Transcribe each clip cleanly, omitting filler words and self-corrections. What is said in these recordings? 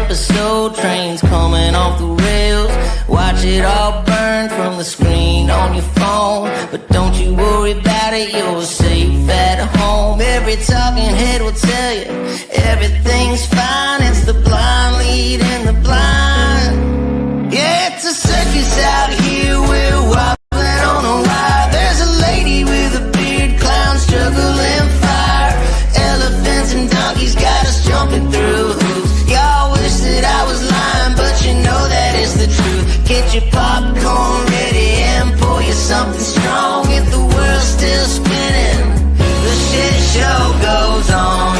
episode, trains coming off the rails. Watch it all burn from the screen on your phone. But don't you worry about it, you're safe at home. Every talking head will tell you everything's fine. It's the blind leading the blind. Yeah, it's a circus out here, we're wobbling on a wire. There's a lady with a beard, clowns juggling fire. Elephants and donkeys got us jumping through hoops. Y'all wish that I was lying, but you know that is the truth. Get your popcorn ready and pour you something strong. If the world's still spinning, the shit show goes on.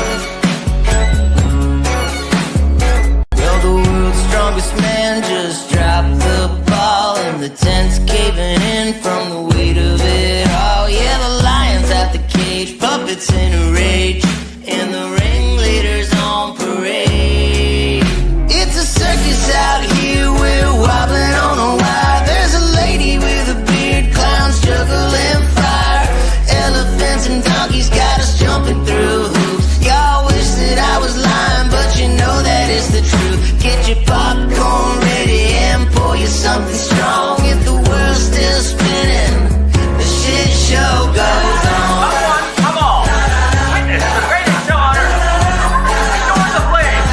Well, the world's strongest man just dropped the ball, and the tent's caving in from the weight of it all. Yeah, the lion's out the cage, puppets in a rage, and the ringleader's on parade. It's a circus out here, we're wobbling on a wire. There's a lady with a beard, clowns juggling fire. Elephants and donkeys got us jumping through hoops. Y'all wish that I was lying, but you know that is the truth. Get your popcorn ready and pour you something strong. If the world's still spinning, the shit show goes on. Come on! Witness the greatest show on earth! Enjoy the flame!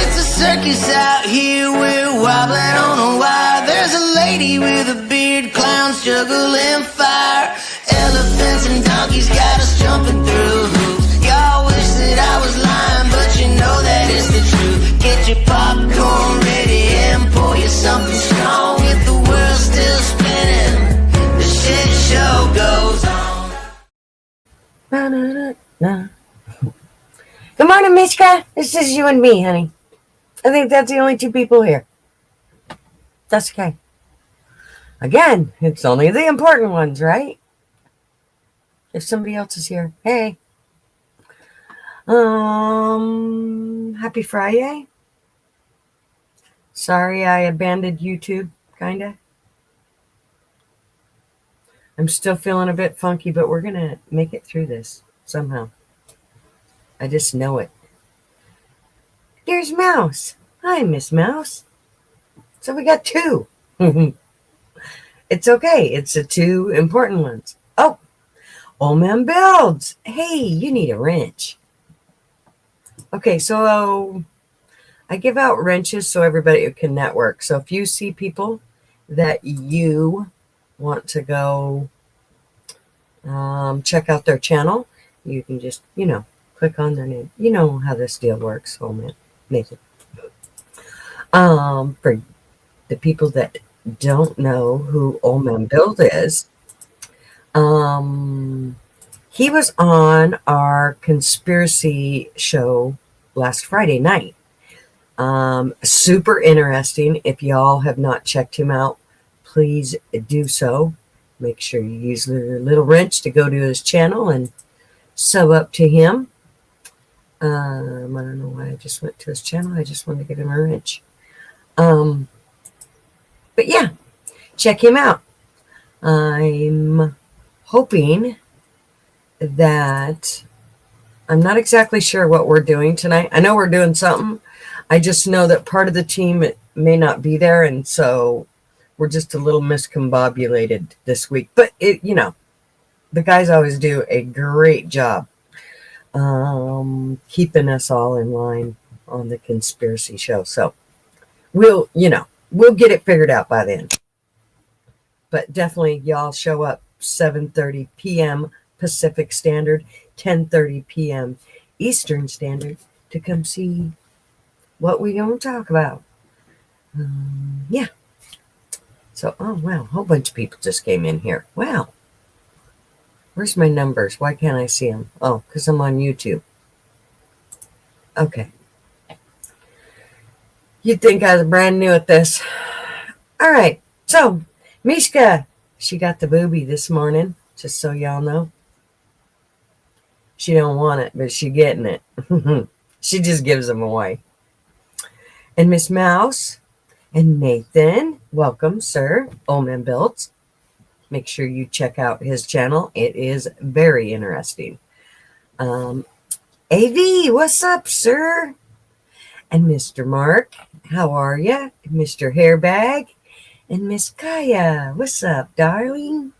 It's a circus out here, we're wobbling on a wire. There's a lady with a beard, clowns juggling fire. Elephants and donkeys got us jumping through hoops. Y'all wish that I was lying, but you know that is the truth. Get your popcorn ready and pour you something strong. If the world's still spinning, the shit show goes on. Good morning, Mishka. This is you and me, honey. I think that's the only two people here. That's okay. Again, it's only the important ones, right? If somebody else is here, hey. Happy Friday. Sorry I abandoned YouTube, kinda. I'm still feeling a bit funky, but we're gonna make it through this somehow. I just know it. There's Mouse. Hi, Miss Mouse. So we got two. It's okay. It's the two important ones. Oh, Old Man Builds. Hey, you need a wrench. Okay, so I give out wrenches so everybody can network. So if you see people that you want to go check out their channel, you can just, click on their name. You know how this deal works, Old Man Nathan. For the people that don't know who Old Man Build is, he was on our conspiracy show last Friday night. Super interesting. If y'all have not checked him out, please do so. Make sure you use your little wrench to go to his channel and sub up to him. I don't know why I just went to his channel. I just wanted to give him a wrench. But yeah, check him out. I'm hoping that I'm not exactly sure what we're doing tonight. I know we're doing something. I just know that part of the team may not be there, and so we're just a little miscombobulated this week. But the guys always do a great job keeping us all in line on the conspiracy show. So we'll get it figured out by then. But definitely y'all show up 7:30 p.m. Pacific Standard, 10:30 p.m. Eastern Standard to come see what we going to talk about. Yeah. So, oh, wow, a whole bunch of people just came in here. Wow. Where's my numbers? Why can't I see them? Oh, because I'm on YouTube. Okay. You'd think I was brand new at this. All right. So, Mishka, she got the boobie this morning, just so y'all know. She don't want it, but she getting it. She just gives them away. And Miss Mouse and Nathan, welcome, sir. Old Man Builds. Make sure you check out his channel. It is very interesting. AV, what's up, sir? and Mr. Mark. How are ya? Mr. Hairbag and Miss Kaya. What's up, darling?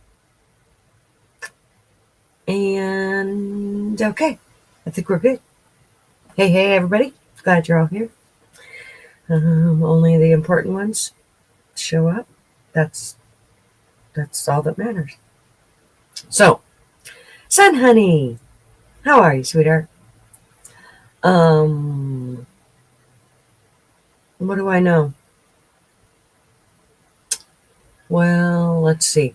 And okay, I think we're good. Hey, everybody. Glad you're all here. Only the important ones show up. That's all that matters. So, Sun Honey, how are you, sweetheart? What do I know? Well, let's see.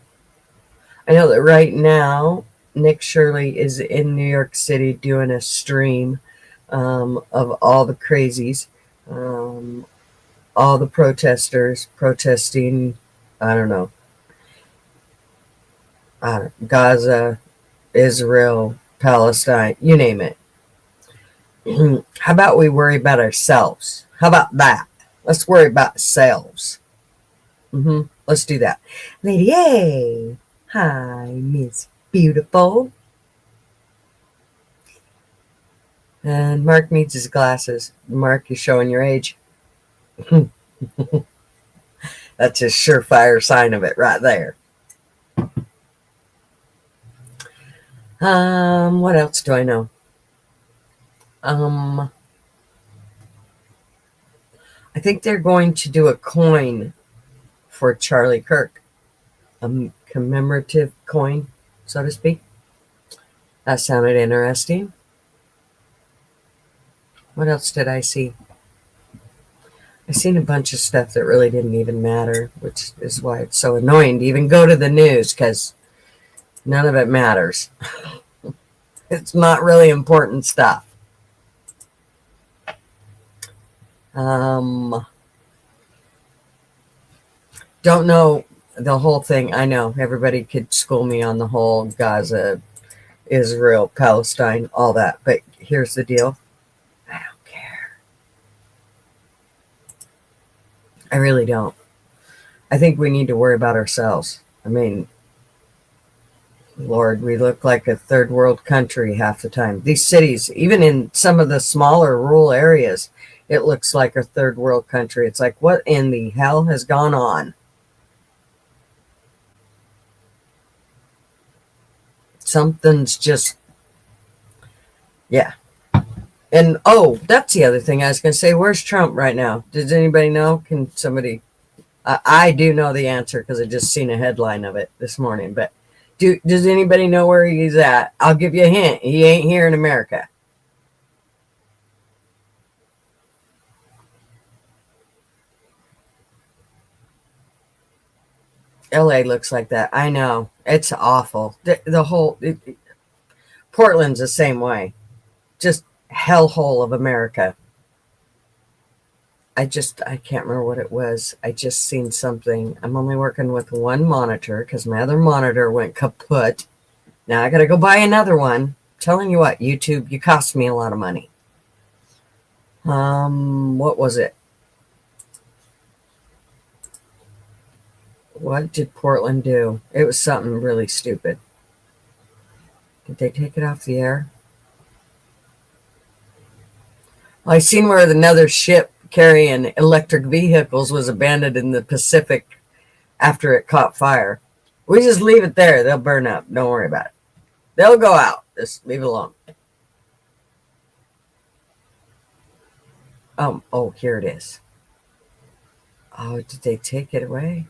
I know that right now, Nick Shirley is in New York City doing a stream of all the crazies, all the protesters protesting, I don't know, Gaza, Israel, Palestine, you name it. How about we worry about ourselves? How about that? Let's worry about ourselves. Let's do that. Lady A. Hi, Miss Beautiful. And Mark needs his glasses. Mark, you're showing your age. That's a surefire sign of it right there. What else do I know? I think they're going to do a coin for Charlie Kirk, a commemorative coin, so to speak. That sounded interesting. What else did I see? I seen a bunch of stuff that really didn't even matter, which is why it's so annoying to even go to the news, because none of it matters. It's not really important stuff. Don't know the whole thing. I know everybody could school me on the whole Gaza, Israel, Palestine, all that. But here's the deal. I don't care. I really don't. I think we need to worry about ourselves. I mean, Lord, we look like a third world country half the time. These cities, even in some of the smaller rural areas, it looks like a third world country. It's like, what in the hell has gone on? Something's just, yeah. And, oh, that's the other thing I was going to say. Where's Trump right now? Does anybody know? Can somebody, I do know the answer because I just seen a headline of it this morning. But does anybody know where he's at? I'll give you a hint. He ain't here in America. LA looks like that. I know. It's awful. The whole, Portland's the same way. Just hellhole of America. I can't remember what it was. I just seen something. I'm only working with one monitor because my other monitor went kaput. Now I got to go buy another one. I'm telling you what, YouTube, you cost me a lot of money. What was it? What did Portland do? It was something really stupid. Did they take it off the air? Well, I seen where another ship carrying electric vehicles was abandoned in the Pacific after it caught fire. We just leave it there. They'll burn up. Don't worry about it. They'll go out. Just leave it alone. Oh, here it is. Oh, did they take it away?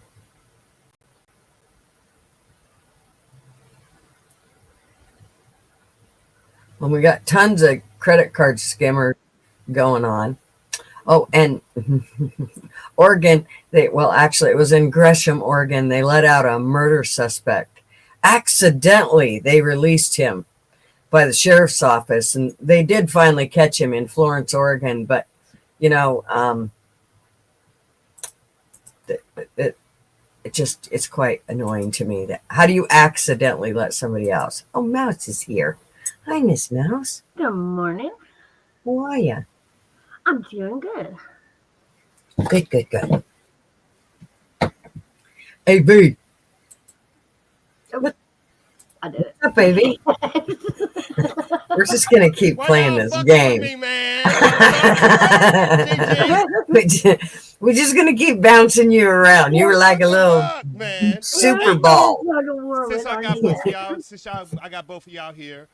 Well, we got tons of credit card scammers going on. Oh, and Oregon, actually, it was in Gresham, Oregon. They let out a murder suspect. Accidentally, they released him by the sheriff's office, and they did finally catch him in Florence, Oregon. But, it's quite annoying to me. How do you accidentally let somebody else? Oh, Mouse is here. Hi, Miss Mouse. Good morning. How are you? I'm doing good. Good. Hey, B. Oh, I did it. What's up, baby? We're just going to keep playing this game. We're just gonna keep bouncing you around. You were like a little man. super Hey, ball. Since I got both of y'all here,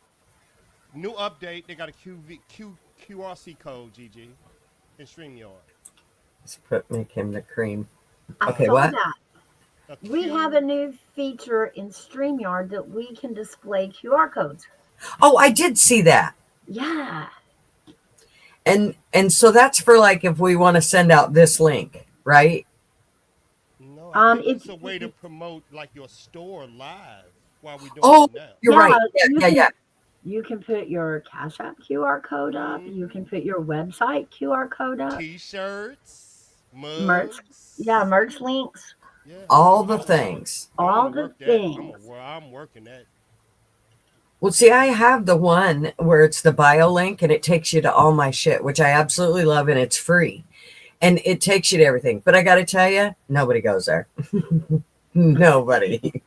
new update. They got a QRC code, GG, in StreamYard. Let's make him the cream. I Okay, saw what? that. We have a new feature in StreamYard that we can display QR codes. Oh, I did see that. Yeah. And so that's for like if we want to send out this link, right? No, I think It's it's a way to promote like your store live while we doing Oh, it now. you're right. Yeah. You can put your Cash App QR code up. You can put your website QR code up. T-shirts, Merch. mugs. Yeah, merch links. Yeah, All the things. All the things. I'm working that. Well, see, I have the one where it's the BioLink and it takes you to all my shit, which I absolutely love, and it's free. And it takes you to everything. But I got to tell you, nobody goes there. Nobody.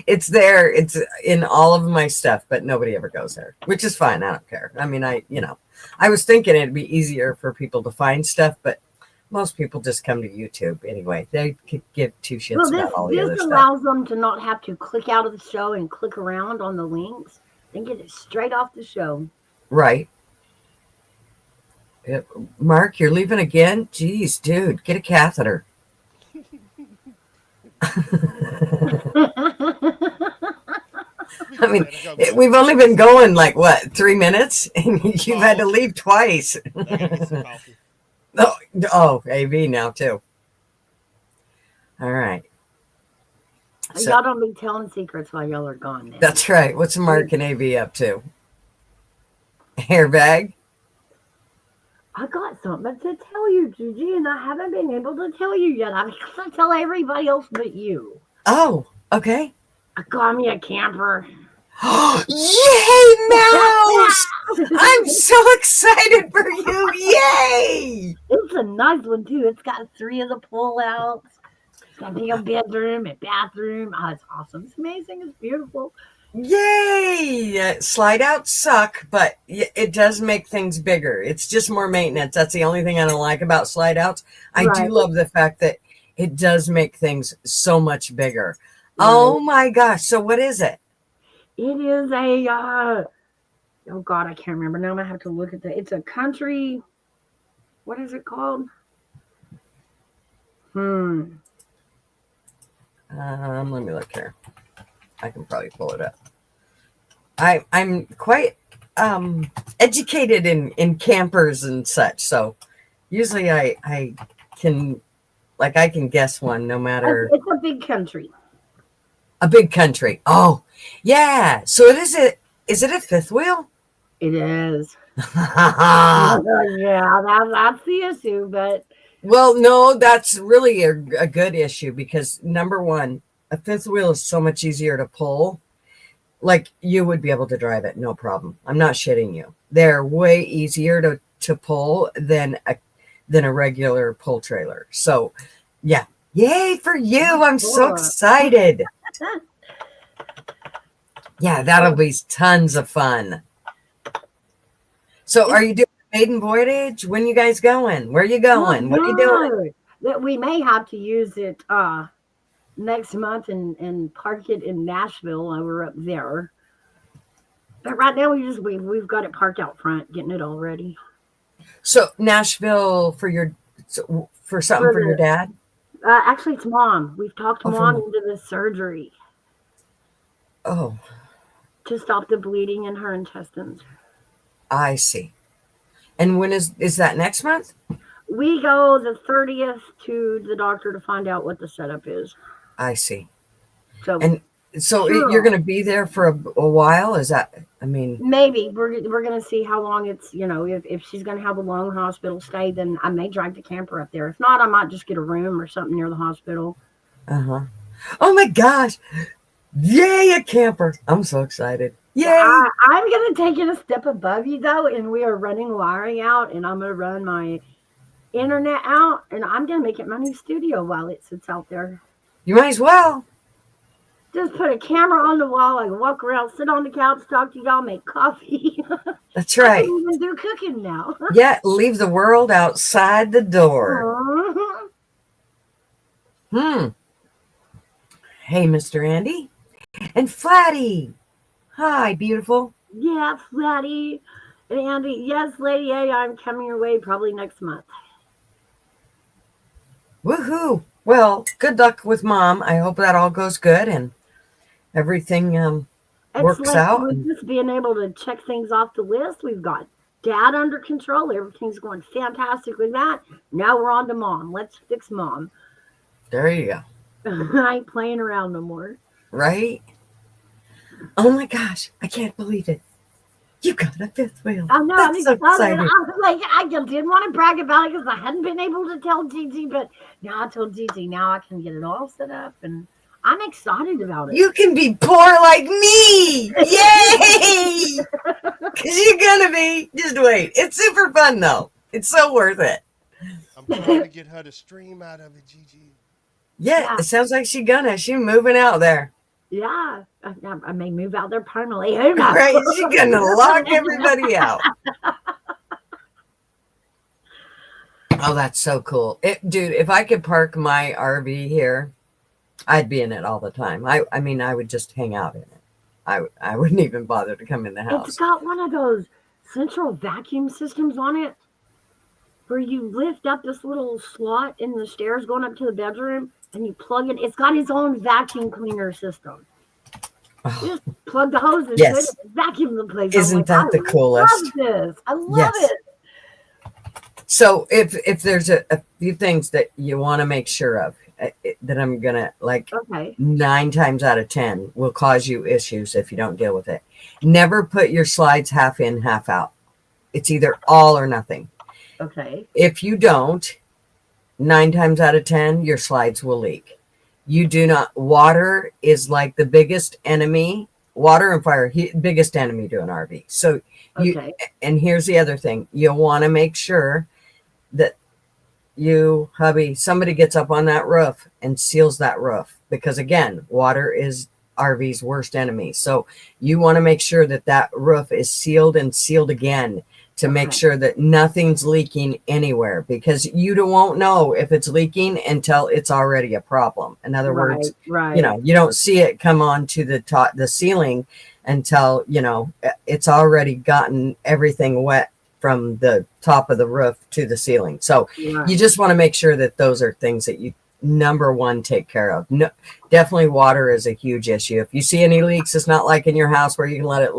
It's there. It's in all of my stuff, but nobody ever goes there, which is fine. I don't care. I mean, I was thinking it'd be easier for people to find stuff, but most people just come to YouTube anyway. They could give two shits about all the other This stuff. allows them to not have to click out of the show and click around on the links. They get it straight off the show. Right. Mark, you're leaving again? Jeez, dude, get a catheter. I mean, we've only been going like what, 3 minutes, and you've had to leave twice. Oh, AV now too. All right. So, y'all don't be telling secrets while y'all are gone. Then. That's right. What's Mark and AV up to? Hairbag? I got something to tell you, Gigi, and I haven't been able to tell you yet. I'm going to tell everybody else but you. Oh, okay. I got me a camper. Yay, Mouse! I'm so excited for you. Yay! It's a nice one, too. It's got 3 of the pull-outs. It's got a bedroom and bathroom. Oh, it's awesome. It's amazing. It's beautiful. Yay! Slide outs suck, but it does make things bigger. It's just more maintenance. That's the only thing I don't like about slide outs. I do love the fact that it does make things so much bigger. Right. Oh my gosh. So what is it? It is a, oh God, I can't remember. Now I'm going to have to look at that. It's a country, what is it called? Let me look here. I can probably pull it up. I'm quite educated in campers and such, so usually I can guess one no matter. It's a big country. A big country. Oh, yeah. So is it a fifth wheel? It is. Yeah, that's the issue, but. Well, no, that's really a good issue because number one, a fifth wheel is so much easier to pull. Like you would be able to drive it, no problem. I'm not shitting you. They're way easier to pull than a regular pull trailer. So, yeah, yay for you! I'm so excited. Yeah, that'll be tons of fun. So, are you doing a maiden voyage? When you guys going? Where are you going? What are you doing? That we may have to use it next month and park it in Nashville over up there. But right now we've got it parked out front, getting it all ready. So Nashville for something for your dad? Actually, it's Mom. We've talked Mom into the surgery. Oh. To stop the bleeding in her intestines. I see. And when is that next month? We go the 30th to the doctor to find out what the setup is. I see. So you're going to be there for a while? Is that, I mean. Maybe. We're going to see how long it's, if she's going to have a long hospital stay, then I may drive the camper up there. If not, I might just get a room or something near the hospital. Uh-huh. Oh my gosh. Yay, a camper. I'm so excited. Yay. I'm going to take it a step above you, though, and we are running wiring out, and I'm going to run my internet out, and I'm going to make it my new studio while it sits out there. You might as well. Just put a camera on the wall. I can walk around, sit on the couch, talk to y'all, make coffee. That's I right. can even do cooking now. Yeah, leave the world outside the door. Hey, Mr. Andy. And Flatty. Hi, beautiful. Yeah, Flatty. And Andy, yes, Lady A, I'm coming your way probably next month. Woohoo. Well, good luck with Mom. I hope that all goes good and everything works Excellent. out. We're just being able to check things off the list. We've got Dad under control. Everything's going fantastic with that. Now we're on to Mom. Let's fix Mom. There you go. I ain't playing around no more. Right? Oh my gosh, I can't believe it. You got a fifth wheel. I know, I'm That's so excited. exciting. I was like, I just didn't want to brag about it because I hadn't been able to tell Gigi, but now I told Gigi. Now I can get it all set up, and I'm excited about it. You can be poor like me. Yay! Because you're going to be. Just wait. It's super fun, though. It's so worth it. I'm trying to get her to stream out of it, Gigi. Yeah, it sounds like she's gonna. She's moving out there. Yeah, I may move out there permanently. Who knows? Right? She's gonna lock everybody out. Oh, that's so cool. Dude, if I could park my RV here, I'd be in it all the time. I mean, I would just hang out in it. I wouldn't even bother to come in the house. It's got one of those central vacuum systems on it where you lift up this little slot in the stairs going up to the bedroom and you plug it. It's got its own vacuum cleaner system. You just plug the hose into Yes. it and vacuum the place. Isn't that the coolest? I love this. I love Yes. it. So if there's a few things that you want to make sure of that I'm gonna Okay. 9 times out of 10 will cause you issues if you don't deal with it. Never put your slides half in, half out. It's either all or nothing. Okay. If you don't, 9 times out of 10, your slides will leak. You do not. Water is like the biggest enemy. Water and fire, biggest enemy to an RV. So Okay. and here's the other thing. You'll want to make sure that hubby, somebody gets up on that roof and seals that roof. Because again, water is RV's worst enemy. So you want to make sure that that roof is sealed and sealed again to make sure that nothing's leaking anywhere, because you won't know if it's leaking until it's already a problem. In other words, right. you don't see it come on to the ceiling until, it's already gotten everything wet from the top of the roof to the ceiling. So you just want to make sure that those are things that you, number one, take care of. No, definitely water is a huge issue. If you see any leaks, it's not like in your house where you can let it,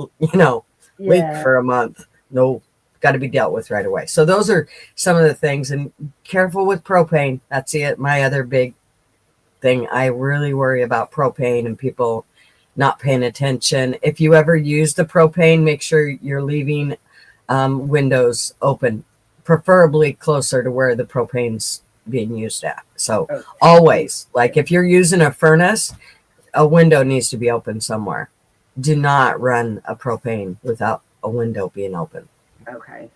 leak for a month. No, got to be dealt with right away. So those are some of the things. And careful with propane. That's it. My other big thing. I really worry about propane and people not paying attention. If you ever use the propane, make sure you're leaving windows open, preferably closer to where the propane's being used at. So always, like if you're using a furnace, a window needs to be open somewhere. Do not run a propane without a window being open. Okay.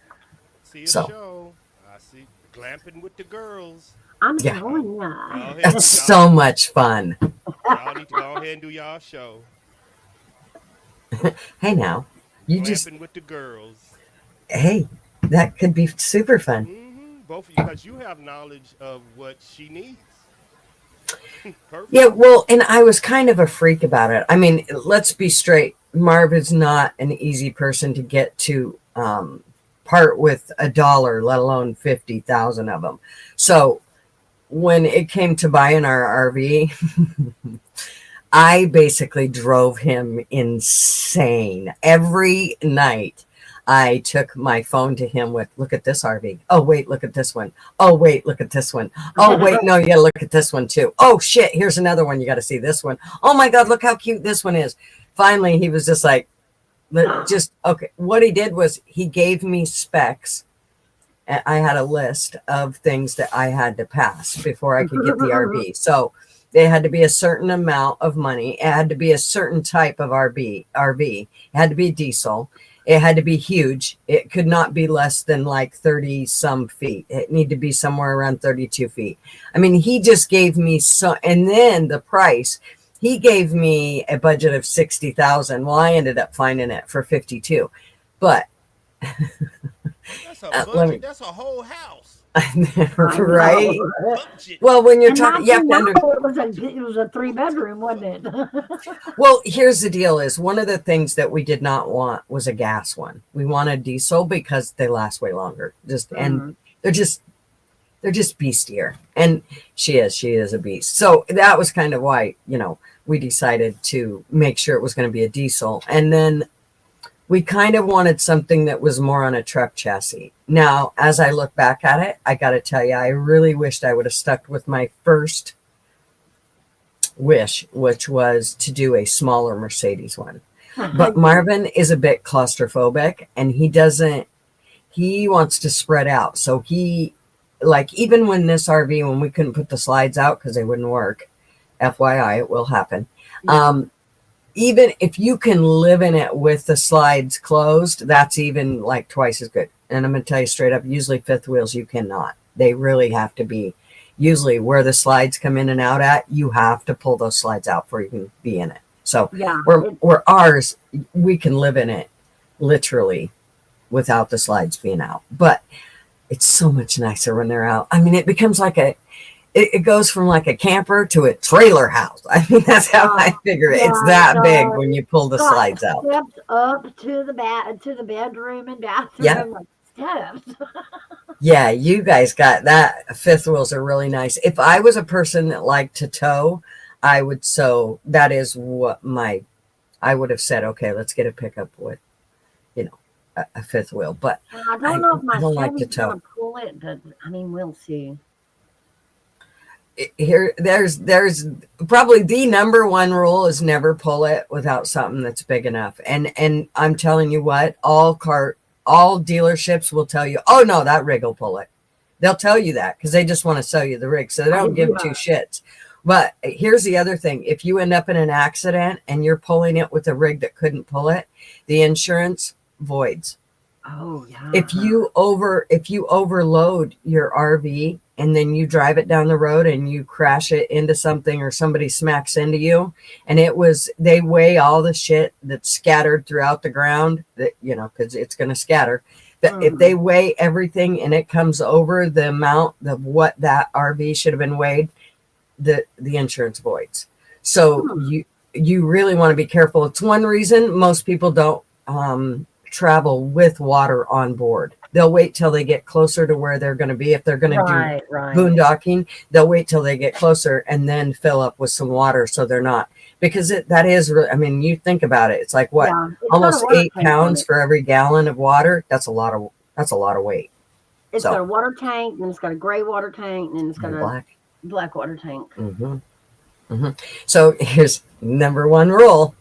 See a show. I see glamping with the girls. I'm telling ya. That's so much fun. Y'all need to go ahead and do y'all show. Hey, now you glamping with the girls. Hey, that could be super fun. Mm-hmm. Both of you, because you have knowledge of what she needs. Perfect. Yeah, well, and I was kind of a freak about it. I mean, let's be straight. Marv is not an easy person to get to part with $1, let alone 50,000 of them. So when it came to buying our RV, I basically drove him insane. Every night I took my phone to him with, look at this RV. Oh, wait, look at this one. Oh, wait, look at this one. Oh, wait, no, you got to look at this one too. Oh, shit, here's another one. You got to see this one. Oh, my God, look how cute this one is. Finally, he was just like, okay. What he did was he gave me specs. And I had a list of things that I had to pass before I could get the RV. So they had to be a certain amount of money. It had to be a certain type of RV. It had to be diesel. It had to be huge. It could not be less than like 30 some feet. It needed to be somewhere around 32 feet. I mean, he just gave me and then the price, he gave me a budget of 60,000. Well, I ended up finding it for 52. But That's a let me, budget. That's a whole house. I right? know. Budget. Well, when you're And talking, not you too have to long understand. ago, it was a 3 bedroom, wasn't it? Well, here's the deal: is one of the things that we did not want was a gas one. We wanted diesel because they last way longer. And Mhm. they're just they're just beastier. And she is a beast. So that was kind of why we decided to make sure it was going to be a diesel, and then we kind of wanted something that was more on a truck chassis. Now, as I look back at it, I got to tell you, I really wished I would have stuck with my first wish, which was to do a smaller Mercedes one. But Marvin is a bit claustrophobic, and he wants to spread out. So like, even when this RV, when we couldn't put the slides out because they wouldn't work, FYI, it will happen. Yeah. Even if you can live in it with the slides closed, that's even like twice as good. And I'm going to tell you straight up, usually fifth wheels, you cannot. They really have to be, usually where the slides come in and out at, you have to pull those slides out before you can be in it. So Yeah. where ours, we can live in it literally without the slides being out. But it's so much nicer when they're out. I mean, it becomes like it goes from like a camper to a trailer house. I mean, that's how I figure it. It's Yeah, that big when you pull the got slides out. steps up to the bedroom and bathroom. Yeah. Like steps. Yeah, you guys got that. Fifth wheels are really nice. If I was a person that liked to tow, that is what I would have said, okay, let's get a pickup with, a fifth wheel. But I don't know if my I don't like to Chevy's gonna tow. pull it, but I mean, we'll see. There's probably the number one rule is never pull it without something that's big enough. And I'm telling you what, all dealerships will tell you, oh no, that rig will pull it. They'll tell you that because they just want to sell you the rig, so they don't give two shits. But here's the other thing: if you end up in an accident and you're pulling it with a rig that couldn't pull it, the insurance voids. Oh yeah. If you overload your RV and then you drive it down the road and you crash it into something, or somebody smacks into you, and they weigh all the shit that's scattered throughout the ground, that because it's going to scatter. That if they weigh everything and it comes over the amount of what that RV should have been weighed, the insurance voids. So you really want to be careful. It's one reason most people don't travel with water on board. They'll wait till they get closer to where they're going to be. If they're going to do boondocking, they'll wait till they get closer and then fill up with some water, so they're not, because that is really, I mean, you think about it, it's like what, almost 8 pounds for every gallon of water. That's a lot of weight. It's got a water tank, and it's got a gray water tank, and it's got a black water tank. So here's number one rule: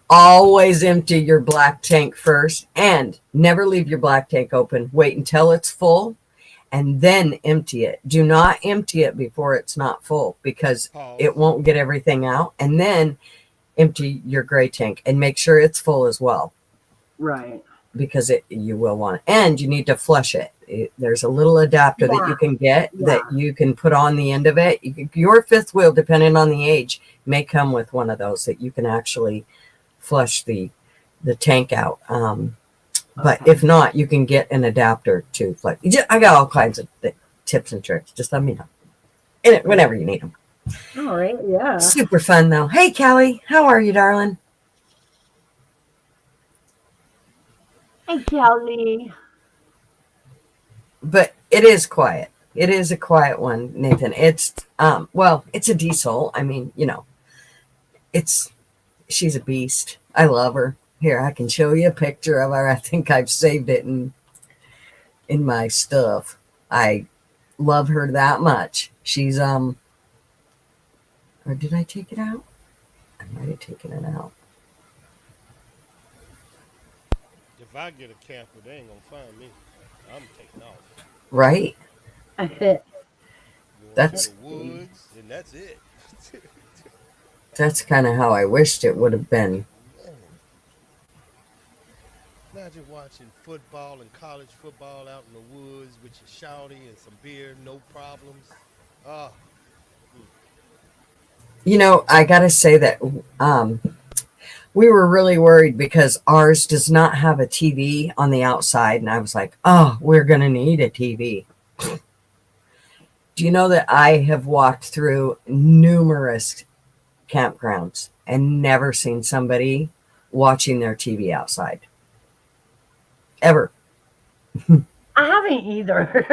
always empty your black tank first, and never leave your black tank open. Wait until it's full and then empty it. Do not empty it before it's not full, because it won't get everything out. And then empty your gray tank and make sure it's full as well. Right. Because you will want it. And you need to flush it. There's a little adapter that you can get that you can put on the end of it. Your fifth wheel, depending on the age, may come with one of those that you can actually flush the tank out. But if not, you can get an adapter to flush. I got all kinds of tips and tricks. Just let me know whenever you need them. All right. Yeah. Super fun though. Hey, Kelly, how are you, darling? Hey, Kelly. But it is quiet. It is a quiet one, Nathan. It's it's a diesel. I mean, she's a beast. I love her. Here, I can show you a picture of her. I think I've saved it in my stuff. I love her that much. She's or did I take it out? I might have taken it out. If I get a camper, they ain't gonna find me. I'm taking off. Right? That's the woods, and that's it. That's kind of how I wished it would have been. Imagine watching football and college football out in the woods with your shouty and some beer, no problems. You know, I got to say that we were really worried because ours does not have a TV on the outside. And I was like, oh, we're going to need a TV. Do you know that I have walked through numerous campgrounds and never seen somebody watching their TV outside? Ever. I haven't either.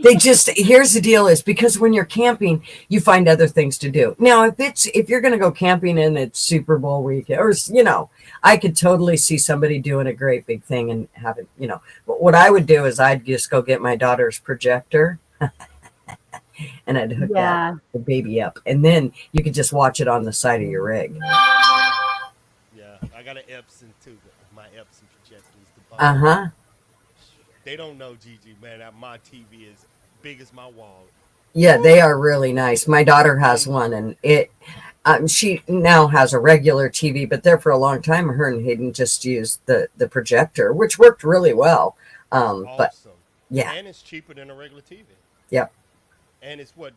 They just, here's the deal is because when you're camping, you find other things to do. Now, if you're going to go camping and it's Super Bowl weekend, or, you know, I could totally see somebody doing a great big thing and having, you know, but what I would do is I'd just go get my daughter's projector and I'd hook Yeah. the baby up, and then you could just watch it on the side of your rig. Yeah, I got an Epson too. My Epson projectors. Uh-huh. They don't know, Gigi, man. That my TV is big as my wall. Yeah, they are really nice. My daughter has one, and she now has a regular TV, but there for a long time, her and Hayden just used the projector, which worked really well. Awesome. But yeah, And it's cheaper than a regular TV. yep, And it's what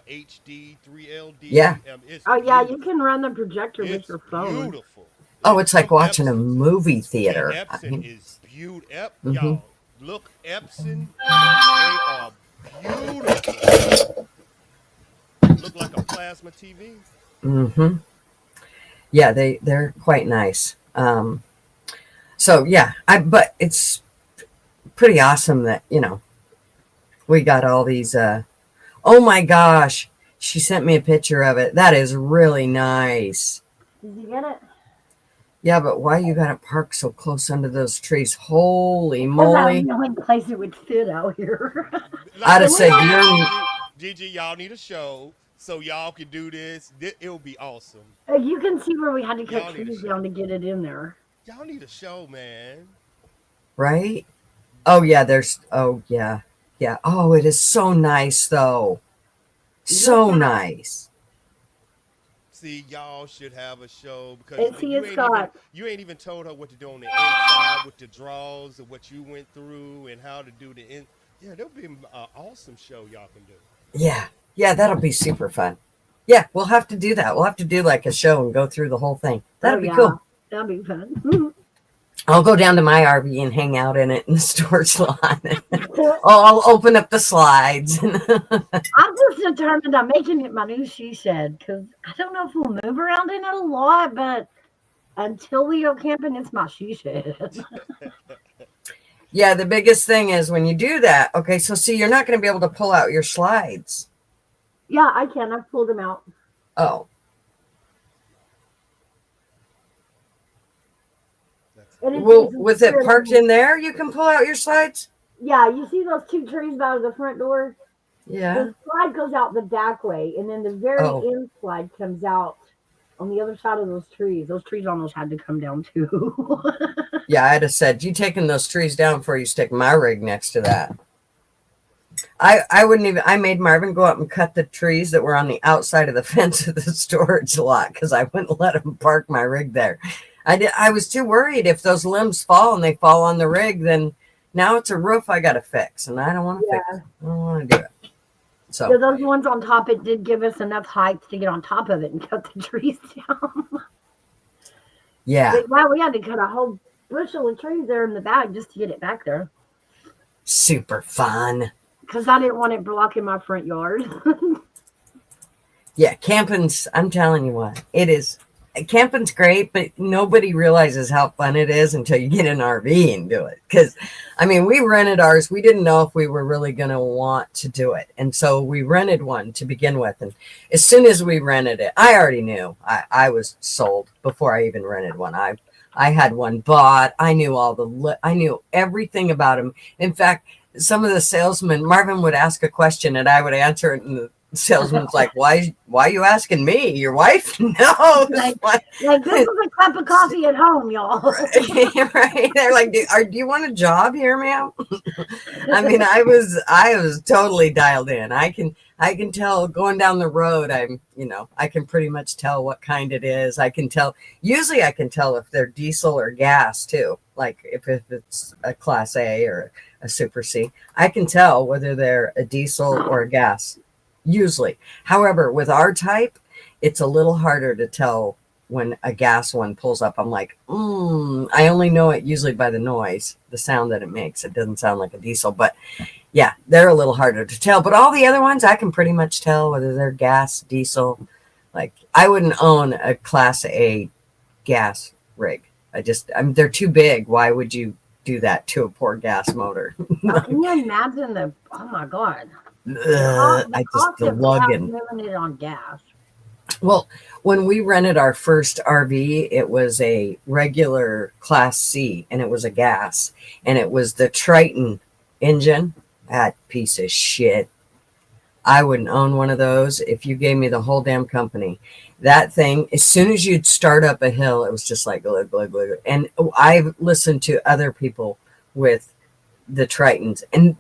HD 3LD. Yeah. It's Oh yeah, you beautiful. can run the projector with It's your phone. beautiful. oh, it's like From watching a Epson. movie theater. I Epson mean, is beautiful. Mhm. Y'all, look, Epson, they are beautiful. Look like a plasma TV. mm-hmm. Yeah, they're quite nice. So yeah, but it's pretty awesome that, you know, we got all these. Oh my gosh, she sent me a picture of it. That is really nice. Did you get it? Yeah, but why you got to park so close under those trees? Holy Because that was moly! the only place it would fit out here. I'd have said Gigi, y'all need a show so y'all can do this. It'll be awesome. You can see where we had to Y'all cut need a trees show. down to get it in there. Y'all need a show, man. right. Oh yeah, oh yeah. Oh, it is so nice though. So nice. See, y'all should have a show because And see, it's got. you ain't even told her what to do on the inside with the draws and what you went through and how to do the in. Yeah, there'll be an awesome show y'all can do. Yeah, that'll be super fun. Yeah, we'll have to do that. We'll have to do like a show and go through the whole thing. That'd be cool. That'd be fun. I'll go down to my RV and hang out in it in the storage lot. I'll open up the slides. I'm just determined I'm making it my new she shed because I don't know if we'll move around in it a lot, but until we go camping, it's my she shed. Yeah, the biggest thing is when you do that. Okay, so see, you're not going to be able to pull out your slides. Yeah, I can. I've pulled them out. Oh, And it's well, easy with to it parked in there, you can pull out your slides. Yeah, you see those two trees by the front door? Yeah. The slide goes out the back way, and then the very Oh. end slide comes out on the other side of those trees. Those trees almost had to come down too. Yeah, I'd have said, you taking those trees down before you stick my rig next to that. I wouldn't even, I made Marvin go up and cut the trees that were on the outside of the fence of the storage lot because I wouldn't let him park my rig there. I was too worried if those limbs fall and they fall on the rig, then now it's a roof I got to fix, and I don't want to fix it. I don't want to do it. So Yeah, those ones on top, it did give us enough height to get on top of it and cut the trees down. yeah, But yeah, we had to cut a whole bushel of trees there in the back just to get it back there super fun. because I didn't want it blocking my front yard. Yeah, camping's, I'm telling you what, it is. Camping's great, but nobody realizes how fun it is until you get an RV and do it. Because, I mean, we rented ours. We didn't know if we were really going to want to do it. And so we rented one to begin with. And as soon as we rented it, I already knew. I was sold before I even rented one. I had one bought. I knew I knew everything about them. In fact, some of the salesmen, Marvin would ask a question and I would answer it, and the salesman's like, why are you asking me? Your wife? No. Like this is a cup of coffee at home, y'all. Right. They're like, do you want a job here, ma'am? I mean, I was totally dialed in. I can tell going down the road, I can pretty much tell what kind it is. Usually I can tell if they're diesel or gas too. Like if it's a class A or a super C, I can tell whether they're a diesel or a gas. Usually. However, with our type, it's a little harder to tell when a gas one pulls up. I'm like, I only know it usually by the noise, the sound that it makes. It doesn't sound like a diesel, but yeah, they're a little harder to tell. But all the other ones, I can pretty much tell whether they're gas, diesel. Like, I wouldn't own a Class A gas rig. They're too big. Why would you do that to a poor gas motor? Can you imagine the? Oh my God! I just the lugging. Living it on gas. Well, when we rented our first RV, it was a regular Class C, and it was a gas, and it was the Triton engine. That piece of shit. I wouldn't own one of those if you gave me the whole damn company. That thing, as soon as you'd start up a hill, it was just like glug, glug, glug. And I've listened to other people with the Tritons, and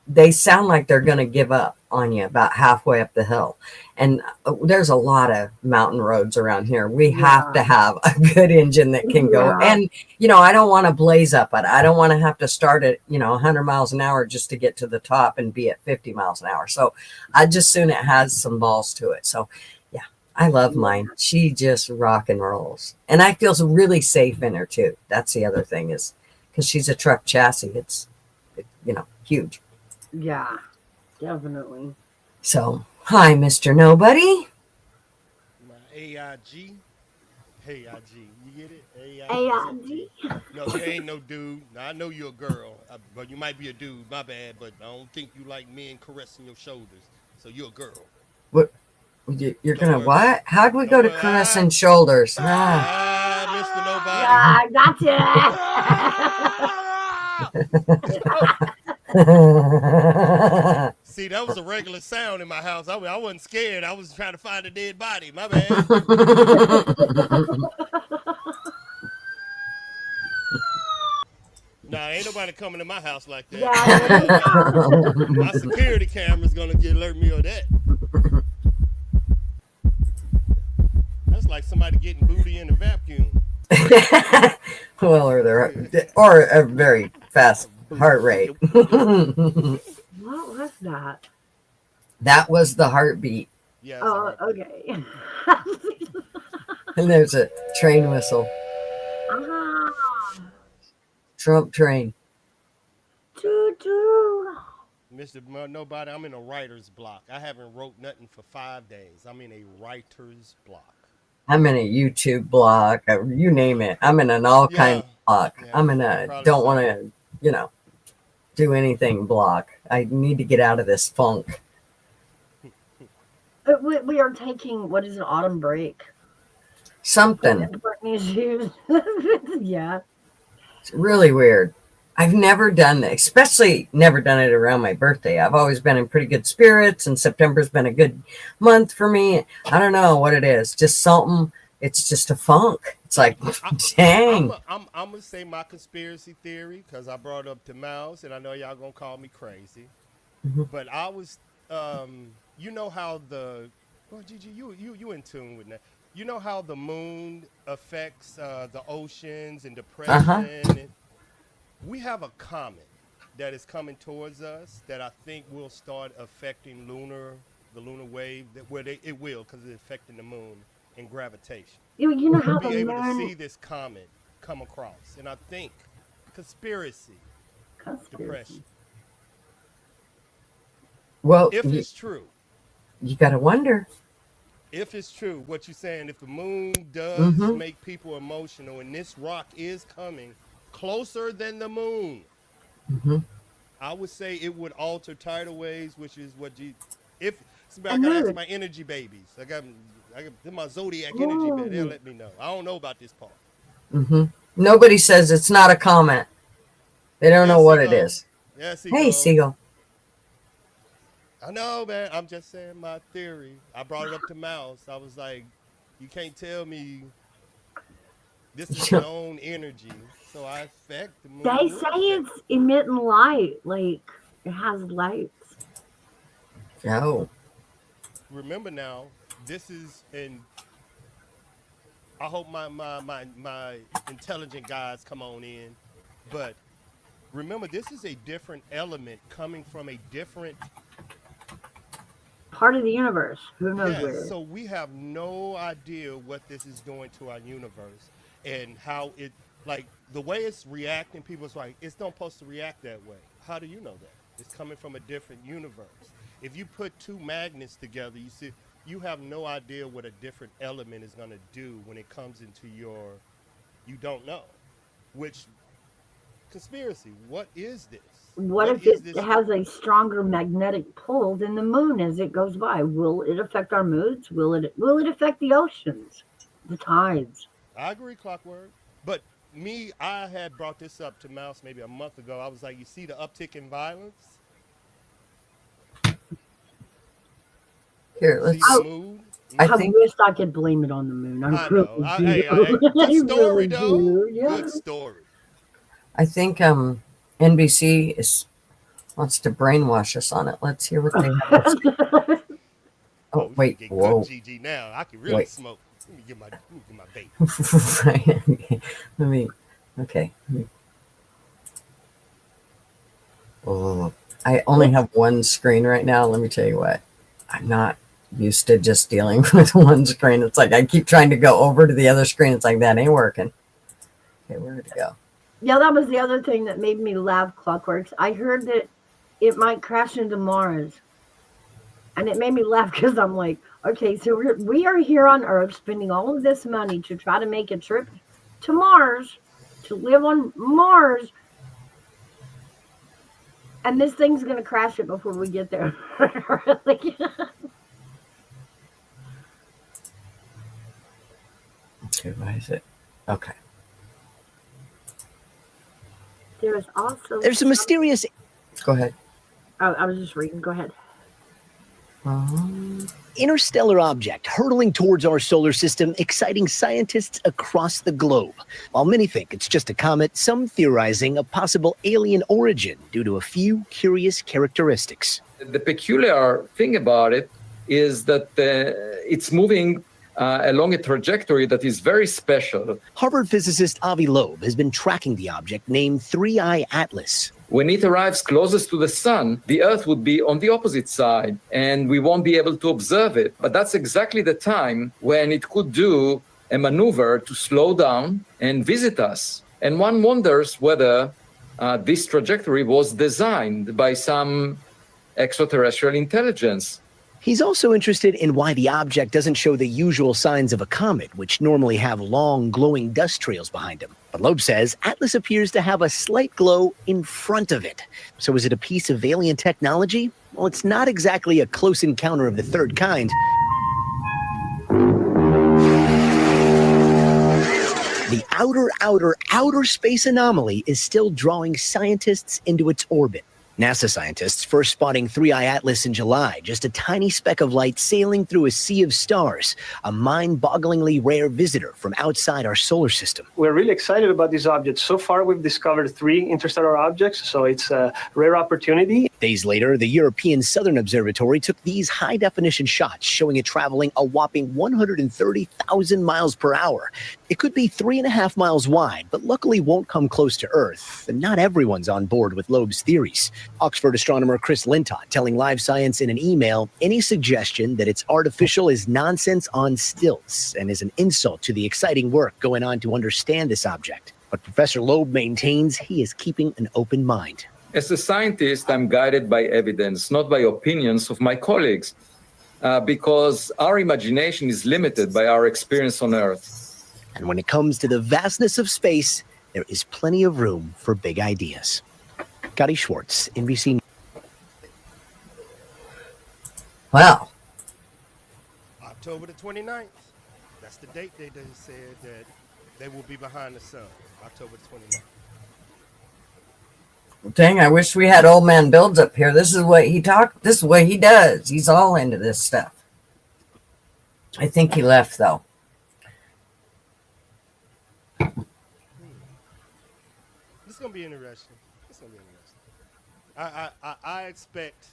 they sound like they're going to give up on you about halfway up the hill. And there's a lot of mountain roads around here. We have to have a good engine that can go. And, I don't want to blaze up it. I don't want to have to start at, 100 miles an hour just to get to the top and be at 50 miles an hour. So I just soon it has some balls to it. So yeah, I love mine. She just rock and rolls. And I feel really safe in her too. That's the other thing, is because she's a truck chassis. It's huge. Yeah, definitely. So, hi, Mr. Nobody. My AIG. Hey, IG. You get it? AIG. No, you ain't no dude. Now, I know you're a girl, but you might be a dude. My bad, but I don't think you like men caressing your shoulders. So you're a girl. What? You're going to what? How'd we go to caressing shoulders? Mr. Nobody. Gotcha. See, that was a regular sound in my house. I wasn't scared. I was trying to find a dead body. My bad. Nah, ain't nobody coming to my house like that. Yeah. My security camera's gonna alert me of that. That's like somebody getting booty in a vacuum. Well, or a very fast heart rate. What was that? That was the heartbeat. Yeah. Oh, okay. And there's a train whistle. Trump train. Choo choo. Mr. Nobody, I'm in a writer's block. I haven't wrote nothing for 5 days. I'm in a writer's block. I'm in a YouTube block. You name it. I'm in an all kind of block. Yeah, I'm in a don't want to, do anything block. I need to get out of this funk. We are taking, what is it, autumn break? Something. Yeah. It's really weird. I've never done that, especially never done it around my birthday. I've always been in pretty good spirits, and September's been a good month for me. I don't know what it is. Just something. It's just a funk. It's like, dang. I'm going to say my conspiracy theory, because I brought up to Mouse, and I know y'all going to call me crazy. Mm-hmm. But I was, you know how Gigi, you in tune with that. You know how the moon affects the oceans and depression? Uh-huh. We have a comet that is coming towards us that I think will start affecting the lunar wave, it will, because it's affecting the moon and gravitation. You know how We'll be the able to see moon... this comet come across. And I think conspiracy. Depression. Well, If it's true. You got to wonder. If it's true, what you're saying, if the moon does make people emotional and this rock is coming closer than the moon, I would say it would alter tidal waves, which is what I gotta ask my energy babies. I got my zodiac energy baby. They'll let me know. I don't know about this part. Nobody says it's not a comment. They don't know what it is. Yes, hey, Seagull. I know, man. I'm just saying my theory. I brought it up to Mouse. I was like, you can't tell me this is your own energy. So I affect the moon. They say it's emitting light. Like, it has lights. Oh. Remember now, this is I hope my intelligent guys come on in. But remember, this is a different element coming from a different part of the universe. Who knows Yes, where? so we have no idea what this is doing to our universe and how it, like, the way it's reacting, people's like, it's not supposed to react that way. How do you know that? It's coming from a different universe. If you put two magnets together, you see, you have no idea what a different element is going to do when it comes into your, you don't know. Which, conspiracy, what is this? What if is it this has a stronger magnetic pull than the moon as it goes by? Will it affect our moods? Will it affect the oceans, the tides? I agree, Clockwork. But me, I had brought this up to Mouse maybe a month ago. I was like, you see the uptick in violence? Here, See let's. the mood? I I think wish I could blame it on the moon. I I really know. do. Hey, good I story, really though. do. Yeah. Good story. NBC wants to brainwash us on it. Let's hear what they have to say. Oh, we wait. get Whoa. good, GG. Now I can really Wait. smoke. Let me get my vape. Right. Let me. Okay. Oh, I only have one screen right now. Let me tell you what. I'm not used to just dealing with one screen. It's like I keep trying to go over to the other screen. It's like that ain't working. Okay, where did it go? Yeah, that was the other thing that made me laugh, Clockworks. I heard that it might crash into Mars. And it made me laugh because I'm like, okay, so we are here on Earth spending all of this money to try to make a trip to Mars, to live on Mars. And this thing's going to crash it before we get there. Really? Okay, why is it? Okay. There's a mysterious Go ahead. I was just reading. Go ahead. interstellar object hurtling towards our solar system, exciting scientists across the globe. While many think it's just a comet, some theorizing a possible alien origin due to a few curious characteristics. The peculiar thing about it is that it's moving along a trajectory that is very special. Harvard physicist Avi Loeb has been tracking the object named 3I Atlas. When it arrives closest to the sun, the Earth would be on the opposite side, and we won't be able to observe it. But that's exactly the time when it could do a maneuver to slow down and visit us. And one wonders whether this trajectory was designed by some extraterrestrial intelligence. He's also interested in why the object doesn't show the usual signs of a comet, which normally have long, glowing dust trails behind them. But Loeb says Atlas appears to have a slight glow in front of it. So is it a piece of alien technology? Well, it's not exactly a close encounter of the third kind. The outer space anomaly is still drawing scientists into its orbit. NASA scientists first spotting 3I Atlas in July, just a tiny speck of light sailing through a sea of stars, a mind-bogglingly rare visitor from outside our solar system. We're really excited about these objects. So far, we've discovered 3 interstellar objects, so it's a rare opportunity. Days later, the European Southern Observatory took these high-definition shots, showing it traveling a whopping 130,000 miles per hour. It could be 3.5 miles wide, but luckily won't come close to Earth, and not everyone's on board with Loeb's theories. Oxford astronomer Chris Lintott telling Live Science in an email, any suggestion that it's artificial is nonsense on stilts and is an insult to the exciting work going on to understand this object. But Professor Loeb maintains he is keeping an open mind. As a scientist, I'm guided by evidence, not by opinions of my colleagues, because our imagination is limited by our experience on Earth. And when it comes to the vastness of space, there is plenty of room for big ideas. Gotti Schwartz, NBC. Wow. October the 29th. That's the date they said that they will be behind the sun. October the 29th. Dang, I wish we had Old Man Builds up here. This is what he does. He's all into this stuff. I think he left, though. This is going to be interesting. I expect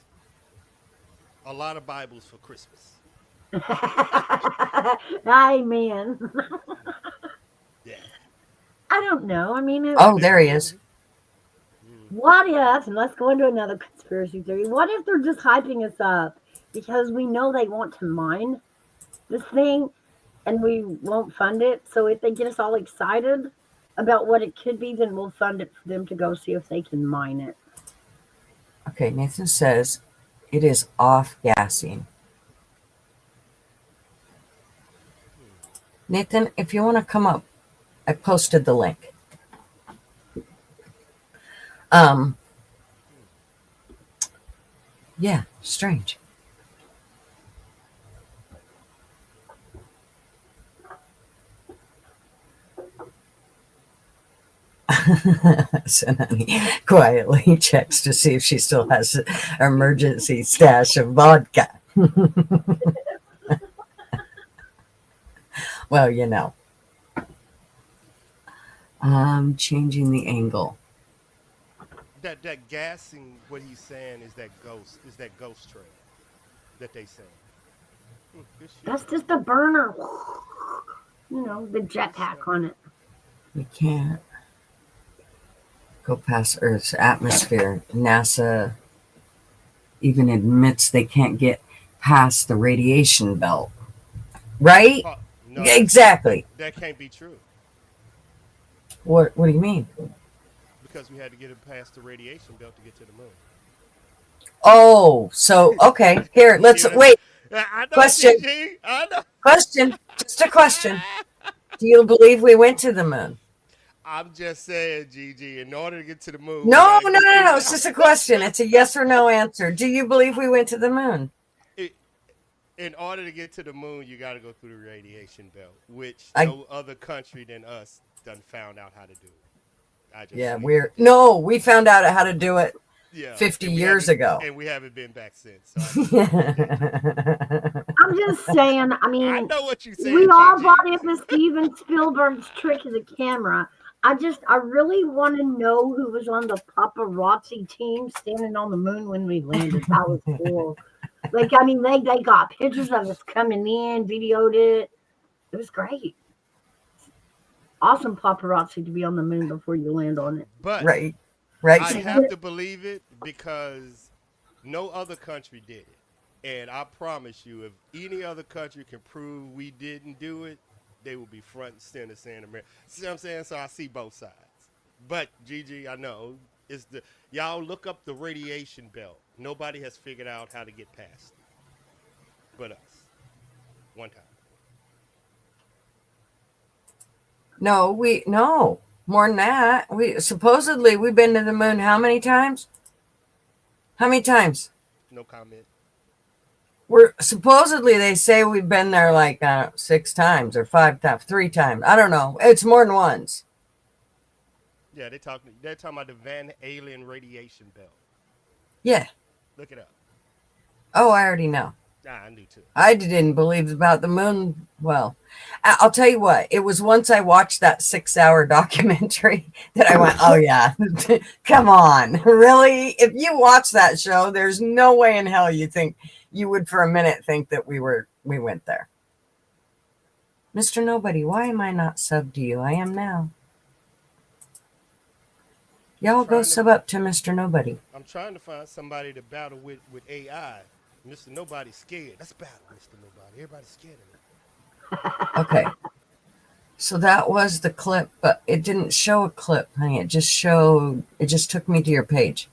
a lot of Bibles for Christmas. Amen. Yeah. I don't know. I mean, Oh, there he is. what if, and let's go into another conspiracy theory, what if they're just hyping us up because we know they want to mine this thing and we won't fund it. So if they get us all excited about what it could be, then we'll fund it for them to go see if they can mine it. Okay, Nathan says it is off-gassing. Nathan, if you want to come up, I posted the link. Yeah, strange. Sonani quietly checks to see if she still has an emergency stash of vodka. Well, you know. I'm changing the angle. That gassing, what he's saying is that ghost trail that they say. That's just a burner. You know, the jetpack on it. We can't go past Earth's atmosphere. NASA even admits they can't get past the radiation belt. Right? No, exactly. That can't be true. What do you mean? Because we had to get it past the radiation belt to get to the moon. Oh, so okay. Here, let's wait. I know, question. GG, I know. Question. Just a question. Do you believe we went to the moon? I'm just saying, GG, in order to get to the moon. No. It's just a question. It's a yes or no answer. Do you believe we went to the moon? In order to get to the moon, you got to go through the radiation belt, which no other country than us done found out how to do. We found out how to do it 50 years ago. And we haven't been back since. So I'm just saying, I mean, I know what you're saying. We all bought into Steven Spielberg's trick of the camera. I really want to know who was on the paparazzi team standing on the moon when we landed. That was cool. Like, I mean, they got pictures of us coming in, videoed it. It was great. Awesome paparazzi to be on the moon before you land on it. But right. I have to believe it because no other country did it. And I promise you, if any other country can prove we didn't do it, they will be front and center saying America. See what I'm saying? So I see both sides. But, GG, I know. Y'all look up the radiation belt. Nobody has figured out how to get past it. But us. One time. No, more than that. Supposedly we've been to the moon how many times? No comment. Supposedly they say we've been there like 6 times or 5 times, 3 times. I don't know. It's more than once. Yeah, they're talking about the Van Allen radiation belt. Yeah. Look it up. Oh, I already know. I knew too. I didn't believe about the moon. Well, I'll tell you what. It was once I watched that 6-hour documentary that I went, oh, yeah. Come on. Really? If you watch that show, there's no way in hell you would for a minute think that we went there. Mr. Nobody, why am I not subbed to you? I am now. Y'all go sub up to Mr. Nobody. I'm trying to find somebody to battle with AI. Mr. Nobody's scared. Let's battle Mr. Nobody. Everybody's scared of me. Okay. So that was the clip, but it didn't show a clip, honey. It just took me to your page.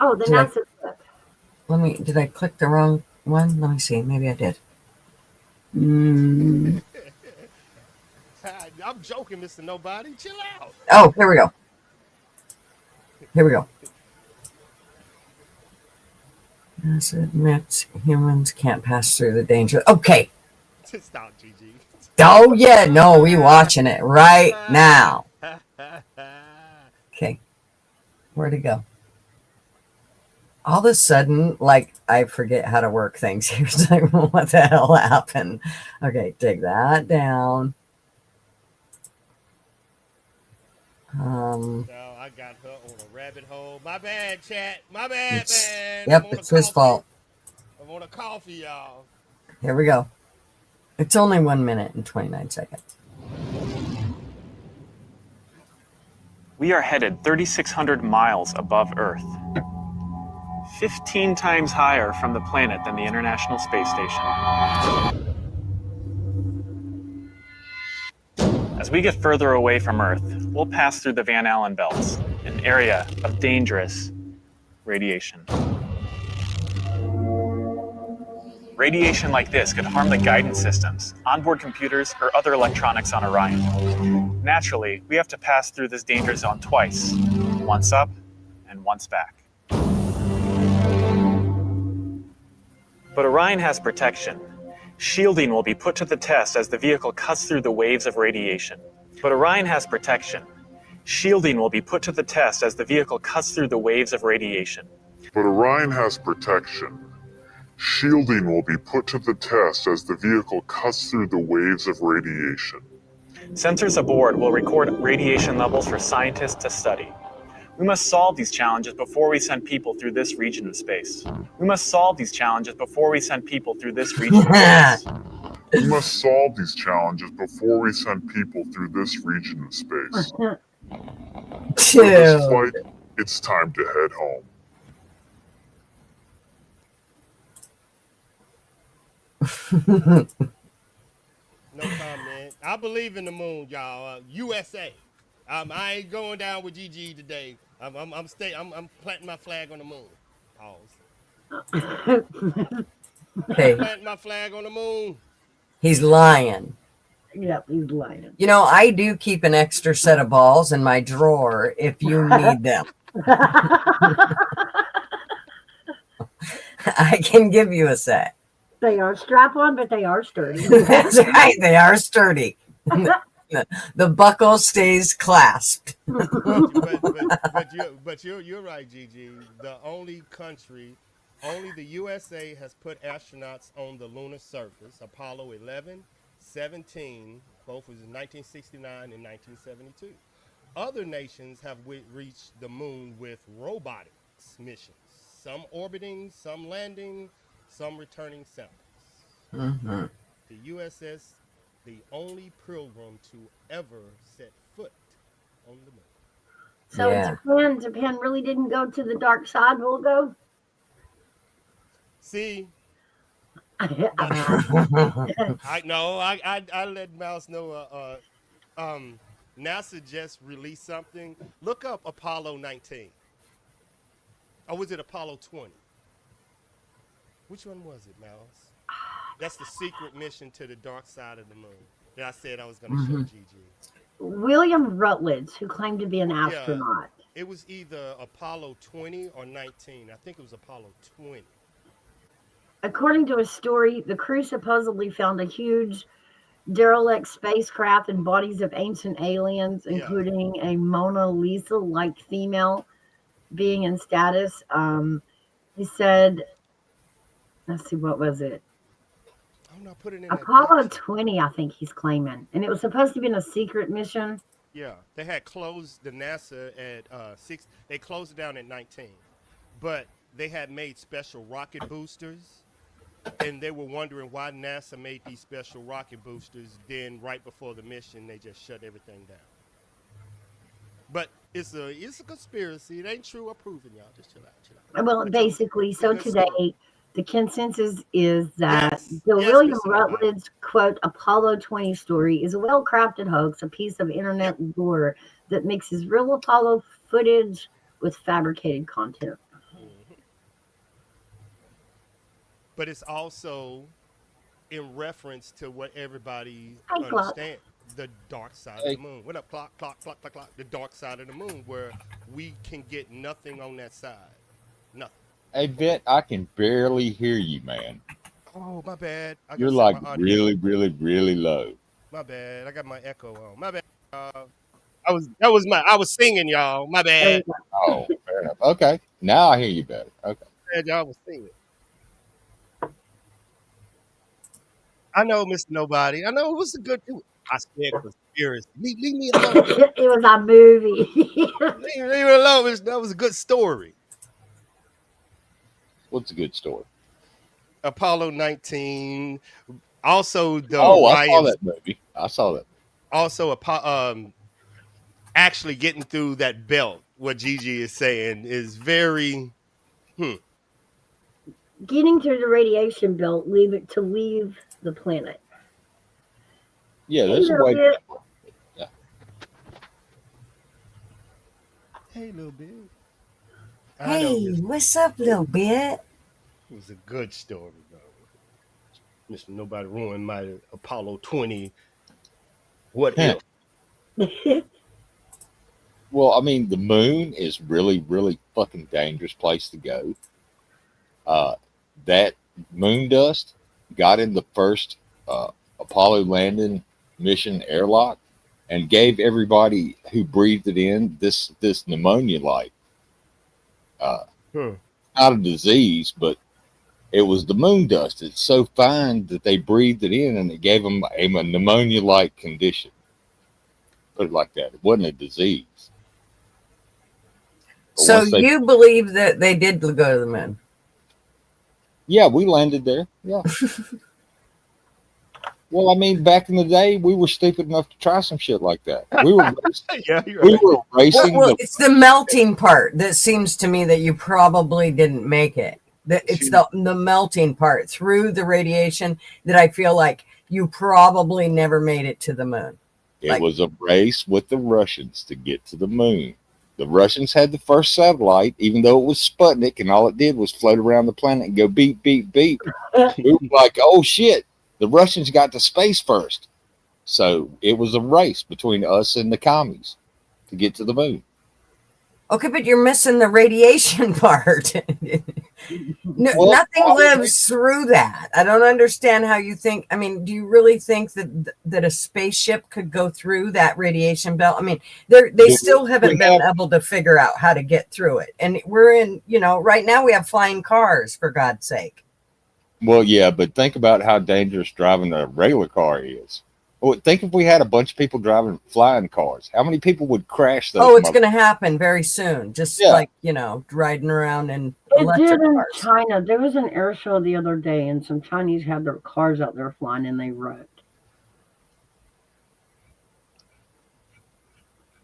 Oh, the NASA clip. Did I click the wrong one? Let me see. Maybe I did. I'm joking, Mr. Nobody. Chill out. Oh, here we go. NASA admits humans can't pass through the danger. Okay. Stop, GG. Oh, yeah. No, we watching it right now. Okay. Where'd it go? All of a sudden, like, I forget how to work things here. It's like, what the hell happened? Okay, take that down. No, I got her on a rabbit hole. My bad, chat. My bad, man. Yep, it's his fault. I'm on a coffee, y'all. Here we go. It's only 1 minute and 29 seconds. We are headed 3,600 miles above Earth. 15 times higher from the planet than the International Space Station. As we get further away from Earth, we'll pass through the Van Allen belts, an area of dangerous radiation. Radiation like this could harm the guidance systems, onboard computers, or other electronics on Orion. Naturally, we have to pass through this danger zone twice, once up and once back. But Orion has protection. Shielding will be put to the test as the vehicle cuts through the waves of radiation. But Orion has protection. Shielding will be put to the test as the vehicle cuts through the waves of radiation. But Orion has protection. Shielding will be put to the test as the vehicle cuts through the waves of radiation. Sensors aboard will record radiation levels for scientists to study. We must solve these challenges before we send people through this region of space. We must solve these challenges before we send people through this region of space. We must solve these challenges before we send people through this region of space. With this flight, it's time to head home. No comment. I believe in the moon, y'all. USA. I ain't going down with GG today. I'm planting my flag on the moon. Pause. Okay. I'm planting my flag on the moon. He's lying. Yep, he's lying. You know, I do keep an extra set of balls in my drawer if you need them. I can give you a set. They are strap-on, but they are sturdy. That's right. They are sturdy. The buckle stays clasped. but you're right, Gigi. The only the USA has put astronauts on the lunar surface. Apollo 11, 17, both was in 1969 and 1972. Other nations have reached the moon with robotics missions. Some orbiting, some landing, some returning samples. Mm-hmm. The USS, the only pilgrim to ever set foot on the moon. So Yeah. Japan really didn't go to the dark side. We'll go. See, I let Mouse know. NASA just released something. Look up Apollo 19. Or was it Apollo 20? Which one was it, Mouse? That's the secret mission to the dark side of the moon that I said I was going to show Gigi. William Rutledge, who claimed to be an astronaut. Yeah, it was either Apollo 20 or 19. I think it was Apollo 20. According to a story, the crew supposedly found a huge derelict spacecraft and bodies of ancient aliens, including a Mona Lisa-like female being in status. He said, let's see, what was it? I'm not putting in Apollo 20, I think he's claiming. And it was supposed to be a secret mission. Yeah, they had closed the NASA at 6. They closed it down at 19. But they had made special rocket boosters. And they were wondering why NASA made these special rocket boosters. Then right before the mission, they just shut everything down. But it's a conspiracy. It ain't true or proven, y'all. Just chill out. Well, basically, so today, the consensus is that the William Rutledge, quote, Apollo 20 story is a well-crafted hoax, a piece of internet lore that mixes real Apollo footage with fabricated content. But it's also in reference to what everybody understands. The dark side of the moon. What up, clock? The dark side of the moon, where we can get nothing on that side. Nothing. Hey, Vet, I can barely hear you, man. Oh, my bad. You're like really, really, really low. My bad. I got my echo on. My bad. I was singing, y'all. My bad. Oh, fair enough. Okay. Now I hear you better. Okay. Y'all was singing. I know, Mr. Nobody. I know it was a good. I said conspiracy. Leave me alone. It was a movie. leave me alone. That was a good story. What's a good story? Apollo 19. Also, the I saw that movie. I saw that. Also, actually getting through that belt. What Gigi is saying is very. getting through the radiation belt, leave the planet. Yeah, Hey, there's a little way. bit. Hey, little bit. I know Hey, what's up, little bit? it was a good story, though. Mr. Nobody ruined my Apollo 20. What if? Well, I mean, the moon is really, really fucking dangerous place to go. That moon dust got in the first Apollo landing mission airlock and gave everybody who breathed it in this pneumonia like. Not a disease, but it was the moon dust. It's so fine that they breathed it in and it gave them a pneumonia like condition. Put it like that. It wasn't a disease. But So once they- you believe that they did go to the moon? Yeah, we landed there. Yeah. Well, I mean, back in the day, we were stupid enough to try some shit like that. We were racing, Yeah, you're we right. were racing Well, it's the melting part that seems to me that you probably didn't make it. It's the melting part through the radiation that I feel like you probably never made it to the moon. It was a race with the Russians to get to the moon. The Russians had the first satellite, even though it was Sputnik, and all it did was float around the planet and go beep, beep, beep. We were like, oh shit, the Russians got to space first. So it was a race between us and the commies to get to the moon. Okay, but you're missing the radiation part. Well, Nothing lives through that. I don't understand how you think. I mean, do you really think that a spaceship could go through that radiation belt? I mean, they still haven't been able to figure out how to get through it. And we're in, right now we have flying cars, for God's sake. Well, yeah, but think about how dangerous driving a regular car is. Well, think if we had a bunch of people driving flying cars, how many people would crash those? Oh, it's going to happen very soon. Just like, riding around in electric It did in cars. China. There was an air show the other day, and some Chinese had their cars out there flying, and they wrecked.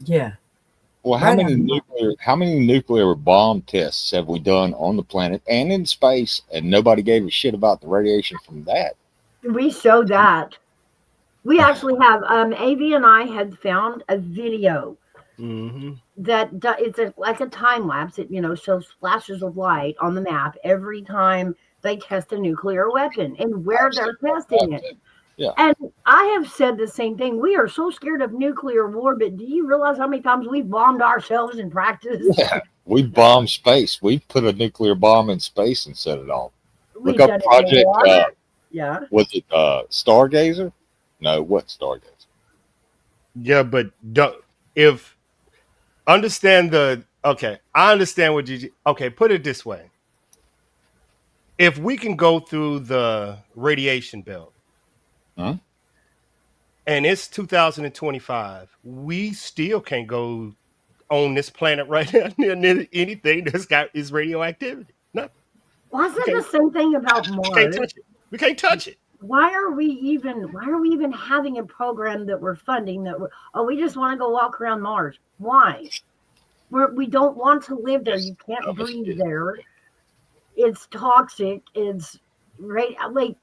Yeah. Well, how many nuclear bomb tests have we done on the planet and in space, and nobody gave a shit about the radiation from that? We showed that. We actually have, AV and I had found a video that it's like a time lapse. It, shows flashes of light on the map every time they test a nuclear weapon and where they're testing it. Yeah. And I have said the same thing. We are so scared of nuclear war, but do you realize how many times we've bombed ourselves in practice? Yeah, we bombed space. We put a nuclear bomb in space and set it off. We've Look up done it in Project. water. Yeah. Was it Stargazer? No, what Stargazer? Yeah, but I understand what put it this way. If we can go through the radiation belt, and it's 2025, we still can't go on this planet right now near anything is radioactivity. No. Well, I said the same thing about Mars. We can't touch it. Why are we even having a program that we're funding we just want to go walk around Mars? Why? We don't want to live there. You can't breathe there. It's toxic. It's like,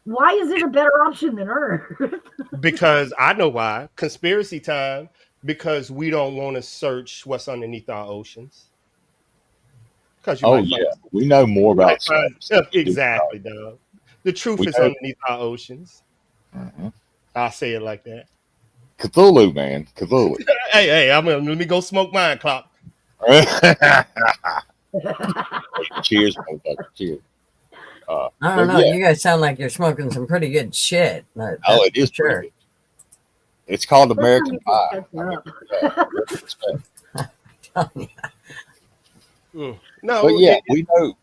why is it a better option than Earth? Because I know why. Conspiracy time. Because we don't want to search what's underneath our oceans. We know more about stuff. Exactly, dog. The truth is underneath our oceans. I'll say it like that. Cthulhu, man. Cthulhu. hey, let me go smoke mine, Clock. Cheers, motherfucker. Cheers. I don't know. Yeah. You guys sound like you're smoking some pretty good shit. It is sure. It's called American Pie. No, but yeah,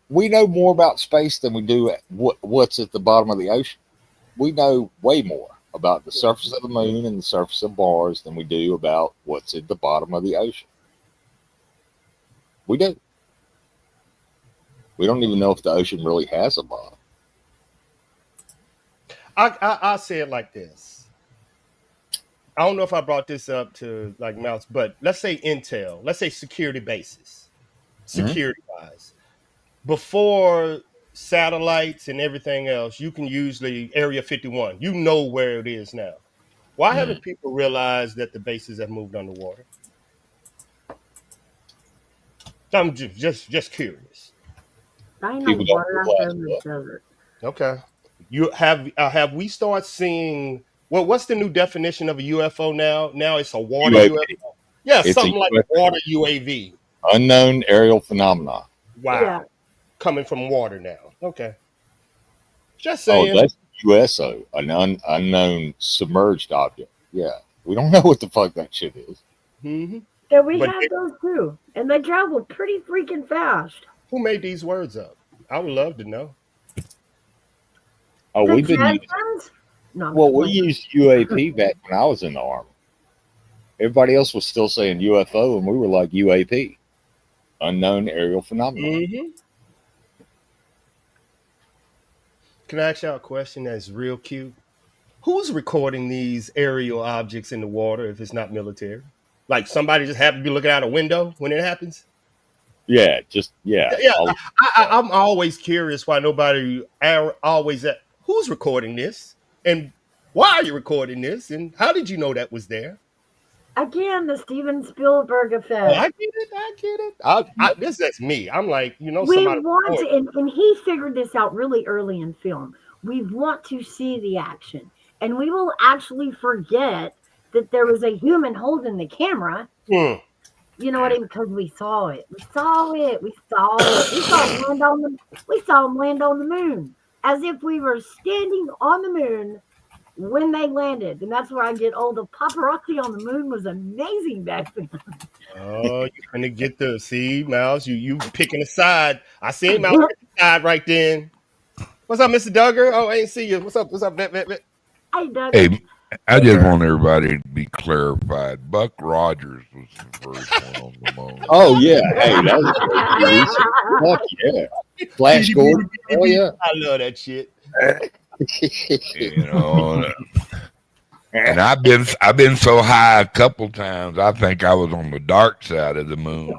we know more about space than we do what's at the bottom of the ocean. We know way more about the surface of the moon and the surface of Mars than we do about what's at the bottom of the ocean. We do. We don't even know if the ocean really has a bottom. I'll say it like this. I don't know if I brought this up to like Mouse, but let's say intel, let's say security bases, security wise. Before satellites and everything else, you can usually Area 51. You know where it is now. Why haven't people realized that the bases have moved underwater? I'm just curious. I know People don't water out there in the realize desert. Okay. You have we start seeing what's the new definition of a UFO now? Now it's a water UAV. UFO. Yeah, It's a something like UFO. water UAV. Unknown aerial phenomena. Wow. Yeah. Coming from water now. Okay. Just Oh, saying. that's USO, an unknown submerged object. Yeah, we don't know what the fuck that shit is. Mm-hmm. Yeah, we But have those too. And they travel pretty freaking fast. who made these words up? I would love to know. Oh, The we've been using, Jetsons? No, I'm well, just we playing. used UAP back when I was in the Army. Everybody else was still saying UFO, and we were like UAP, unknown aerial phenomena. Mm-hmm. Can I ask y'all a question that's real cute? Who's recording these aerial objects in the water if it's not military? Like somebody just happened to be looking out a window when it happens? Yeah, Yeah, I'm always curious why nobody always who's recording this and why are you recording this and how did you know that was there? Again, the Steven Spielberg Oh, effect. I get it. This is me. I'm like, We somebody. want to, and he figured this out really early in film. We want to see the action, and we will actually forget that there was a human holding the camera. Hmm. You know what I mean? Because we saw it. We saw it. We saw it. We saw him land on the. We saw him land on the moon, as if we were standing on the moon when they landed. And that's where I get, the paparazzi on the moon was amazing back then. Oh, you're gonna get the Miles. You picking a side. I see Miles picking a side right then. What's up, Mr. Duggar? Oh, I ain't see you. What's up? Vet? Hey, Doug. Hey, I just want everybody to be clarified. Buck Rogers was the first one on the moon. Oh yeah, hey, that was fuck yeah, Flash Gordon. Oh yeah, I love that shit. You know, and I've been so high a couple times. I think I was on the dark side of the moon.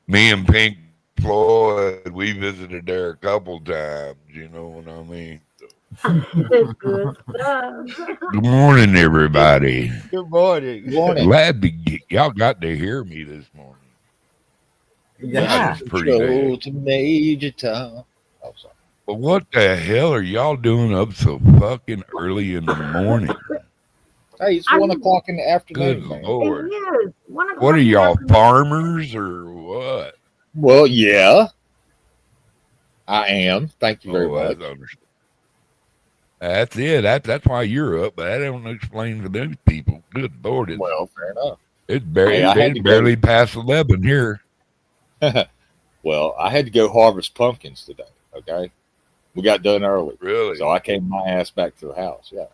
Me and Pink Floyd, we visited there a couple times. You know what I mean? Good stuff. Good morning, everybody. Good morning. Glad y'all got to hear me this morning. Yeah. Pretty Go good. to Major Tom. Oh, sorry. But what the hell are y'all doing up so fucking early in the morning? Hey, it's 1 o'clock in the afternoon. Good Man. Lord. It is. What are y'all, farmers or what? Well, yeah, I am. Thank you very much. That's it. That's why you're up, but that don't explain to those people. Good Lord. Well, fair enough. It's barely past 11 here. Well, I had to go harvest pumpkins today, okay? We got done early. Really? So I came my ass back to the house, yeah.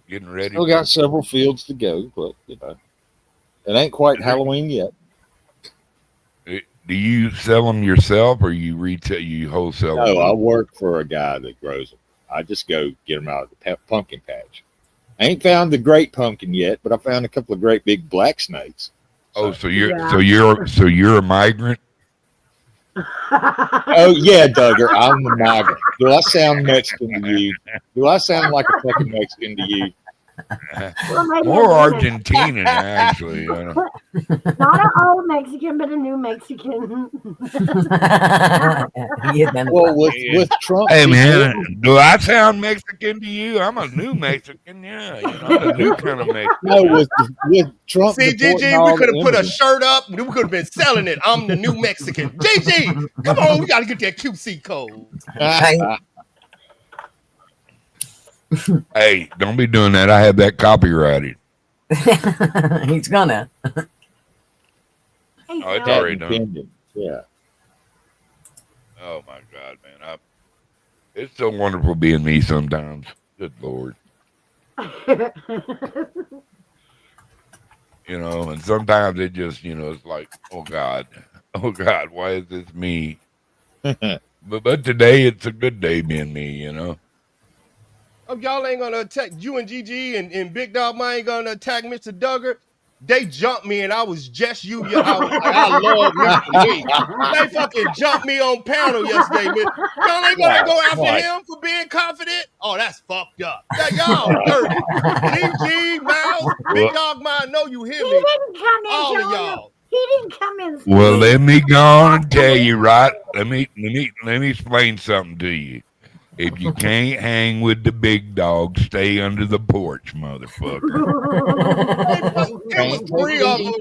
Getting ready. Still got several fields to go, but, it ain't quite Halloween yet. Do you sell them yourself or you retail, you wholesale them? No, I work for a guy that grows them. I just go get them out of the pumpkin patch. I ain't found the great pumpkin yet, but I found a couple of great big black snakes. Oh, so you're a migrant? Oh yeah, Duggar, I'm a migrant. Do I sound Mexican to you? Do I sound like a fucking Mexican to you? More Argentinian, actually. Not an old Mexican, but a new Mexican. Well, with Trump. Hey man, do I sound Mexican to you? I'm a new Mexican, yeah. I'm a new kind of Mexican. No, with Trump. See, GG, we could have put a shirt up. We could have been selling it. I'm the new Mexican. GG, come on, we got to get that QC code. Hey, don't be doing that. I have that copyrighted. He's gonna. Oh, it's already done. Yeah. Oh my God, man! It's so wonderful being me sometimes. Good Lord. And sometimes it just, it's like, oh God, why is this me? but today it's a good day being me, Oh, y'all ain't gonna attack you and GG and Big Dog. I ain't gonna attack Mr. Duggar. They jumped me and I was just you. I was like, I love Mr. Lee. They fucking jumped me on panel yesterday, man. Y'all ain't gonna go after him for being confident? Oh, that's fucked up. Y'all dirty. GG, Miles, Big Dog Mine, know you hear me. He didn't come in. All of y'all. He didn't come in. Well, let me go on and tell you, right? Let me explain something to you. If you can't hang with the big dog, stay under the porch, motherfucker. It was 3 of them.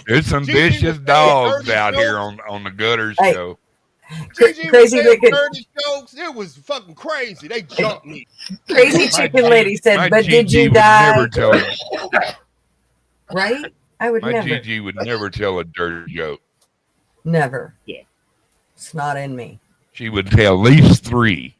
There's some vicious dogs out here on the Gutter'S show. GG Crazy was Wicked. 30 jokes. It was fucking crazy. They jumped me. Crazy Chicken Lady said, my but did GG you would die? never tell Right? I would my never. GG would never tell a dirty joke. Never. Yeah. It's not in me. She would tell at least 3.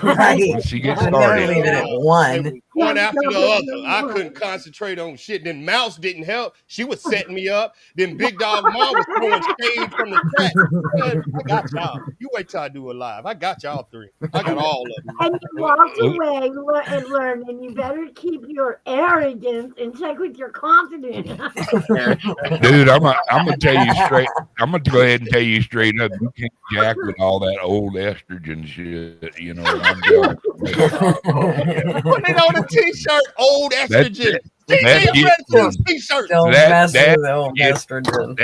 Right. When she gets I would never started. leave it at 1. One after the other. I couldn't concentrate on shit. Then Mouse didn't help. She was setting me up. Then Big Dog Mom was throwing shade from the chat. Man, I got y'all. You wait till I do it live. I got y'all 3. I got all of them. And you walked away and learned, and you better keep your arrogance and check with your confidence. Dude, I'm gonna tell you straight. I'm gonna go ahead and tell you straight up. You can't jack with all that old estrogen shit. You know what I'm doing? Put it on a t-shirt, old estrogen. T-shirt. Don't mess with the old that, estrogen.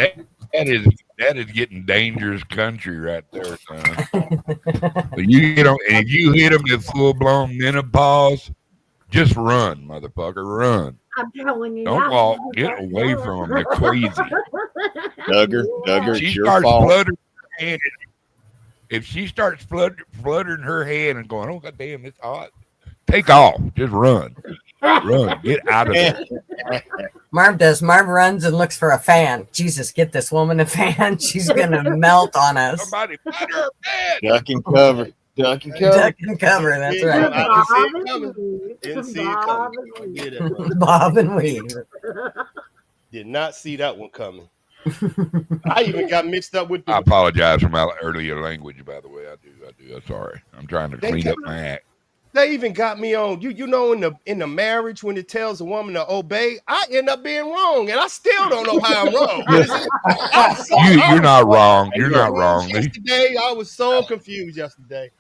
That is getting dangerous country right there, son. But you get them, and if you hit them in full blown menopause, just run, motherfucker, run. I'm telling you. Don't walk. Get away from them. They're crazy. Duggar, She it's your starts fault. fluttering her hand. If she starts fluttering her hand and going, "Oh goddamn, it's hot," take off. Just run. Run. Get out of there. Marv does. Marv runs and looks for a fan. Jesus, get this woman a fan. She's going to melt on us. Somebody put her bed. Duck and cover. Duck and cover. Duck and cover. That's right. I didn't see it coming. I get it, bro. Bob and weave. Did not see that one coming. I even got mixed up with the. I apologize for my earlier language, by the way. I do. I'm sorry. I'm trying to clean up my act. They even got me on you know in the marriage when it tells a woman to obey, I end up being wrong, and I still don't know how I'm wrong. You're not wrong. You're not wrong. Yesterday, I was so confused yesterday.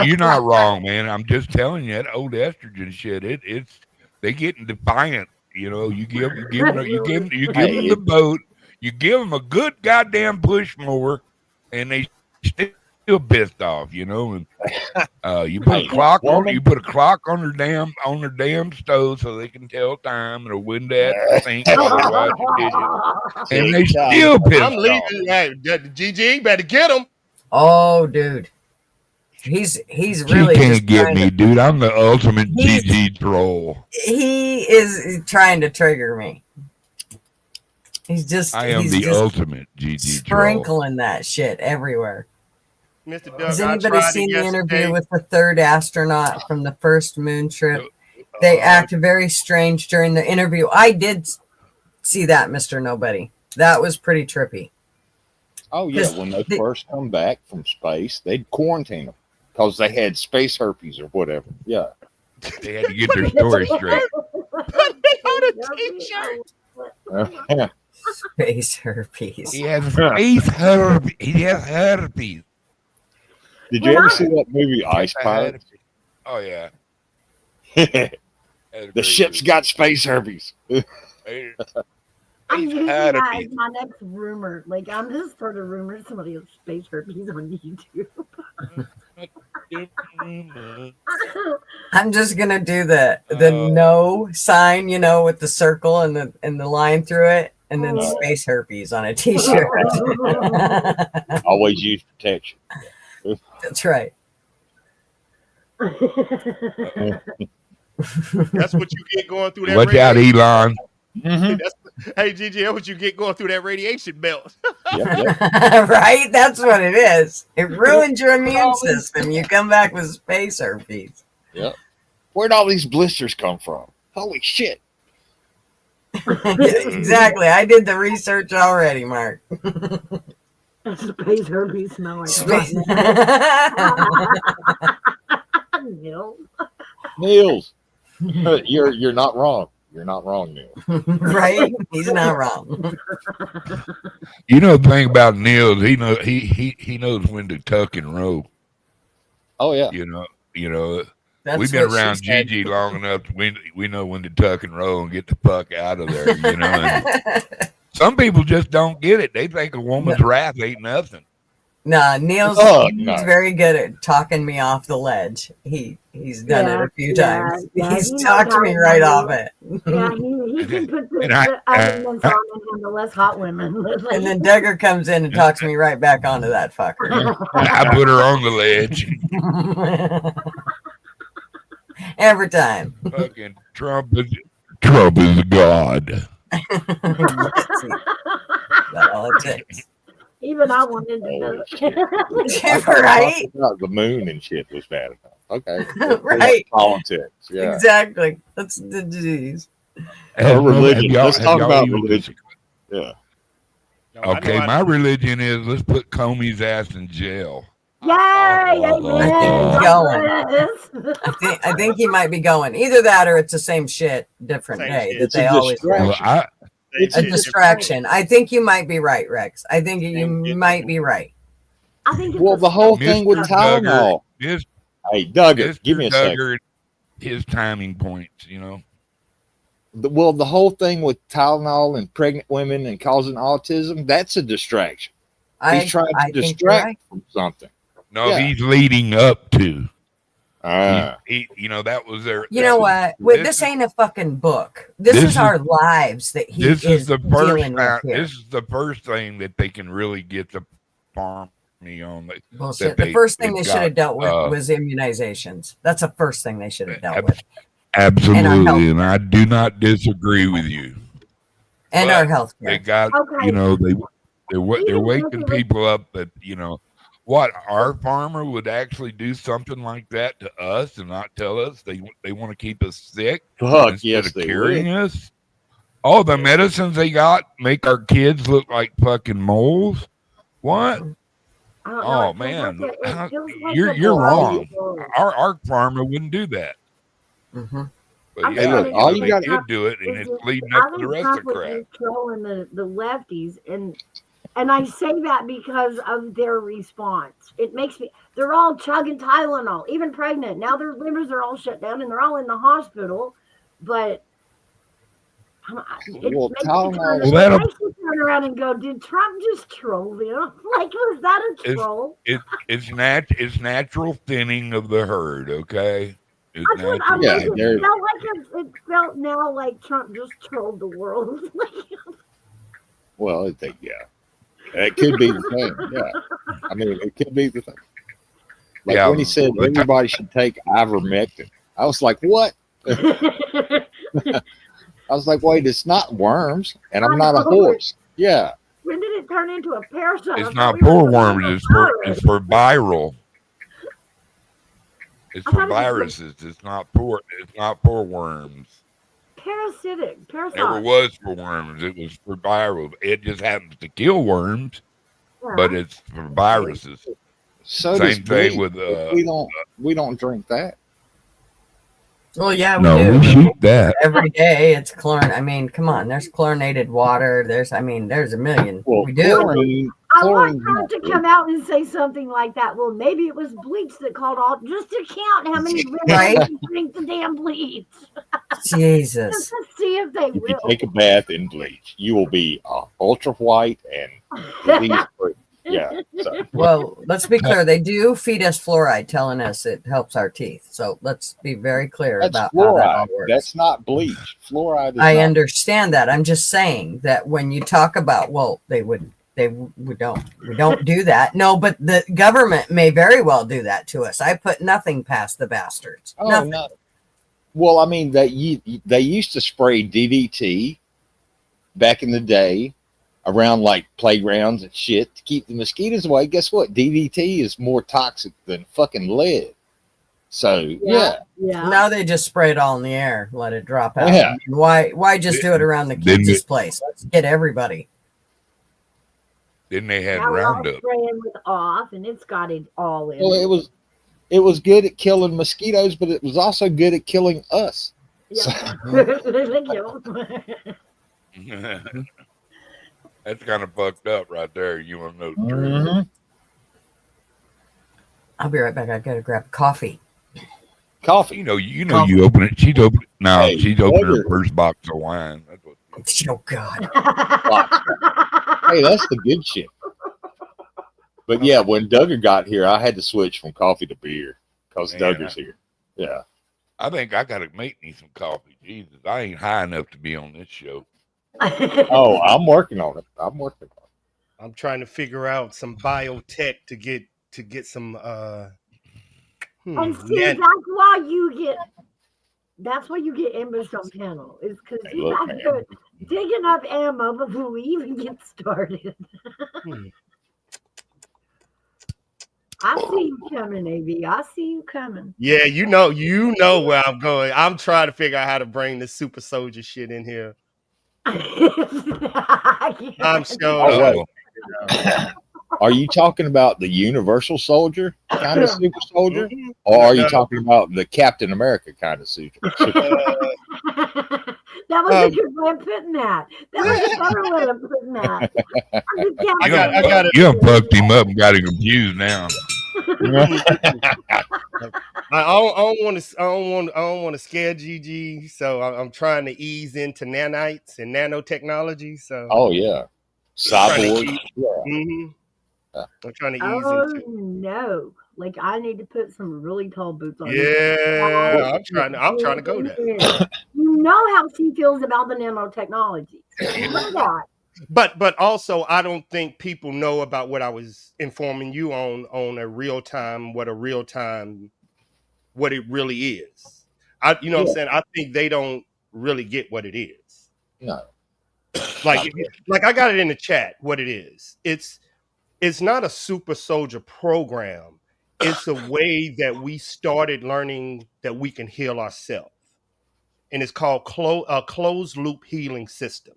You're not wrong, man. I'm just telling you that old estrogen shit. It's they getting defiant. You know, you give them the boat, you give them a good goddamn push mower, and they still pissed off. You know, and you put a clock on their damn stove so they can tell time, and a window at the sink while they wash the dishes, and they still pissed I'm leaving. off. Hey, GG, better get them. Oh, dude. He's really She can't just get me, dude. I'm the ultimate GG troll. He is trying to trigger me. I am the ultimate GG troll. Sprinkling that shit everywhere. Mr. Doug, Has anybody seen the interview with the 3rd astronaut from the first moon trip? They act very strange during the interview. I did see that, Mr. Nobody. That was pretty trippy. Oh, yeah. When they first come back from space, they'd quarantine them because they had space herpes or whatever. Yeah. They had to get their story straight. Put me on a t-shirt. Space herpes. He has space herpes. He has herpes. Did you ever see that movie Ice Pirates? Oh, yeah. The ship's got space herpes. I'm using that as my next rumor. Like, I'm just sort of rumor somebody has space herpes on YouTube. I'm just gonna do the no sign, you know, with the circle and the line through it, and then space herpes on a t-shirt. Always use protection. That's right. That's what you get going through that. Watch out, Elon. Hey, Gigi, that's what you get going through that radiation belt. Right? That's what it is. It ruins your immune system. You come back with space herpes. Yep. Where'd all these blisters come from? Holy shit. Exactly. I did the research already, Mark. Space herpes smell like Space. Neil. Niels, you're not wrong. You're not wrong, Neil. Right? He's not wrong. You know the thing about Neil, he knows when to tuck and roll. Oh yeah. You know. That's We've been what she around said. Gigi long enough. We know when to tuck and roll and get the fuck out of there. You know. And some people just don't get it. They think a woman's wrath ain't nothing. Nah, Neil's no. very good at talking me off the ledge. He's done it a few times. He's he knows talked how me to right handle off it. Yeah, he can put the And I- elements on and handle less hot women. And then Duggar comes in and talks me right back onto that fucker. I put her on the ledge. Every time. Fucking Trump is God. That's all it takes. Even I wanted to know. Right? The moon and shit was bad enough. Okay. Right. Politics. Yeah. Exactly. That's the disease. Or religion. Let's talk about even- religion. Yeah. Okay, my religion is let's put Comey's ass in jail. Yay! Amen. I think he might be going. Either that or it's the same shit, different Same day. shit. That It's they a always distraction. It's a distraction. I think you might be right, Rex. I think you might be right. I think it's Well, the whole thing with Mr. Tylenol. Duggar, Hey, Duggar, Mr. give me a second. Duggar, his timing points, you know. The whole thing with Tylenol and pregnant women and causing autism, that's a distraction. He's trying to think you're distract right. from something. No, Yeah. he's leading up to. Ah. That was their. You know what? This ain't a fucking book. This is our lives that he This is the first dealing with time. here. This is the first thing that they can really get the farm me on. Bullshit. The first thing they should have dealt with was immunizations. That's the first thing they should have dealt with. Absolutely, and I do not disagree with you. And But our health They care. got, they're waking people up that, what, our farmer would actually do something like that to us and not tell us they want to keep us sick Fuck, instead yes, of they curing would. us. All the medicines they got make our kids look like fucking moles. What? Oh man, you're wrong. Our farmer wouldn't do that. Mm-hmm. But Hey, look, all you they got did do it, and it's leading up to the rest of the crap. Trolling the lefties, and I say that because of their response. It makes me. They're all chugging Tylenol, even pregnant. Now their livers are all shut down, and they're all in the hospital. But it makes you turn around and go, "Did Trump just troll them? Like, was that a troll?" It's natural thinning of the herd. Okay. It felt now like Trump just trolled the world. Well, it could be the thing. Yeah, I mean, it could be the thing. Like when he said everybody should take ivermectin, I was like, what? I was like, wait, it's not worms, and I'm not a horse. Yeah. When did it turn into a parasite? It's not for worms. It's for viral. It's for viruses. It's not for worms. Parasitic. Never was for worms. It was for viral. It just happens to kill worms, but it's for viruses. So same thing with we don't drink that. Well, yeah, we no, do. we shoot that every day. It's chlorine. I mean, come on. There's chlorinated water. There's a million. Well, we do. I want Trump to come out and say something like that. Well, maybe it was bleach that called all, just to count how many women drink the damn bleach. Jesus. Just to see if they If will. you take a bath in bleach, you will be ultra white and disease free. Yeah. So. Well, let's be clear. They do feed us fluoride, telling us it helps our teeth. So let's be very clear about how that all works. That's not bleach. Fluoride is I understand that. I'm just saying that when you talk about, we don't do that. No, but the government may very well do that to us. I put nothing past the bastards. Oh, nothing. no. Well, I mean, they used to spray DDT back in the day around like playgrounds and shit to keep the mosquitoes away. Guess what? DDT is more toxic than fucking lead. So yeah. Now they just spray it all in the air, let it drop out. Yeah. I mean, why just do it around the kids' place? Let's get everybody. Then they had now Roundup. Spraying with off, and it's got it all in. Well, it was good at killing mosquitoes, but it was also good at killing us. Yeah. Thank you. That's kind of fucked up right there. You want to know the truth? Mhm. I'll be right back. I gotta grab coffee. Coffee. You know, you open it. She's open. No, Hey, she's opening her Duggar. first box of wine. That's what. Oh God. Hey, that's the good shit. But yeah, when Duggar got here, I had to switch from coffee to beer because Man, Duggar's here. Yeah. I think I gotta make me some coffee. Jesus, I ain't high enough to be on this show. Oh, I'm working on it. I'm working on it. I'm trying to figure out some biotech to get some And see, that's why you get embers on panel. Is because Hey, you look, have man. to digging up ammo before we even get started. I see you coming, AB. I see you coming. Yeah, you know where I'm going. I'm trying to figure out how to bring the super soldier shit in here. I'm sure. Oh, wait. Are you talking about the Universal Soldier kind of super soldier? Or are you talking about the Captain America kind of super soldier? That was a good way of putting that. That was a better way of putting that. You done fucked him up and got him confused now. I don't want to scare Gigi, so I'm trying to ease into nanites and nanotechnology. So yeah, cyborg. I'm trying to ease into. No, like I need to put some really tall boots on. Yeah, I'm trying to go there. You know how she feels about the nanotechnology. You know that. But also, I don't think people know about what I was informing you on a real time, what it really is. What I'm saying? I think they don't really get what it is. No. Like I got it in the chat, what it is. It's not a super soldier program. It's a way that we started learning that we can heal ourselves. And it's called a closed loop healing system.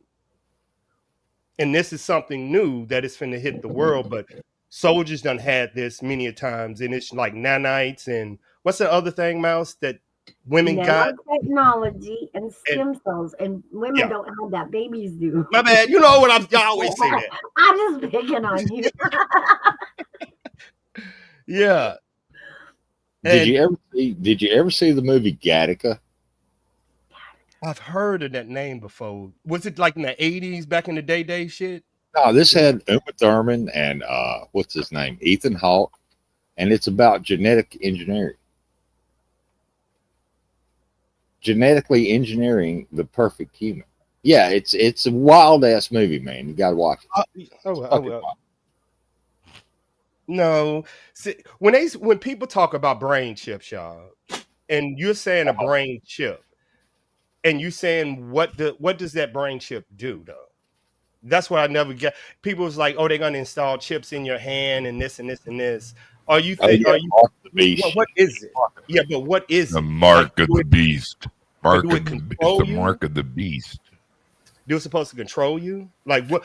And this is something new that is finna hit the world, but soldiers done had this many a times, and it's like nanites and what's the other thing, Mouse, that women got? Nanotechnology and stem cells, and women don't have that, babies do. My bad. You know what I always say that. I'm just picking on you. Yeah. Did you ever see the movie Gattaca? I've heard of that name before. Was it like in the 80s, back in the day shit? No, this had Uma Thurman and what's his name? Ethan Hawke. And it's about genetic engineering. Genetically engineering the perfect human. Yeah, it's a wild ass movie, man. You gotta watch it. Well. No. See, when people talk about brain chips, y'all, and you're saying a brain chip, and you saying what does that brain chip do though? That's what I never get. People was like, oh, they're gonna install chips in your hand and this and this and this. Are you what is it? Yeah, but what is the mark of the beast? It's the you? Mark of the beast. They're supposed to control you? Like what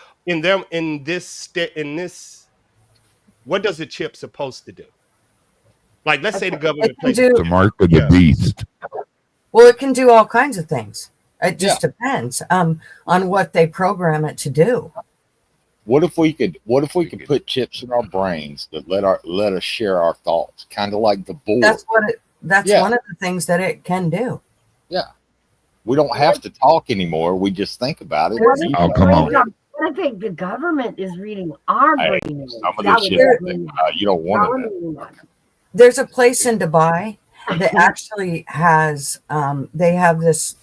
what does a chip supposed to do? Like let's say the government plays the mark of the beast. Well, it can do all kinds of things. It just depends on what they program it to do. What if we could put chips in our brains that let us share our thoughts, kind of like the board? That's one of the things that it can do. Yeah. We don't have to talk anymore. We just think about it. Oh, come on. I think the government is reading our brain. Some of the shit you don't want to know. There's a place in Dubai that actually has they have this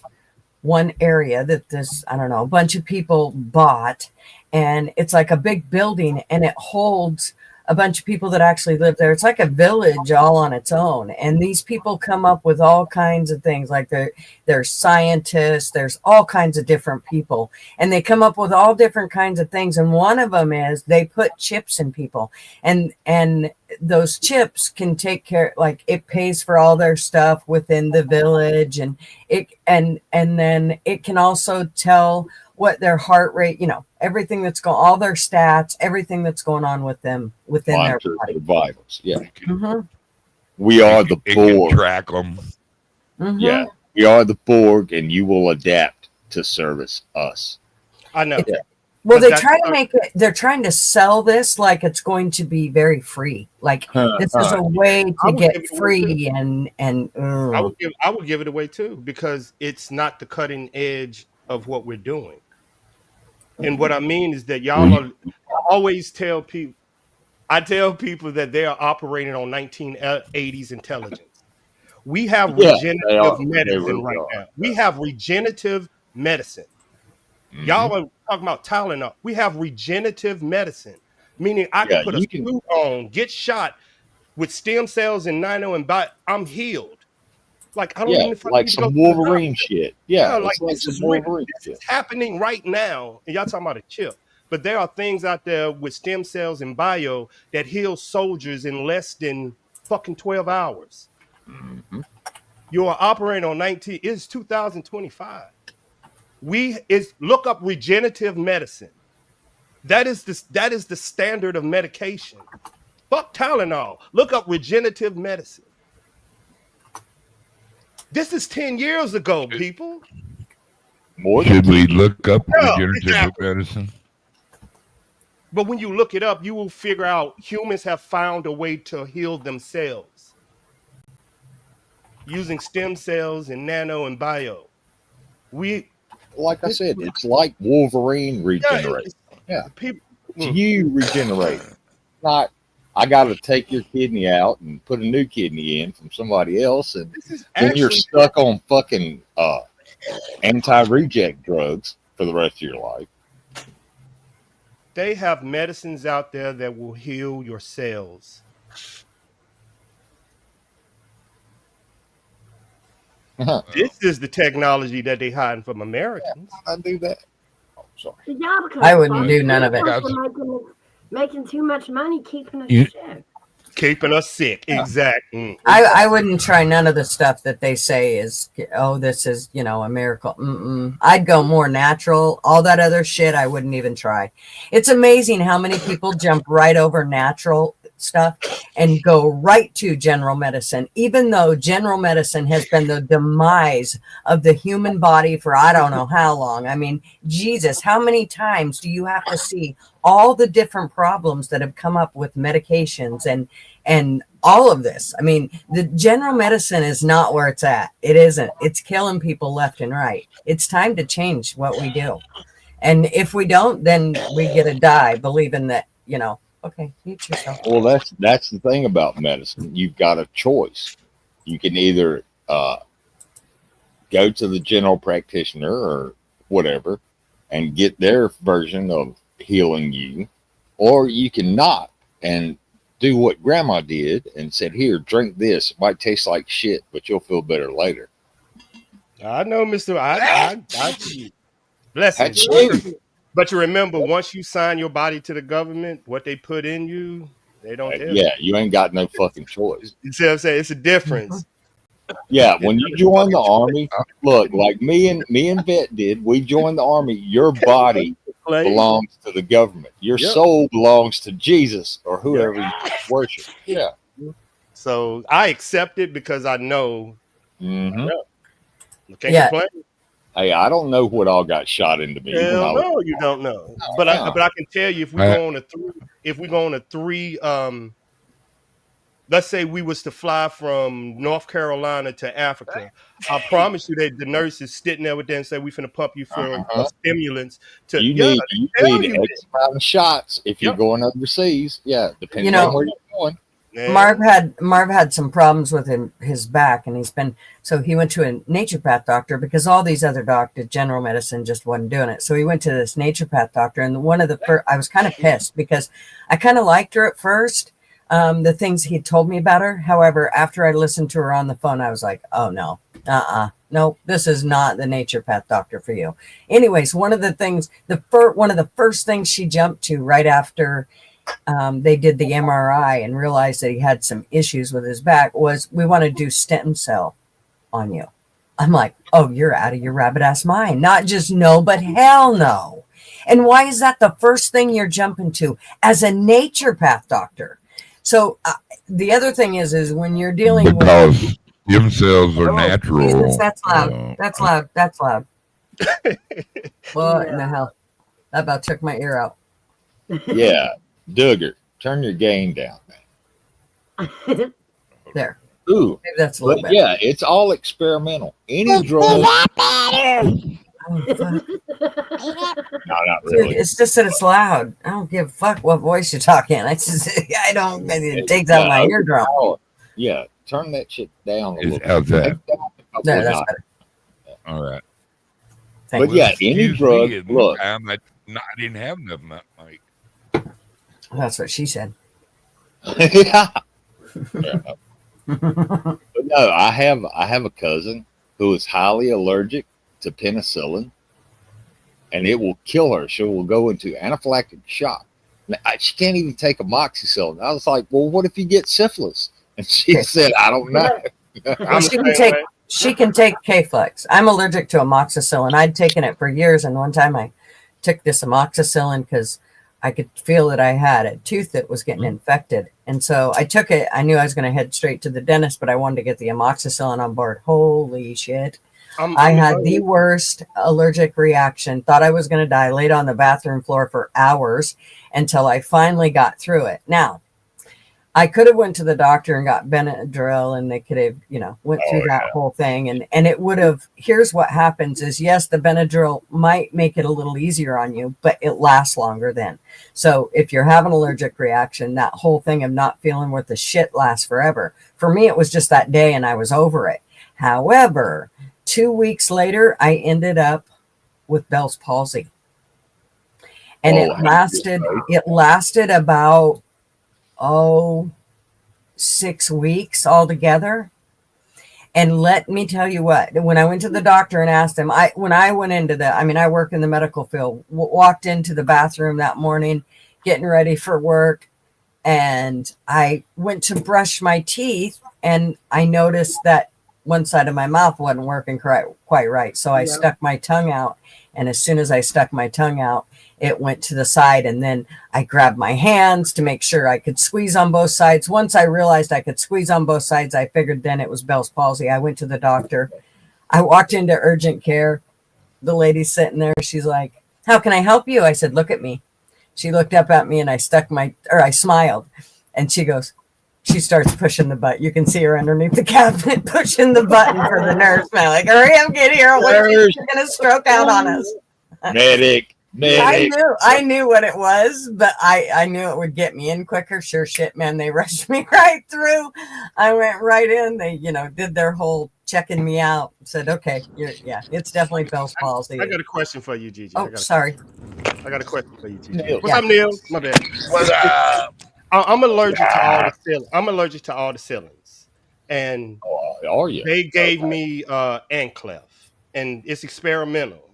one area that a bunch of people bought, and it's like a big building, and it holds a bunch of people that actually live there. It's like a village all on its own, and these people come up with all kinds of things. Like they're scientists, there's all kinds of different people, and they come up with all different kinds of things, and one of them is they put chips in people, and those chips can take care, like it pays for all their stuff within the village, and then it can also tell what their heart rate, everything that's going, all their stats, everything that's going on with them within their body. The vitals. Yeah. Mm-hmm. We are the board. Track them. Mm-hmm. Yeah. We are the Borg, and you will adapt to service us. I know. Yeah. Well, they try to make it. They're trying to sell this like it's going to be very free. Like this is a way to get free, and I would give it away too, because it's not the cutting edge of what we're doing. And what I mean is that y'all are. I always tell people. I tell people that they are operating on 1980s intelligence. We have regenerative medicine right now. We have regenerative medicine. Y'all are talking about Tylenol. We have regenerative medicine, meaning I can put a suit on, get shot with stem cells and nano, and I'm healed. Like I don't even like some Wolverine shit. Yeah, like this is happening right now, and y'all talking about a chip. But there are things out there with stem cells and bio that heal soldiers in less than fucking 12 hours. You are operating on 19. It's 2025. Look up regenerative medicine. That is the standard of medication. Fuck Tylenol. Look up regenerative medicine. This is 10 years ago, people. Should we look up regenerative medicine? But when you look it up, you will figure out humans have found a way to heal themselves using stem cells and nano and bio. Like I said, it's like Wolverine regenerate. You regenerate. Not, I got to take your kidney out and put a new kidney in from somebody else, and then you're stuck on fucking anti-reject drugs for the rest of your life. They have medicines out there that will heal your cells. This is the technology that they hiding from Americans. I do that. Oh, sorry. Yeah, because I wouldn't do none of it. Making too much money, keeping us sick. Keeping us sick, exactly. I wouldn't try none of the stuff that they say is, oh, this is, a miracle. I'd go more natural. All that other shit, I wouldn't even try. It's amazing how many people jump right over natural stuff and go right to general medicine, even though general medicine has been the demise of the human body for I don't know how long. I mean, Jesus, how many times do you have to see all the different problems that have come up with medications and all of this? I mean, the general medicine is not where it's at. It isn't. It's killing people left and right. It's time to change what we do. And if we don't, then we get to die believing that, okay, eat yourself. Well, that's the thing about medicine. You've got a choice. You can either go to the general practitioner or whatever and get their version of healing you, or you can not and do what grandma did and said, here, drink this. It might taste like shit, but you'll feel better later. I know, Mr. I bless you. But you remember, once you sign your body to the government, what they put in you, they don't tell you. You ain't got no fucking choice. You see what I'm saying? It's a difference. Yeah, when you join the army, look, like me and Vet did, we joined the army. Your body belongs to the government. Your soul belongs to Jesus or whoever you worship. Yeah. So I accept it because I know. Mm-hmm. Can't complain. Hey, I don't know what all got shot into me. Hell no, you don't know. But I can tell you, if we go on a three, let's say we was to fly from North Carolina to Africa, I promise you that the nurse is sitting there with them and say, we finna pump you for stimulants. You need X amount of shots if you're going overseas. Yeah, depending on where you're going. Marv had some problems with his back, and he went to a naturopath doctor because all these other doctors, general medicine, just wasn't doing it. So he went to this naturopath doctor, and one of the first, I was kind of pissed because I kind of liked her at first, the things he told me about her. However, after I listened to her on the phone, I was like, oh no, no, this is not the naturopath doctor for you. Anyways, one of the first things she jumped to right after they did the MRI and realized that he had some issues with his back was, we want to do stem cell on you. I'm like, oh, you're out of your rabbit ass mind. Not just no, but hell no. And why is that the first thing you're jumping to as a naturopath doctor? So the other thing is when you're dealing with Stem cells are Oh, natural. Jesus, that's loud. That's loud. That's loud. What in the hell? That about took my ear out. Yeah, Duggar, turn your gain down. There. Ooh, Maybe that's a but little better. yeah, it's all experimental. Any drug? Oh, fuck. No, not Dude, really. it's just that it's loud. I don't give a fuck what voice you're talking. I just, I don't. It takes out my eardrum. Yeah, turn that shit down a little. How's that? There, that's better. All right. But yeah, any drug. Look, I didn't have enough mic. That's what she said. yeah. But no, I have a cousin who is highly allergic to penicillin, and it will kill her. She will go into anaphylactic shock. She can't even take amoxicillin. I was like, well, what if you get syphilis? And she said, I don't know. Well, she can take K-Flex. I'm allergic to amoxicillin. I'd taken it for years, and one time I took this amoxicillin because I could feel that I had a tooth that was getting infected. And so I took it. I knew I was going to head straight to the dentist, but I wanted to get the amoxicillin on board. Holy shit. I had the worst allergic reaction. Thought I was going to die. Laid on the bathroom floor for hours until I finally got through it. Now, I could have went to the doctor and got Benadryl, and they could have, went through that whole thing. And it would have, here's what happens is, yes, the Benadryl might make it a little easier on you, but it lasts longer then. So if you're having an allergic reaction, that whole thing of not feeling worth the shit lasts forever. For me, it was just that day and I was over it. However, 2 weeks later, I ended up with Bell's palsy. And it lasted about 6 weeks altogether. And let me tell you what, when I went to the doctor and asked him, I work in the medical field, walked into the bathroom that morning, getting ready for work. And I went to brush my teeth and I noticed that one side of my mouth wasn't working quite right. So I stuck my tongue out. And as soon as I stuck my tongue out, it went to the side, and then I grabbed my hands to make sure I could squeeze on both sides. Once I realized I could squeeze on both sides, I figured then it was Bell's palsy. I went to the doctor. I walked into urgent care. The lady's sitting there. She's like, "How can I help you?" I said, "Look at me." She looked up at me and I smiled, and she starts pushing the button. You can see her underneath the cabinet pushing the button for the nurse. I'm like, "Hurry up, get here. She's going to stroke out on us." Medic. I knew what it was, but I knew it would get me in quicker. Sure shit, man. They rushed me right through. I went right in. They, did their whole checking me out. Said, "Okay, it's definitely Bell's palsy." I got a question for you, Gigi. Oh, sorry. I got a question for you, Gigi. What's up, Neil? My bad. What's up? I'm allergic to all the ceilings, and are you? They gave me Anclef, and it's experimental.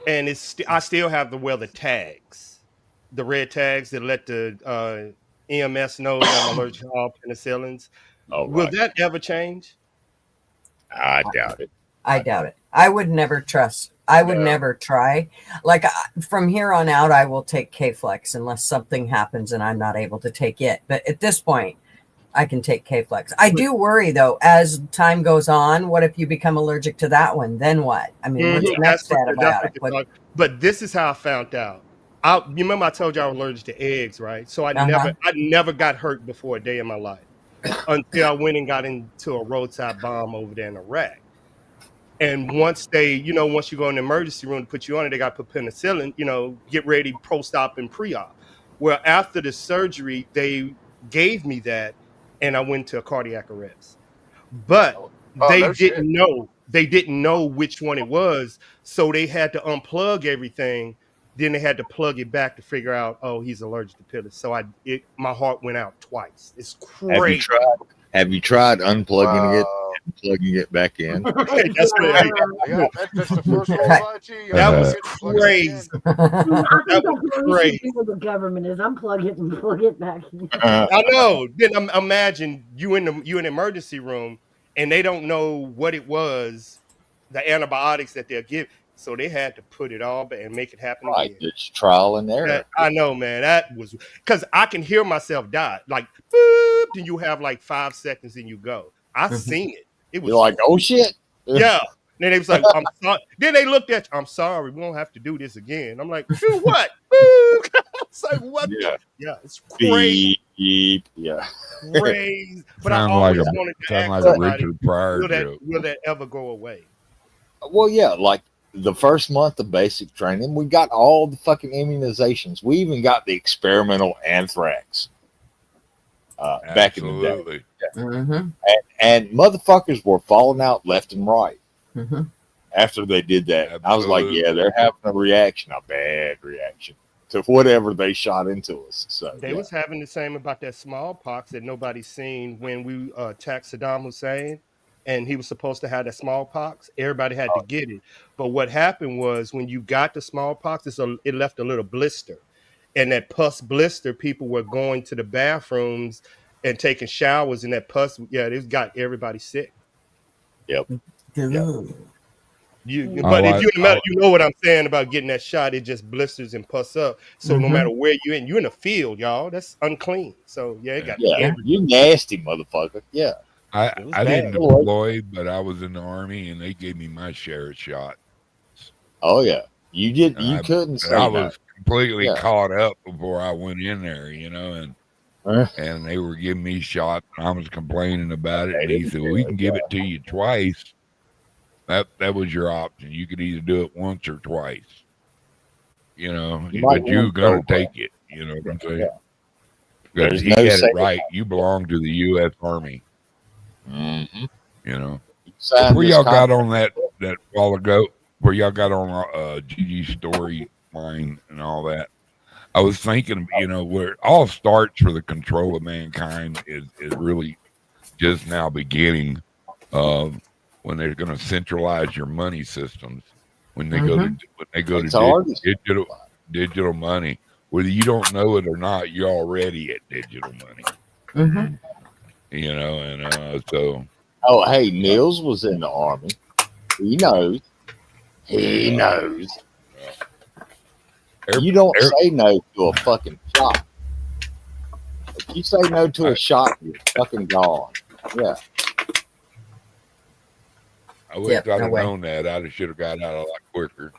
And I still have to wear the tags, the red tags that let the EMS know that I'm allergic to all penicillins. Will that ever change? I doubt it. I would never trust. I would never try. Like from here on out, I will take K-Flex unless something happens and I'm not able to take it. But at this point, I can take K-Flex. I do worry though, as time goes on, what if you become allergic to that one? Then what? I mean, what's the next antibiotic? But this is how I found out. You remember I told you I was allergic to eggs, right? So I never got hurt before a day in my life until I went and got into a roadside bomb over there in Iraq. And once you go in the emergency room to put you on it, they got to put penicillin, get ready, post-op and pre-op. Well, after the surgery, they gave me that, and I went to a cardiac arrest. But they didn't know which one it was, so they had to unplug everything. Then they had to plug it back to figure out, he's allergic to penicillin. So my heart went out twice. It's crazy. Have you tried unplugging it and plugging it back in? That's the first one. That was crazy. That was crazy. The government is unplug it and plug it back in. I know. Then imagine you in the emergency room and they don't know what it was, the antibiotics that they'll give. So they had to put it all back and make it happen again. It's trial and error. I know, man. That was because I can hear myself die. Like, boop, then you have like 5 seconds and you go. I seen it. It was You're like, oh shit. yeah. Then they was like, I'm sorry. Then they looked at you, I'm sorry, we won't have to do this again. I'm like, do what? It's like, what? Yeah. Yeah, it's crazy. Beep. Yeah. Crazy. But I Sounds always like wanted to sound ask like a somebody, Richard Pryor joke. will that ever go away? Well, yeah, like the first month of basic training, we got all the fucking immunizations. We even got the experimental anthrax back in the day. Mm-hmm. And motherfuckers were falling out left and right Mm-hmm. after they did that. Absolutely. I was like, yeah, they're having a reaction, a bad reaction to whatever they shot into us. So They was having the same about that smallpox that nobody's seen when we attacked Saddam Hussein, and he was supposed to have that smallpox. Everybody had to get it, but what happened was when you got the smallpox, it left a little blister, and that pus blister, people were going to the bathrooms and taking showers, and that pus, it got everybody sick. Yep. But if you're in the metal, you know what I'm saying about getting that shot. It just blisters and pus up. So no matter where you're in the field, y'all. That's unclean. So it got you nasty motherfucker. Yeah. I didn't deploy, but I was in the Army, and they gave me my share of shots. Oh yeah, you did. You couldn't say I that. was completely caught up before I went in there, and they were giving me shots. And I was complaining about it, and he said, "We can give it to you twice. That was your option. You could either do it once or twice, but you're gonna take it. You know what I'm saying? Because he had it right. You belong to the U.S. Army. Mm-hmm. Where y'all got on that while ago, where y'all got on Gigi's story line and all that, I was thinking, where it all starts for the control of mankind is really just now beginning when they're going to centralize your money systems. When they go to digital money, whether you don't know it or not, you're already at digital money. Mm-hmm. So. Oh, hey, Mills was in the Army. He knows. He knows. You don't say no to a fucking shot. If you say no to a shot, you're fucking gone. Yeah. I wish I'd have known that. I should have got out a lot quicker.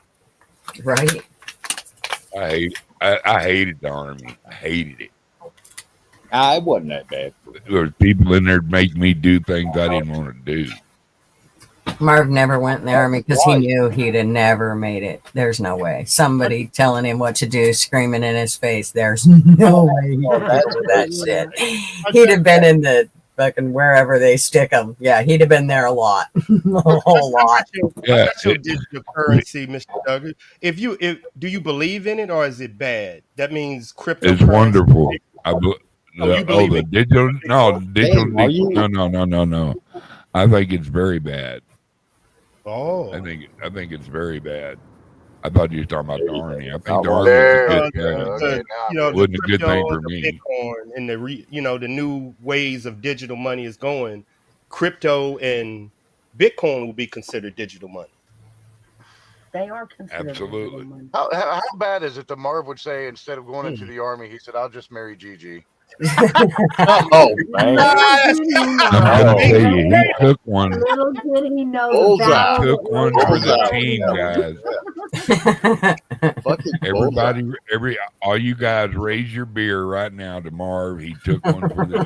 Right. I hated the Army. I hated it. It wasn't that bad. There was people in there make me do things I didn't want to do. Marv never went in the Army because he knew he'd have never made it. There's no way. Somebody telling him what to do, screaming in his face. There's no way he'd do that shit. He'd have been in the fucking wherever they stick him. Yeah, he'd have been there a lot, a whole lot. That's your digital currency, Mr. Douglas. Do you believe in it or is it bad? That means crypto. It's wonderful. The digital? No. I think it's very bad. Oh, I think it's very bad. I thought you were talking about the Army. I think the Army was a good thing. Wasn't a good thing for me. Bitcoin and the new ways of digital money is going. Crypto and Bitcoin will be considered digital money. They are considered. Absolutely. How bad is it that Marv would say instead of going into the Army, he said, "I'll just marry Gigi." Oh man! I'm gonna tell you, he took one. Little did he know He took one for the team, guys. All you guys, raise your beer right now to Marv. He took one for the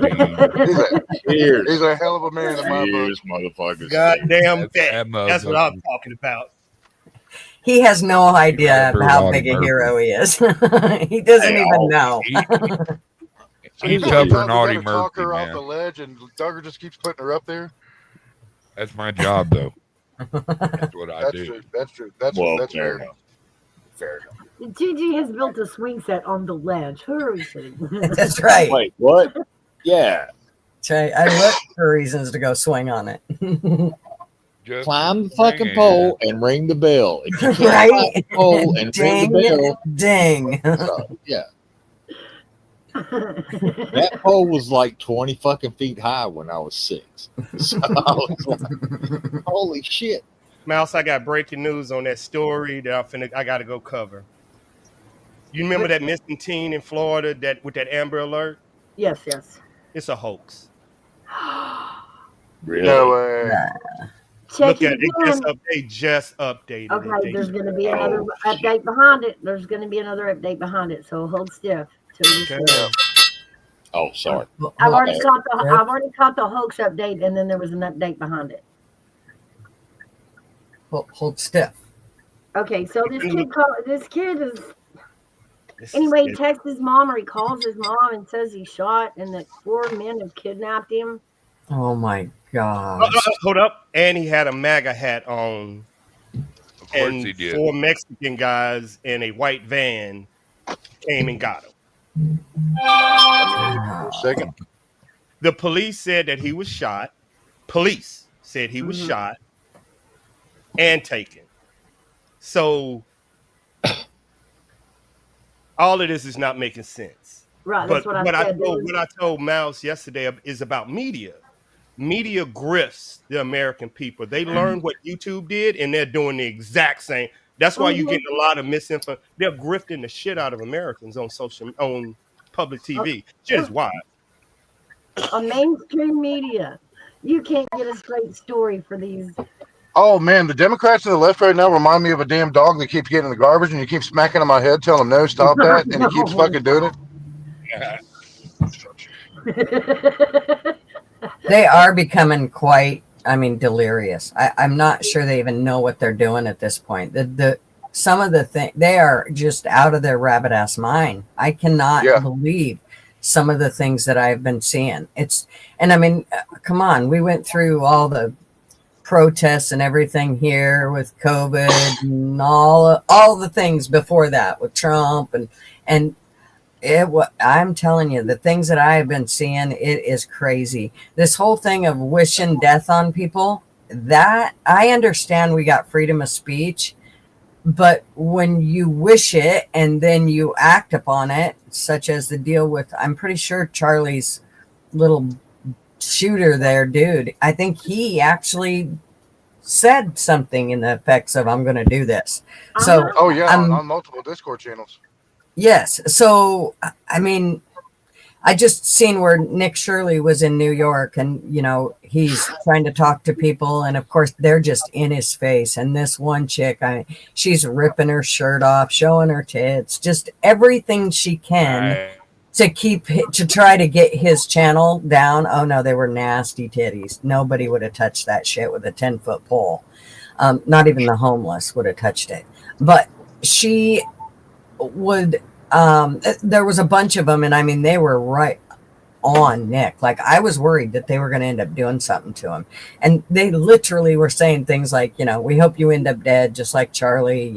team. He's a hell of a man in my book, motherfuckers. Goddamn vet. That's what I'm talking about. He has no idea how big a hero he is. He doesn't even know. He's tougher Naughty Murphy, talk her man. off the ledge, and Duggar just keeps putting her up there. That's my job, though. That's what I do. That's true. That's fair enough. Fair enough. Gigi has built a swing set on the ledge. Who are we kidding? That's right. Wait, what? Yeah. I look for reasons to go swing on it. Climb the fucking pole and ring the bell. If you can't Right? climb the pole and Ding, ring the bell, ding. So, yeah. That pole was like 20 fucking feet high when I was 6. So I was like, holy shit. Mouse, I got breaking news on that story that I got to go cover. You remember that missing teen in Florida with that Amber Alert? Yes. It's a hoax. Really? No way. Check Look at it it. again. They just updated it. Okay, They there's just- going to be another update behind it. There's going to be another update behind it. So hold stiff till you see Okay. it. Oh, sorry. I've already Okay. caught the hoax update, and then there was an update behind it. Hold stiff. Okay, so this kid is anyway. He texts his mom, or he calls his mom and says he's shot, and that 4 men have kidnapped him. Oh my God! Hold up. And he had a MAGA hat on. Of course he did. 4 Mexican guys in a white van came and got him. Second. The police said that he was shot. Police said he was shot and taken. So all of this is not making sense. Right, But that's what I said. what I told Mouse yesterday is about media. Media grifts the American people. They learned what YouTube did, and they're doing the exact same. That's why you get a lot of misinfo. They're grifting the shit out of Americans on public TV. Shit is wild. On mainstream media, you can't get a straight story for these. Oh man, the Democrats on the left right now remind me of a damn dog that keeps getting in the garbage, and you keep smacking on my head, telling him no, stop that, and he keeps fucking doing it. They are becoming quite, delirious. I'm not sure they even know what they're doing at this point. Some of the things, they are just out of their rabbit ass mind. I cannot believe some of the things that I've been seeing. Come on, we went through all the protests and everything here with COVID and all the things before that with Trump and I'm telling you, the things that I have been seeing, it is crazy. This whole thing of wishing death on people, that I understand we got freedom of speech, but when you wish it and then you act upon it, such as the deal with, I'm pretty sure Charlie's little shooter there, dude, I think he actually said something in the effects of, I'm going to do this. So, oh yeah, on multiple Discord channels. Yes. So, I just seen where Nick Shirley was in New York and, he's trying to talk to people. And of course, they're just in his face. And this one chick, she's ripping her shirt off, showing her tits, just everything she can to try to get his channel down. Oh, no, they were nasty titties. Nobody would have touched that shit with a 10-foot pole. Not even the homeless would have touched it. But she would there was a bunch of them, and they were right on Nick. Like, I was worried that they were going to end up doing something to him, and they literally were saying things like, we hope you end up dead just like Charlie.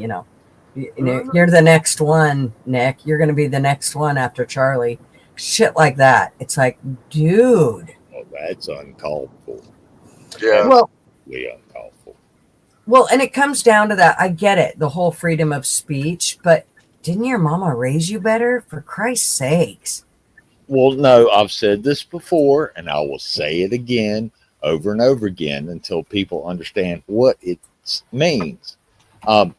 You're the next one, Nick. You're going to be the next one after Charlie. Shit like that. It's like, dude. Oh, that's uncalled for. Yeah. Well, uncalled for. Well, and it comes down to that. I get it, the whole freedom of speech, but didn't your mama raise you better? For Christ's sakes. Well, no, I've said this before, and I will say it again over and over again until people understand what it means.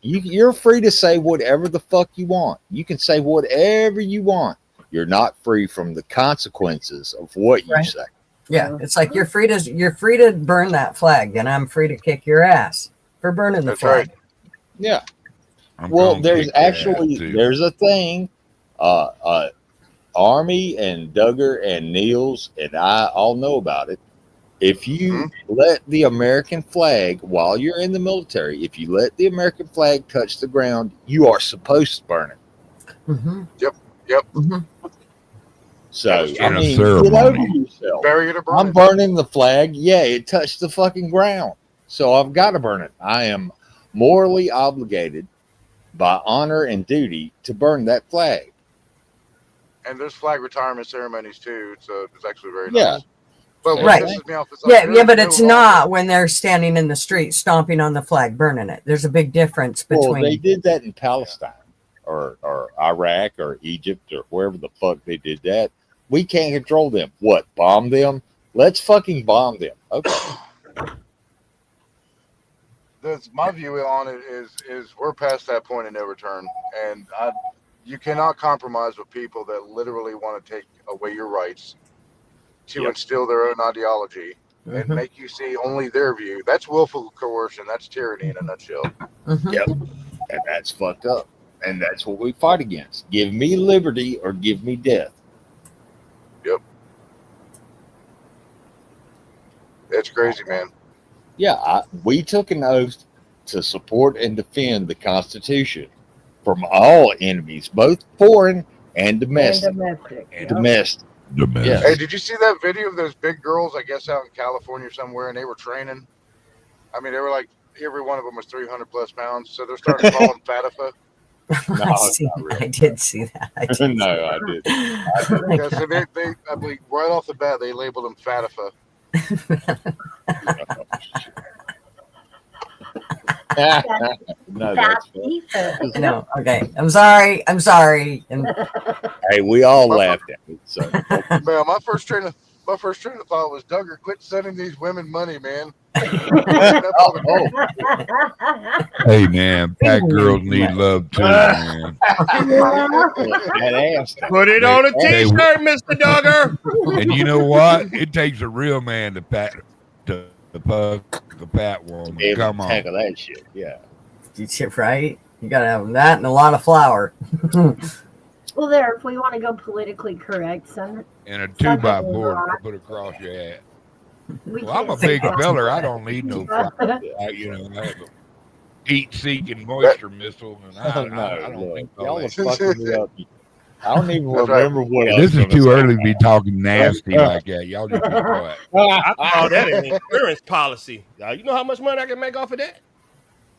You're free to say whatever the fuck you want. You can say whatever you want. You're not free from the consequences of what you say. Yeah, it's like you're free to burn that flag, and I'm free to kick your ass for burning the flag. Right. Yeah. There's a thing. Army and Duggar and Niels and I all know about it. If you let the American flag, while you're in the military, if you let the American flag touch the ground, you are supposed to burn it. Mm-hmm. Yep. Mm-hmm. So, in a get ceremony. over yourself. Bury it or burn I'm burning the flag. Yeah, it touched the fucking ground. So I've got to burn it. I am morally obligated by honor and duty to burn that flag. And there's flag retirement ceremonies too, so it's actually very Yeah. nice. But what Right. pisses me off is like, Yeah, but it's not when they're standing in the street stomping on the flag, burning it. There's a big difference between. Well, they did that in Palestine or Iraq or Egypt or wherever the fuck they did that. We can't control them. What? Bomb them? Let's fucking bomb them. Okay. My view on it is we're past that point of no return, and you cannot compromise with people that literally want to take away your rights to instill their own ideology. and make you see only their view. That's willful coercion. That's tyranny in a nutshell. Yep. And that's fucked up. And that's what we fight against. Give me liberty or give me death. Yep. That's crazy, man. Yeah, we took an oath to support and defend the Constitution from all enemies, both foreign and domestic. Domestic. Yeah. Hey, did you see that video of those big girls, I guess out in California somewhere, and they were training? I mean, they were like, every one of them was 300 plus pounds, so they're starting to call them Fatifa. No, I did see that. I did no, I didn't. Yeah, so they, I believe, right off the bat, they labeled them Fatifa. No, that's No, okay. I'm sorry. And hey, we all laughed at it. So Man, my first train of thought was, Duggar, quit sending these women money, man. Hey man, fat girls need love too, man. that ass. Put it on a t-shirt, Mr. Duggar. And you know what? It takes a real man to pat the fat woman. Come on. Tackle that shit. Yeah. Right? You gotta have that and a lot of flour. Well, there, if we want to go politically correct, son. And a 2x4 to put across your head. Well, I'm a big feller. I don't need no flour. I have a heat-seeking moisture missile, and I don't think y'all are fucking me up. I don't even remember what else. This is too early to be talking nasty like that. Y'all just be quiet. I call that an insurance policy. You know how much money I can make off of that?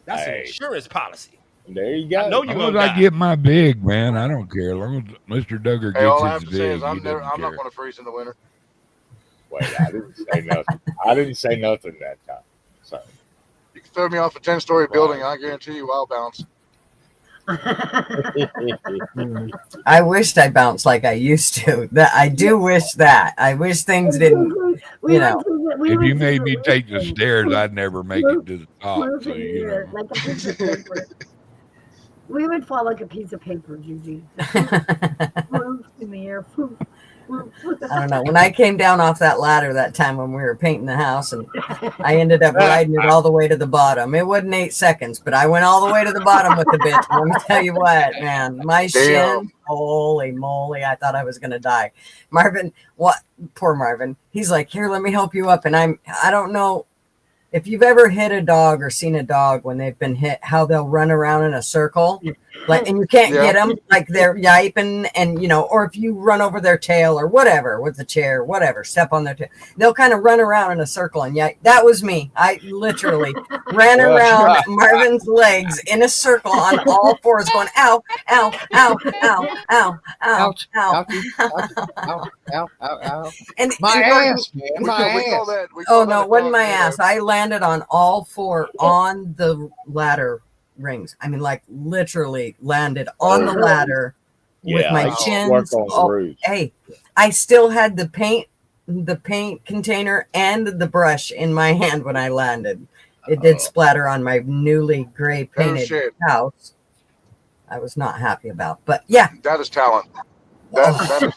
That's an insurance policy. There you go. I know as long as I get my big, man, I don't care. As long as Mr. Duggar Hey, all I gets have his to say big, is I'm not going to freeze in the winter. Wait, I didn't say nothing. I didn't say nothing that time. So you can throw me off a 10-story building, I guarantee you I'll bounce. I wished I bounced like I used to. That I do wish that. I wish things didn't. If you made me take the stairs, I'd never make it to the top. So, Like a piece of paper. We would fall like a piece of paper, Gigi. In the air. I don't know. When I came down off that ladder that time when we were painting the house, and I ended up riding it all the way to the bottom. It wasn't 8 seconds, but I went all the way to the bottom with the bitch. Let me tell you what, man, my shin, holy moly, I thought I was gonna die. Marvin, poor Marvin. He's like, here, let me help you up. And I don't know if you've ever hit a dog or seen a dog when they've been hit, how they'll run around in a circle, like, and you can't get them, like they're yiping, and or if you run over their tail or whatever with the chair, whatever, step on their tail, they'll kind of run around in a circle. And that was me. I literally ran around Marvin's legs in a circle on all fours, going ow, ow, ow, ow, ow, ow, ow, ow, ow. And my ass, man, my ass. Oh no, it wasn't my ass. I landed on all four on the ladder rings. I mean, like literally landed on the ladder with my chins. Hey, I still had the paint container and the brush in my hand when I landed. It did splatter on my newly gray painted house. I was not happy about, but yeah. That is talent. That is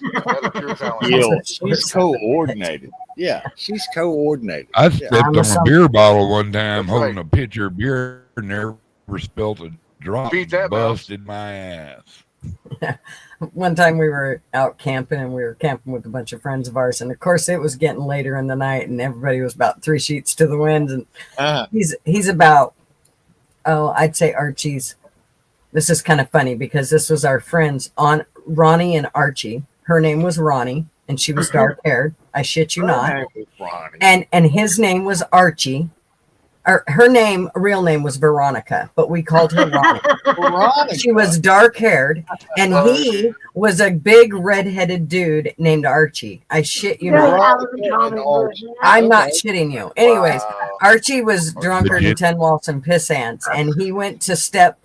pure talent. She's coordinated. Yeah, she's coordinated. I stepped on a beer bottle one time holding a pitcher of beer and never spilt a drop. Busted my ass. One time we were out camping, and we were camping with a bunch of friends of ours, and of course it was getting later in the night, and everybody was about 3 sheets to the wind, and he's about, I'd say Archie's. This is kind of funny because this was our friends on Ronnie and Archie. Her name was Ronnie, and she was dark haired. I shit you not. And his name was Archie. Her real name was Veronica, but we called her Ronnie. She was dark haired, and he was a big redheaded dude named Archie. I shit you not. I'm not shitting you. Anyways, Archie was drunker than 10 waltz and piss ants, and he went to step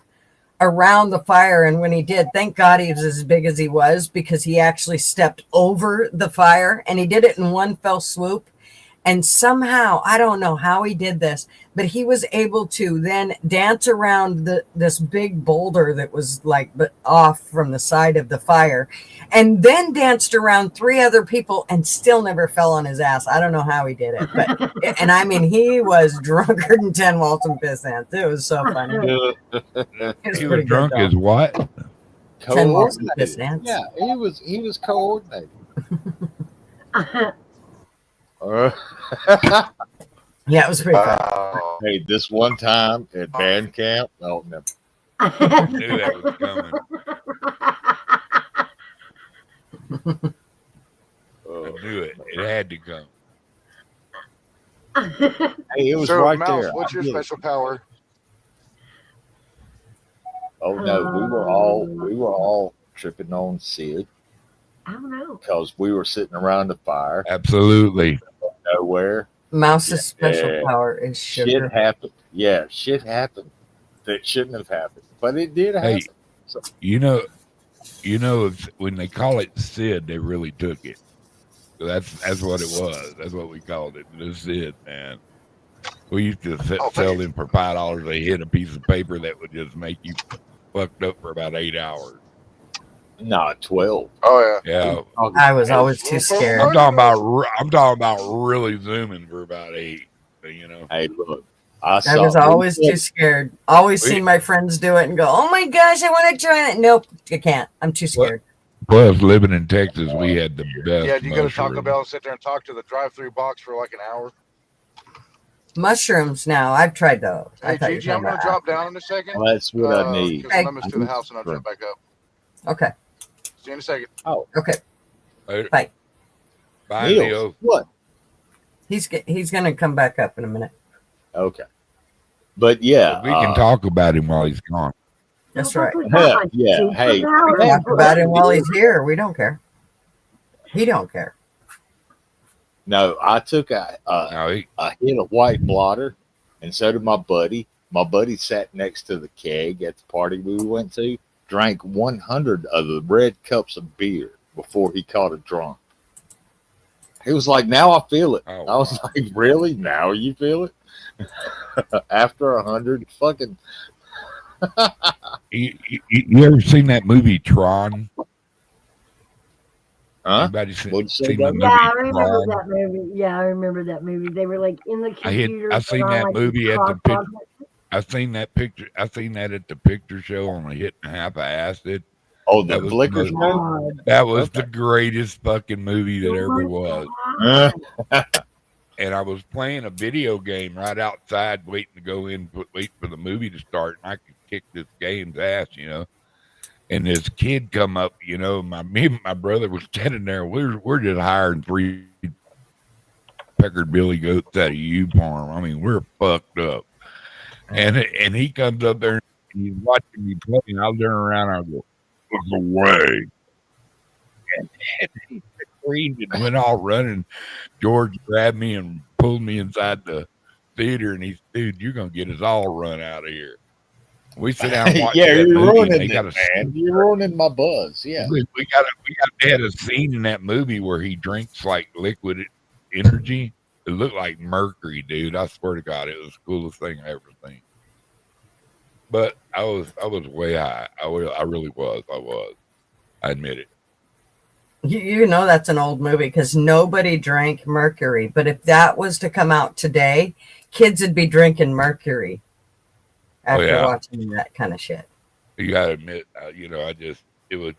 around the fire, and when he did, thank God he was as big as he was, because he actually stepped over the fire, and he did it in one fell swoop. And somehow, I don't know how he did this, but he was able to then dance around this big boulder that was like off from the side of the fire, and then danced around 3 other people and still never fell on his ass. I don't know how he did it, but and I mean, he was drunker than 10 Walton piss ants. It was so funny. He was drunk as what? 10 Walton piss ants. Yeah, he was coordinated. Yeah, it was pretty fun. Hey, this one time at band camp, oh, never. I knew that was coming. I knew it. It had to come. Hey, it was So, right Mouse, there. what's your special power? Oh no, we were all tripping on Sid. I don't know. Because we were sitting around the fire. Absolutely. Nowhere. Mouse's special power is sugar. Shit happened. Yeah, shit happened that shouldn't have happened, but it did happen. Hey, So, you know, when they call it Sid, they really took it. So that's what it was. That's what we called it. The Sid, man. We used to sell them for $5 a hit, a piece of paper that would just make you fucked up for about 8 hours. no, 12. Oh yeah. Yeah. I was always too scared. I'm talking about really zooming for about 8. You know. Hey, look, I was always too scared. Always seen my friends do it and go, "Oh my gosh, I want to try it." Nope, I can't. I'm too scared. Plus, living in Texas, we had the best. Yeah, do you go to Taco mushrooms. Bell and sit there and talk to the drive-through box for like an hour? Mushrooms now. I've tried those. Hey, I thought you were Gigi, I'm talking going to about drop down in a second. Well, that's what I need. Because I'm to the house and I'll jump back up. Okay. See you in a second. Oh, okay. Later. Bye. Bye, Neil, Leo. what? He's going to come back up in a minute. Okay. But yeah, We can talk about him while he's gone. That's right. Yeah. Hey, Talk about him while he's here. We don't care. He don't care. no, I took a hit of white blotter, and so did my buddy. My buddy sat next to the keg at the party we went to, drank 100 of the red cups of beer before he caught a drunk. He was like, "Now I feel it." Oh, I was like, "Really? Now you feel it?" After 100 fucking. You ever seen that movie Tron? Huh? Anybody seen the movie Yeah, I remember Tron? that movie. Yeah, I remember that movie. They were like in the computer. I seen that movie at the picture. I seen that picture. I seen that at the picture show on a hit and a half of acid. Oh, the Flickers movie? That was the greatest fucking movie that ever was. And I was playing a video game right outside, waiting to go in, wait for the movie to start, and I could kick this game's ass, you know. And this kid come up, you know, me and my brother was standing there. We're just hiring 3 peckered billy goats out of U-Farm. I mean, we're fucked up. And he comes up there and he's watching me play, and I'll turn around and I'll go, "Look away." And he screamed and went all running. George grabbed me and pulled me inside the theater, and he's, "Dude, you're gonna get us all run out of here." We sit down and watch Yeah, that you're movie. ruining it, man. You're ruining my buzz. Yeah. They had a scene in that movie where he drinks like liquid energy. It looked like mercury, dude. I swear to God, it was the coolest thing I ever seen. But I was way high. I really was. I admit it. You know that's an old movie because nobody drank mercury. But if that was to come out today, kids would be drinking mercury after watching that kind of shit. You gotta admit, you know, it was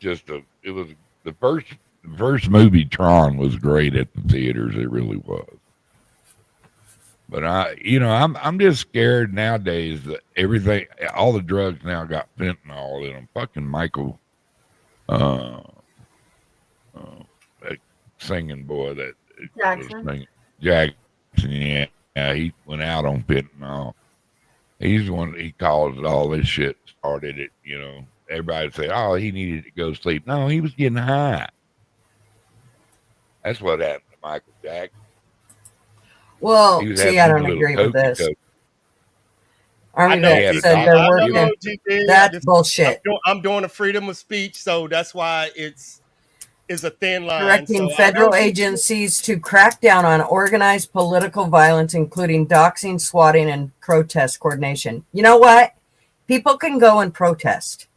the first movie Tron was great at the theaters. It really was. But I'm just scared nowadays that everything, all the drugs now got fentanyl in them. Fucking Michael, that singing boy that Jackson. was singing, Jackson, yeah, he went out on fentanyl. He's the one, he caused all this shit, started it, you know. Everybody say, "Oh, he needed to go sleep." No, he was getting high. That's what happened to Michael Jackson. Well, see, I don't agree with this. Army vet said they're working. That's bullshit. I'm doing a freedom of speech, so that's why it's is a thin line. Directing So federal agencies to crack down on organized political violence, including doxing, swatting, and protest coordination. You know what? People can go and protest.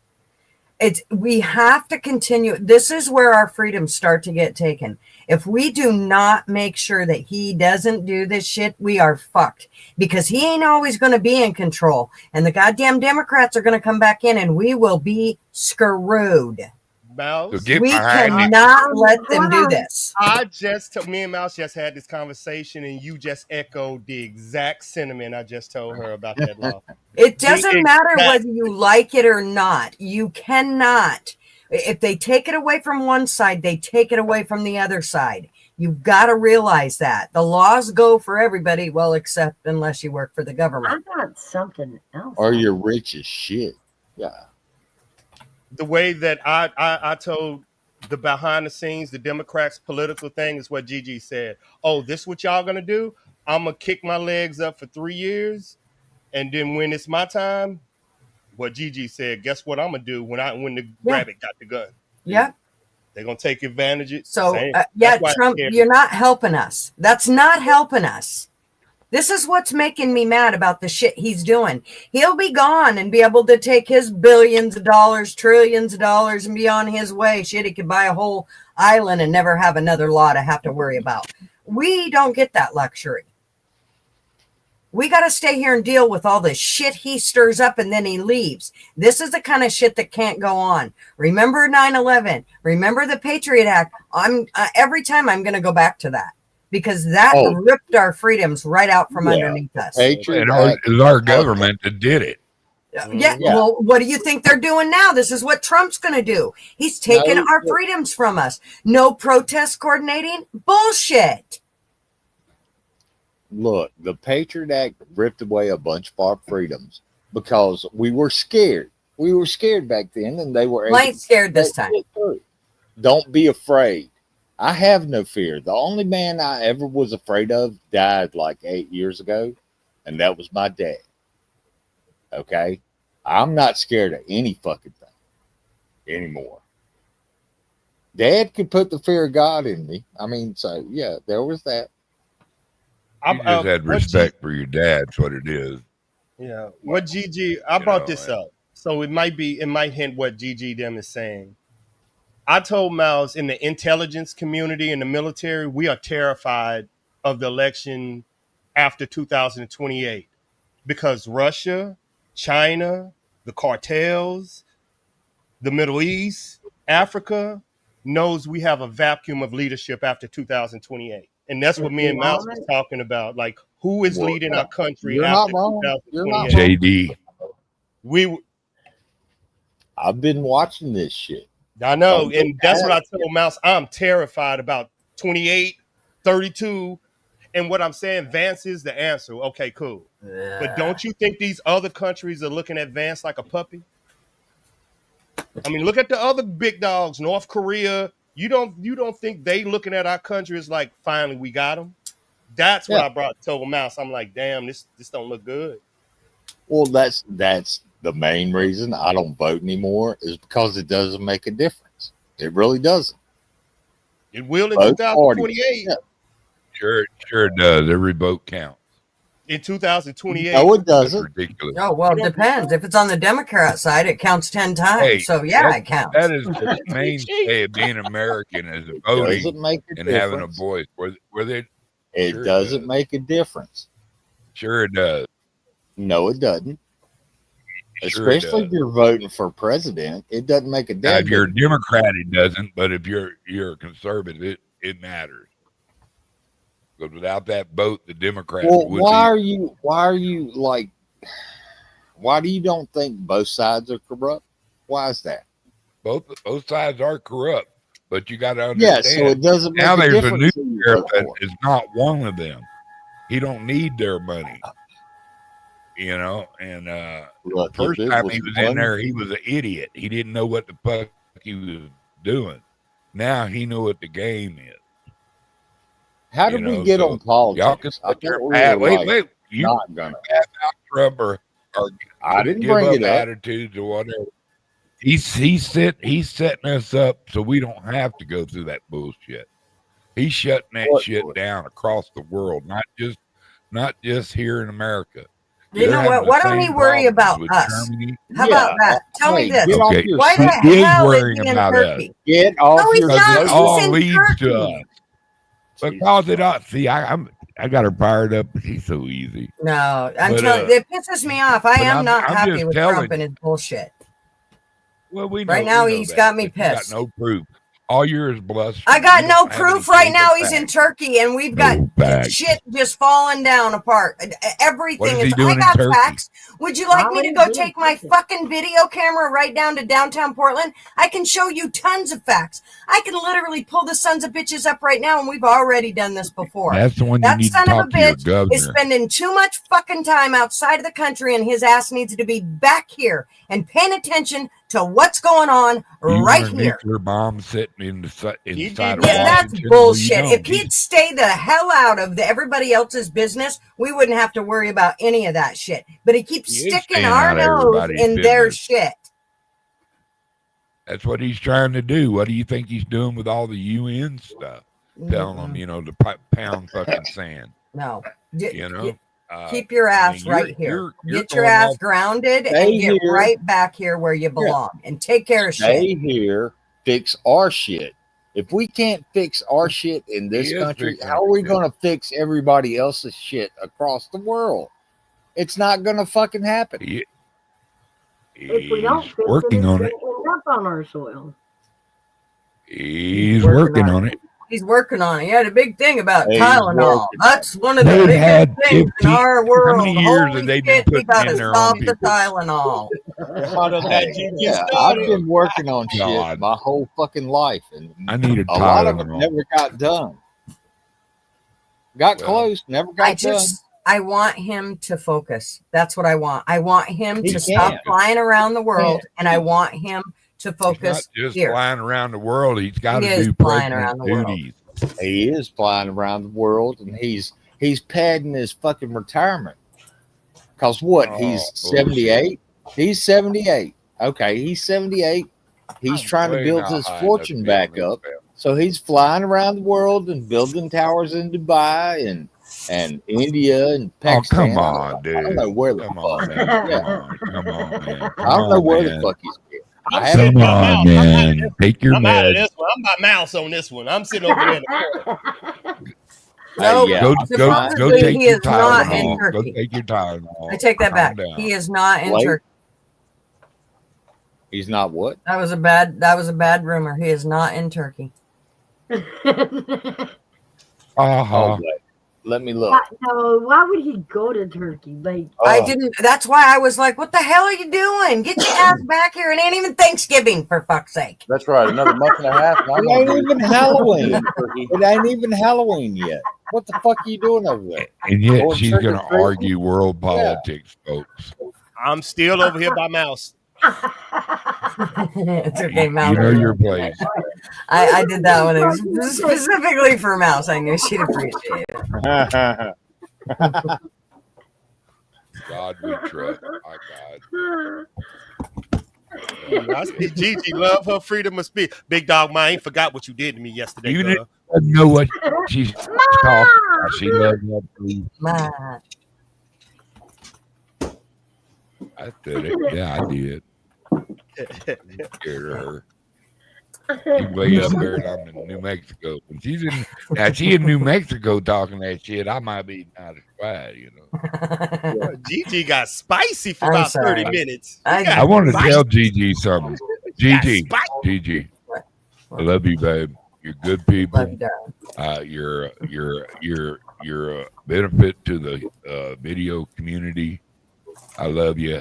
We have to continue. This is where our freedoms start to get taken. If we do not make sure that he doesn't do this shit, we are fucked, because he ain't always going to be in control, and the goddamn Democrats are going to come back in, and we will be screwed. Mouse, So we cannot let them do this. Me and Mouse just had this conversation, and you just echoed the exact sentiment I just told her about that law. It doesn't matter whether you like it or not. You cannot. If they take it away from one side, they take it away from the other side. You've got to realize that. The laws go for everybody, well, except unless you work for the government. I got something else. Or you're rich as shit. Yeah. The way that I told the behind the scenes, the Democrats' political thing is what Gigi said. Oh, this what y'all going to do? I'm going to kick my legs up for 3 years. And then when it's my time, what Gigi said, guess what I'm gonna do when the rabbit got the gun? Yeah. They're gonna take advantage of it. So Trump, you're not helping us. That's not helping us. This is what's making me mad about the shit he's doing. He'll be gone and be able to take his billions of dollars, trillions of dollars, and be on his way. Shit, he could buy a whole island and never have another law to have to worry about. We don't get that luxury. We got to stay here and deal with all the shit he stirs up, and then he leaves. This is the kind of shit that can't go on. Remember 9/11. Remember the Patriot Act. Every time I'm going to go back to that, because that ripped our freedoms right out from underneath us. It was our government that did it. Yeah. Well, what do you think they're doing now? This is what Trump's going to do. He's taking our freedoms from us. No protest coordinating. Bullshit. Look, the Patriot Act ripped away a bunch of our freedoms because we were scared. We were scared back then, and they were. I ain't scared this time. Don't be afraid. I have no fear. The only man I ever was afraid of died like 8 years ago, and that was my dad. Okay? I'm not scared of any fucking thing anymore. Dad could put the fear of God in me. I mean, so, yeah, there was that. You just had respect for your dad. That's what it is. Yeah. What Gigi, I brought this up, so it might hint what Gigi them is saying. I told Miles, in the intelligence community, in the military, we are terrified of the election after 2028 because Russia, China, the cartels, the Middle East, Africa knows we have a vacuum of leadership after 2028. And that's what me and Mouse was talking about. Like, who is leading our country after 2028? JD. I've been watching this shit. I know. And that's what I told Mouse. I'm terrified about 28, 32. And what I'm saying, Vance is the answer. Okay, cool. Yeah. But don't you think these other countries are looking at Vance like a puppy? I mean, look at the other big dogs, North Korea. You don't think they looking at our country as like, finally we got them? That's what I told Mouse. I'm like, damn, this don't look good. Well, that's the main reason I don't vote anymore, is because it doesn't make a difference. It really doesn't. It will in 2028. Yeah. Sure it does. Every vote counts. In 2028. No, it doesn't. That's ridiculous. Oh, well, it depends. If it's on the Democrat side, it counts 10 times. Hey, so, yeah, it counts. That is the mainstay of being American, is voting and having a voice. It doesn't make a difference. Sure it does. No, it doesn't. Especially if you're voting for president, it doesn't make a difference. If you're a Democrat, it doesn't. But if you're a conservative, it matters. Because without that vote, the Democrats would why do you don't think both sides are corrupt? Why is that? Both sides are corrupt, but you got to understand. Yeah, so it doesn't make now a there's difference. a new sheriff that is not one of them. He don't need their money. You know, and the first time he was in there, he was an idiot. He didn't know what the fuck he was doing. Now he knew what the game is. How did we get on politics? Y'all can sit there and wait. You not gonna pass out Trump or I didn't give bring up it up. attitudes or whatever. He's setting us up so we don't have to go through that bullshit. He's shutting that shit down across the world, not just here in America. You know what? Why don't he worry about us? Germany. How about that? Tell me this. Okay. Why the He is hell is worrying he in about Turkey? us. Get off No, he's your not. It all He's in leads to us. Turkey. Because it ought. See, I got her fired up. She's so easy. No, I'm But, telling you, it pisses me off. I am not I'm happy just with telling Trump and you. his bullshit. Well, we Right know, now, we know he's that, got me but you got pissed. no proof. All yours bluster. I got You no don't have proof any right now. data He's in facts. Turkey, and we've got No facts. shit just falling down apart. Everything What is he is. doing I in got Turkey? facts. Would you like Why me would to he go be in take my Turkey? fucking video camera right down to downtown Portland? I can show you tons of facts. I can literally pull the sons of bitches up right now, and we've already done this before. That's the one you That need to son of a talk to your bitch is governor. spending too much fucking time outside of the country, and his ass needs to be back here and paying attention to what's going on You right want a here. nuclear bomb sitting inside of Yeah, Washington? that's No, you bullshit. don't. If he'd stay the hell out of everybody else's business, we wouldn't have to worry about any of that shit. But he keeps He is sticking staying our out of nose everybody's in their business. shit. That's what he's trying to do. What do you think he's doing with all the UN stuff? Telling them, to pound fucking sand. No. Keep your I ass mean, right here. you're Get your going ass off- grounded and Stay get here. right back here where you belong and take care of Stay shit. here, fix our shit. If we can't fix our shit in this He is country, fixing how our are we shit. going to fix everybody else's shit across the world? It's not going to fucking happen. If we don't He's fix working it, on it's it. going to end up on our soil. He's working on it. He's working on it. He had a big thing about He's Tylenol. working. That's one of the They've biggest had things in 15 our how world. many years Holy have they been shit, we putting gotta in there stop on the people? Tylenol. I've been working on shit God. my whole fucking life, and I need a a lot of it Tylenol. never got done. Got Well, close, never got I want him to focus. That's what I want. I want him He to stop can't. flying around the world, and I want him to He's not focus just here. flying around the world. He's got He to is do flying president around the world. duties. done. He is flying around the world, and he's padding his fucking retirement. Cause what? Oh, He's bullshit. 78. He's 78. Okay, he's 78. He's trying to Way build not his high enough fortune to be on back this up. belt. So he's flying around the world and building towers in Dubai and India and Oh, Pakistan. come on, dude. I don't know where the Come fuck. on, man. Come on, man. I don't know where man. the fuck he's been. I I'm haven't sitting Come by on, Mouse. man. Take your I'm out of meds. this one. I'm by Mouse on this one. I'm sitting over there in the corner. No, yeah, Go supposedly take he your is not in Tylenol. Go Turkey. take your Tylenol. I take that Calm back. down. He is not in Wait. Turkey. He's not what? That was a bad rumor. He is not in Turkey. Uh-huh. Oh, wait. Let me look. No, why would he go to Turkey? Like, I didn't. That's why I was like, "What the hell are you doing? Get your ass back here!" It ain't even Thanksgiving, for fuck's sake. That's right. Another month and a half. And I'm It gonna ain't be even Halloween. It ain't even Halloween yet. What the fuck are you doing over there? And yet Going she's trick or going to treating? argue world politics, folks. I'm still over here by Mouse. It's okay, Mouse. You know your place. I did that one specifically for Mouse. I knew she'd appreciate it. God we trust. My God. I see Gigi love her freedom of speech. Big dog, man, I ain't forgot what you did to me yesterday. You girl. didn't know what she's talking about. She loves that food. Ma. I did it. Yeah, I did. I'm scared of her. She's way up there and I'm in New Mexico. When she's in New Mexico talking that shit, I might be not as quiet, you know. Gigi got spicy for I'm about sorry. 30 minutes. I want to tell Gigi something. Gigi, spicy. Gigi, I love you, babe. You're good people. Love you, darling. You're a benefit to the video community. I love you.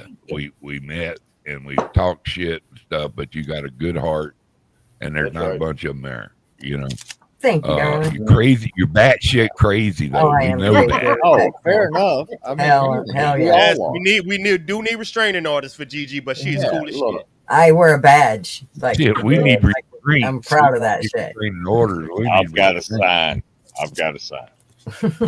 We met and we talked shit and stuff, but you got a good heart, and there's not a bunch of them there. You know. Thank you, darling. You're crazy. You're batshit crazy though. Oh, I We am know crazy. that. Oh, fair enough. I mean, Hell we yeah. all are. We do need restraining orders for Gigi, but she's Yeah, cool as look. shit. I wear a badge. Like, Shit, we need restraint. I'm proud of that shit. Restraining orders. We I've need got a restraint. sign. I've got a sign.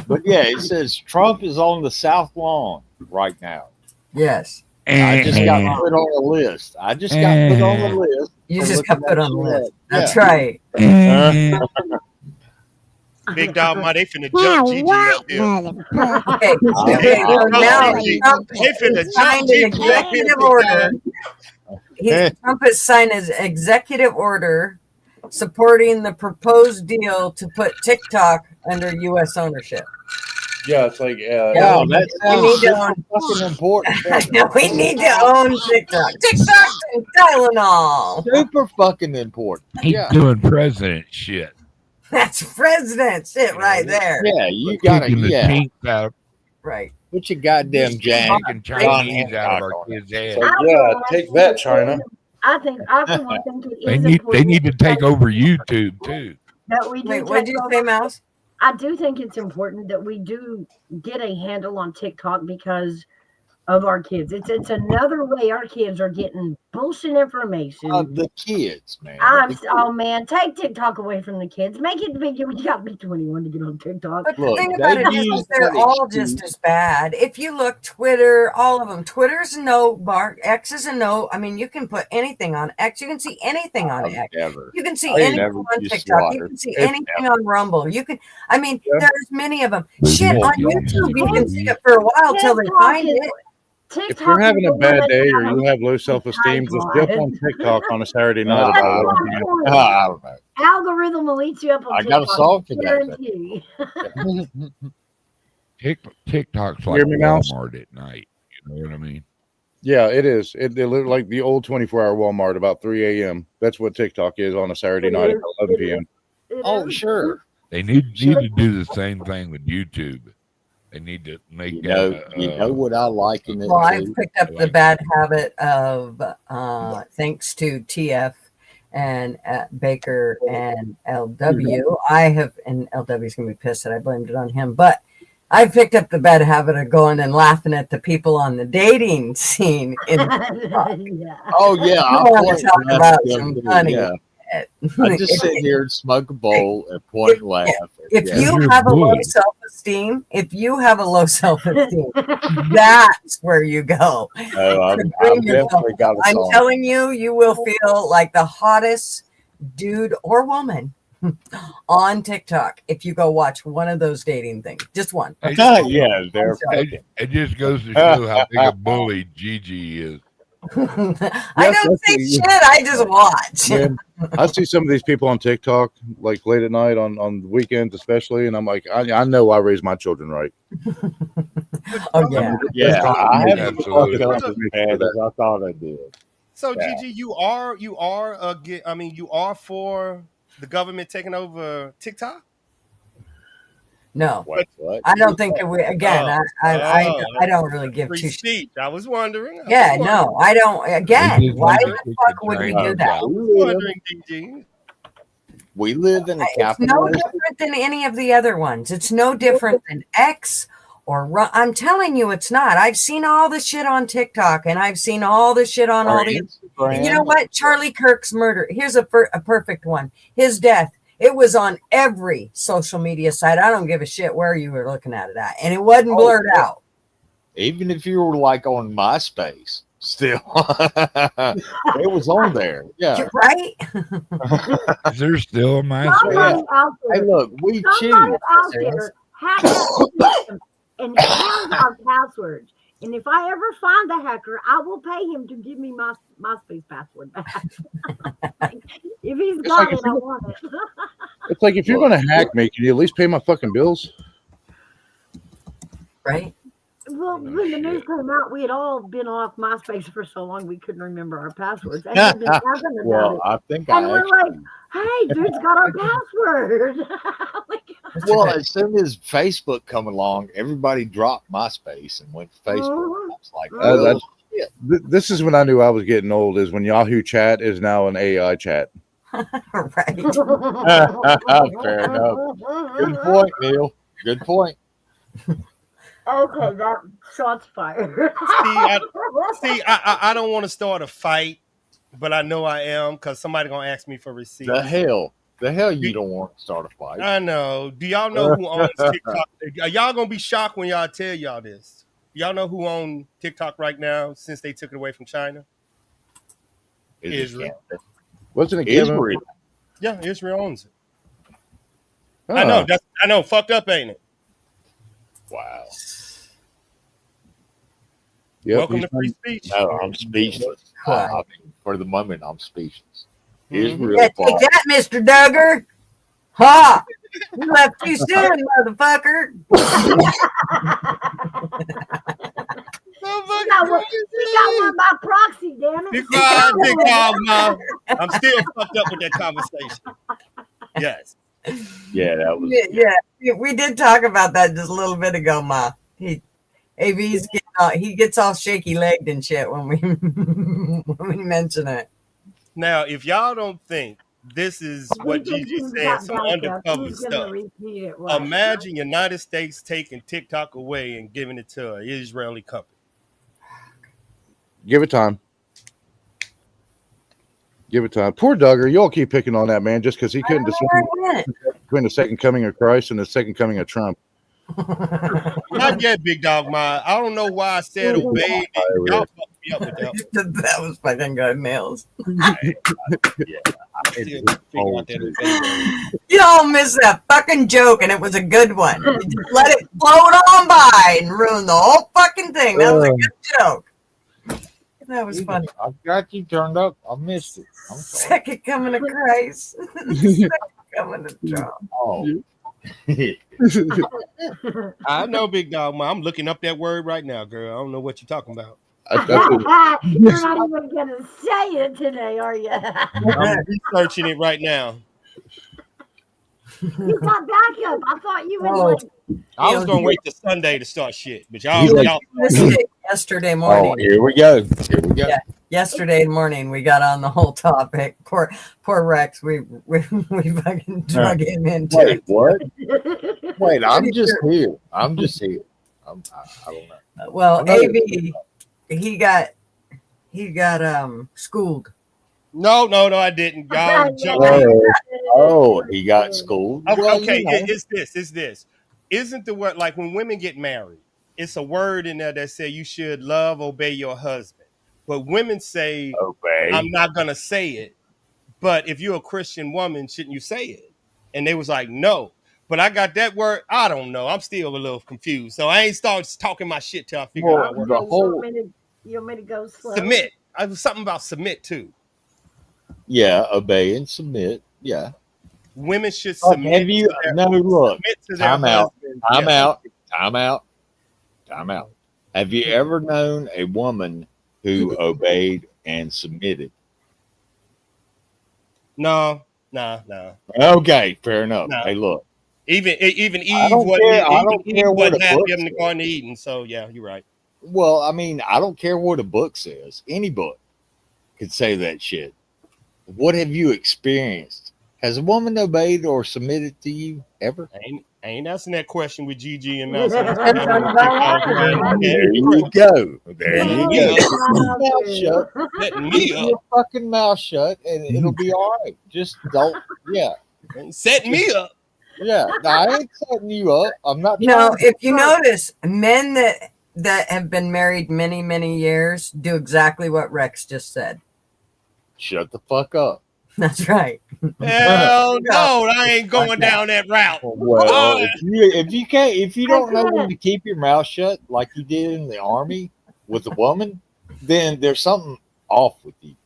But yeah, it says Trump is on the South Lawn right now. Yes. I just got put on the list. You just got put on the list. That's Yeah. right. Big dog, they finna jump Gigi up here. Okay, so now Trump They finna jump signed an Gigi up here, executive big order. dog. Trump has signed his executive order supporting the proposed deal to put TikTok under U.S. ownership. Yeah, it's like Yeah, that sounds super fucking important. We need to own TikTok. TikTok and Tylenol. Super fucking important. He's doing president shit. That's president shit right there. Yeah, you gotta. Taking the Yeah, kinks out. Right. put your goddamn jack. Taking Chinese out of our kids' heads. So, yeah, take that, China. I think I for one think it They is need important to take over YouTube too. that we do. Wait, what did you say, Mouse? I do think it's important that we do get a handle on TikTok because of our kids. It's another way our kids are getting bullshit information. The kids, man. Oh man, take TikTok away from the kids. Make it big. You got to be 21 to get on TikTok. But the thing about it is they're all just as bad. If you look, Twitter, all of them. Twitter's a no, X is a no. I mean, you can put anything on X. You can see anything on X. Never. You can see I anything never on used TikTok. Twitter. You can see It's anything on Rumble. You can. I mean, there's many of them. Shit on YouTube, you can see it for a while till they find it. If you're having a bad day or you have low self-esteem, just jump on TikTok on a Saturday night. I don't know. Algorithm will eat you up on I TikTok. got a song for that. Guarantee. TikTok's like Hear me, Mouse? Walmart at night. You know what I mean? Yeah, it is. It looked like the old 24-hour Walmart about 3 a.m. That's what TikTok is on a Saturday night at 11 p.m. Oh, sure. They need to do the same thing with YouTube. They need to make you know what I like in it. Well, I've picked up the bad habit of, thanks to TF and Baker and LW. I have, and LW's gonna be pissed that I blamed it on him, but I've picked up the bad habit of going and laughing at the people on the dating scene. Oh yeah, I want to talk about some funny. Yeah. I just sit here and smoke a bowl and point and laugh. If you have a low self-esteem, that's where you go. Oh, I've definitely got a I'm song. telling you, you will feel like the hottest dude or woman on TikTok if you go watch one of those dating things. Just one. Yeah, they're it just goes to show how big a bully Gigi is. I don't say shit, I just watch. Man, I see some of these people on TikTok, like late at night on the weekends, especially, and I'm like, I know I raised my children right. Oh yeah, yeah. I haven't Absolutely. fucked up as bad as I thought I did. So Gigi, you are for the government taking over TikTok? No, What? I don't think that we. Again, I don't really give two shits. Receipt. I was wondering. Yeah, no, I don't. Again, just why wondered the if fuck we would could we drink do that? I was wondering, Gigi. We live in a It's no capitalist. different than any of the other ones. It's no different than X or I'm telling you, it's not. I've seen all the shit on TikTok, and I've seen all the shit on all the. And you know what? Charlie Kirk's murder. Here's a perfect one. His death. It was on every social media site. I don't give a shit where you were looking at it at, and it wasn't blurred out. Even if you were like on MySpace, still, it was on there. Yeah, Right? Is there still a Somebody MySpace? out there, Hey, look, we somebody choose. out there hacked that system and has our passwords. And if I ever find the hacker, I will pay him to give me my MySpace password back. If he's got it, I want it. It's like, if you're going to hack me, can you at least pay my fucking bills? Right? Well, when the news came out, we had all been off MySpace for so long we couldn't remember our passwords. And we've been talking about Well, it. I think And I we're actually. like, hey, dude's got our password. Well, as soon as Facebook come along, everybody dropped MySpace and went to Facebook. I was like, That's- shit. This is when I knew I was getting old, is when Yahoo Chat is now an AI chat. Right. Fair enough. Good point, Neil. Good point. Okay, that shots fired. I don't want to start a fight, but I know I am because somebody gonna ask me for receipts. The hell you don't want to start a fight. I know. Do y'all know who owns TikTok? Are y'all gonna be shocked when y'all tell y'all this? Y'all know who own TikTok right now since they took it away from China? Israel. Wasn't it Kevin? Israel. Yeah, Israel owns it. Oh. I know. Fucked up, ain't it? Wow. Yep, Welcome to free speech. No, I'm speechless. I mean, for the moment, I'm speechless. Israel. Yeah, take that, Mr. Duggar. Ha! You left too soon, motherfucker. He got one by proxy, damn it. Big dog, Mom. I'm still fucked up with that conversation. Yes. Yeah, that was. Yeah, we did talk about that just a little bit ago, Ma. AV's he gets all shaky legged and shit when we mention it. Now, if y'all don't think this is what Gigi said, some undercover stuff, imagine United States taking TikTok away and giving it to an Israeli company. Give it time. Give it time. Poor Duggar. You all keep picking on that man just because he couldn't discern between the second coming of Christ and the second coming of Trump. Not yet, big dog. I don't know why I said obey. Y'all fucked me up with that. That was fucking good nails. You all missed that fucking joke, and it was a good one. You just let it float on by and ruin the whole fucking thing. That was a good joke. That was funny. I've got you turned up. I missed it. I'm sorry. Second coming of Christ. Second coming of Trump. Oh. I know, big dog. I'm looking up that word right now, girl. I don't know what you're talking about. You're not even gonna say it today, are you? I'm researching it right now. You got backup. I thought you would. I was gonna wait till Sunday to start shit, but y'all yesterday morning. Oh, here we go. Yeah, yesterday morning we got on the whole topic. Poor Rex. We fucking drug him into Wait, it. what? Wait, I'm just here. I don't know. Well, AB, he got schooled. No, I didn't. Y'all He got schooled. Okay, it's this. Isn't the word like when women get married? It's a word in there that say you should love, obey your husband. But women say, obey. I'm not gonna say it. But if you're a Christian woman, shouldn't you say it? And they was like, no. But I got that word. I don't know. I'm still a little confused. So I ain't start talking my shit till I figure out what. You want me to go slow? Submit. I was something about submit too. Yeah, obey and submit. Yeah. Women should submit. Have you? Look. Time out. Have you ever known a woman who obeyed and submitted? No. Okay, fair enough. No. Hey, look. Even Eve wasn't happy in the Garden of Eden. So yeah, you're right. Well, I mean, I don't care what a book says. Any book could say that shit. What have you experienced? Has a woman obeyed or submitted to you ever? I ain't asking that question with Gigi and Mouse. There you go. Let me up. Your fucking mouth shut, and it'll be all right. Just don't. Yeah. Setting me up. Yeah. No, I ain't setting you up. I'm not. If you notice, men that have been married many, many years do exactly what Rex just said. Shut the fuck up. That's right. Hell no, I ain't going down that route. Well, if you don't know when to keep your mouth shut like you did in the army with a woman, then there's something off with you.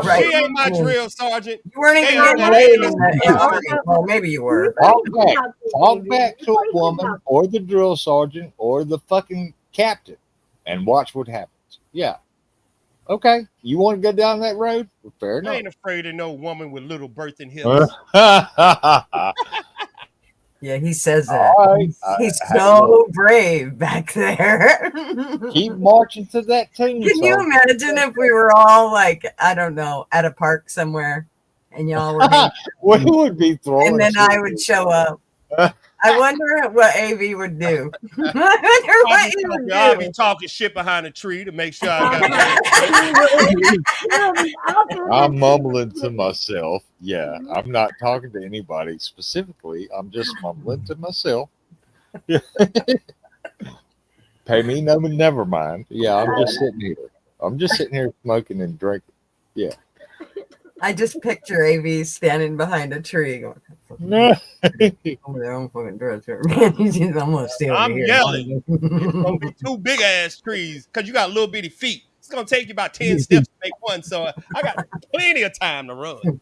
Right. She ain't my drill sergeant. You weren't even getting laid in the army. Well, maybe you were. Talk back to a woman or the drill sergeant or the fucking captain and watch what happens. Yeah. Okay. You want to go down that road? Well, fair enough. I ain't afraid of no woman with little birthing hips. Yeah, he says that. He's so brave back there. Keep marching to that tune. Can you imagine if we were all like, I don't know, at a park somewhere and y'all were we would be throwing and then I would show up. I wonder what AV would do. I'll be talking shit behind a tree to make sure I got I'm mumbling to myself. Yeah, I'm not talking to anybody specifically. I'm just mumbling to myself. Pay me no, never mind. Yeah, I'm just sitting here. I'm just sitting here smoking and drinking. Yeah. I just picture AV standing behind a tree going, No. over their own fucking drugs. Man, he's almost stay over I'm here. yelling. It's gonna be two big ass trees because you got little bitty feet. It's gonna take you about 10 steps to make one, so I got plenty of time to run.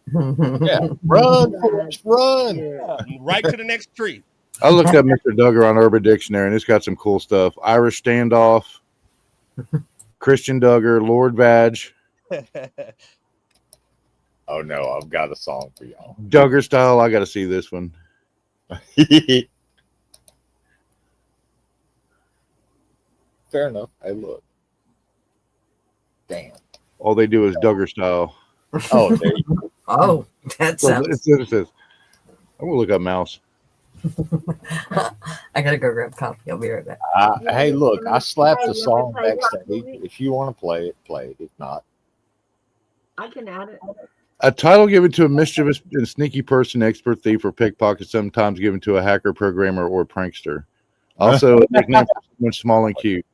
Yeah, run, Forrest, run. Yeah, right to the next tree. I looked up Mr. Duggar on Urban Dictionary, and it's got some cool stuff. Irish standoff, Christian Duggar, Lord Vag, Oh no, I've got a song for y'all. Duggar style. I got to see this one. Fair enough. Hey, look. Damn. All they do is Duggar style. Oh, there you go. Oh, that So sounds. it says, I'm gonna look up mouse. I gotta go grab coffee. I'll be right back. Hey, look, I slapped the song backstage. If you want to play it, play it. If not, I can add it. A title given to a mischievous and sneaky person, expert thief, or pickpocket, sometimes given to a hacker, programmer, or prankster. Also, a nickname for someone small and cute.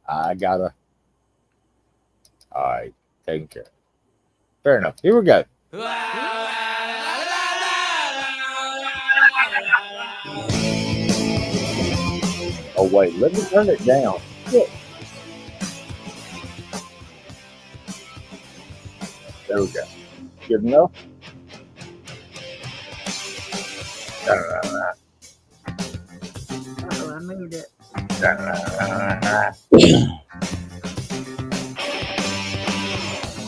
I gotta. All right, taken care of. Fair enough. Here we go. Oh wait, let me turn it down. There we go. Good enough. Uh-oh, I moved it.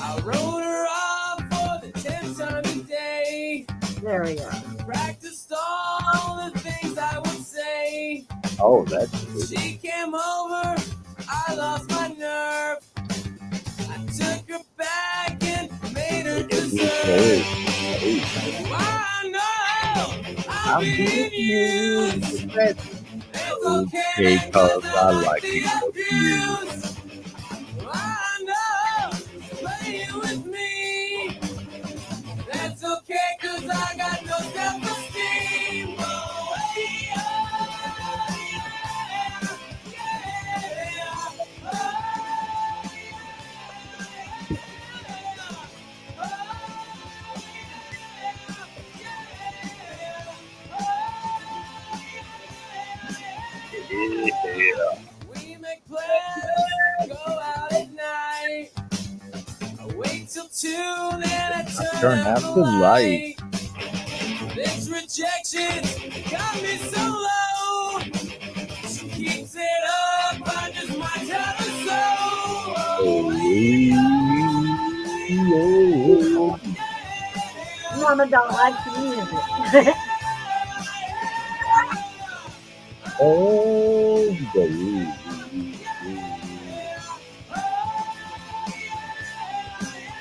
I wrote her off for the 10th time today. There we go. Practiced all the things I would say. Oh, that's good. She came over, I lost my nerve. I took her back and made her deserve. I know I'm being used. It's okay, Because I like it confused. I know, playing with me. That's okay, cause I got no self-esteem. Oh, yeah, Yeah. we make plans, go out at night. I wait till 2, then I Turn out the light. This rejection got me so low. She keeps it up, I just might have a soul. Mama don't like the music. Oh, baby.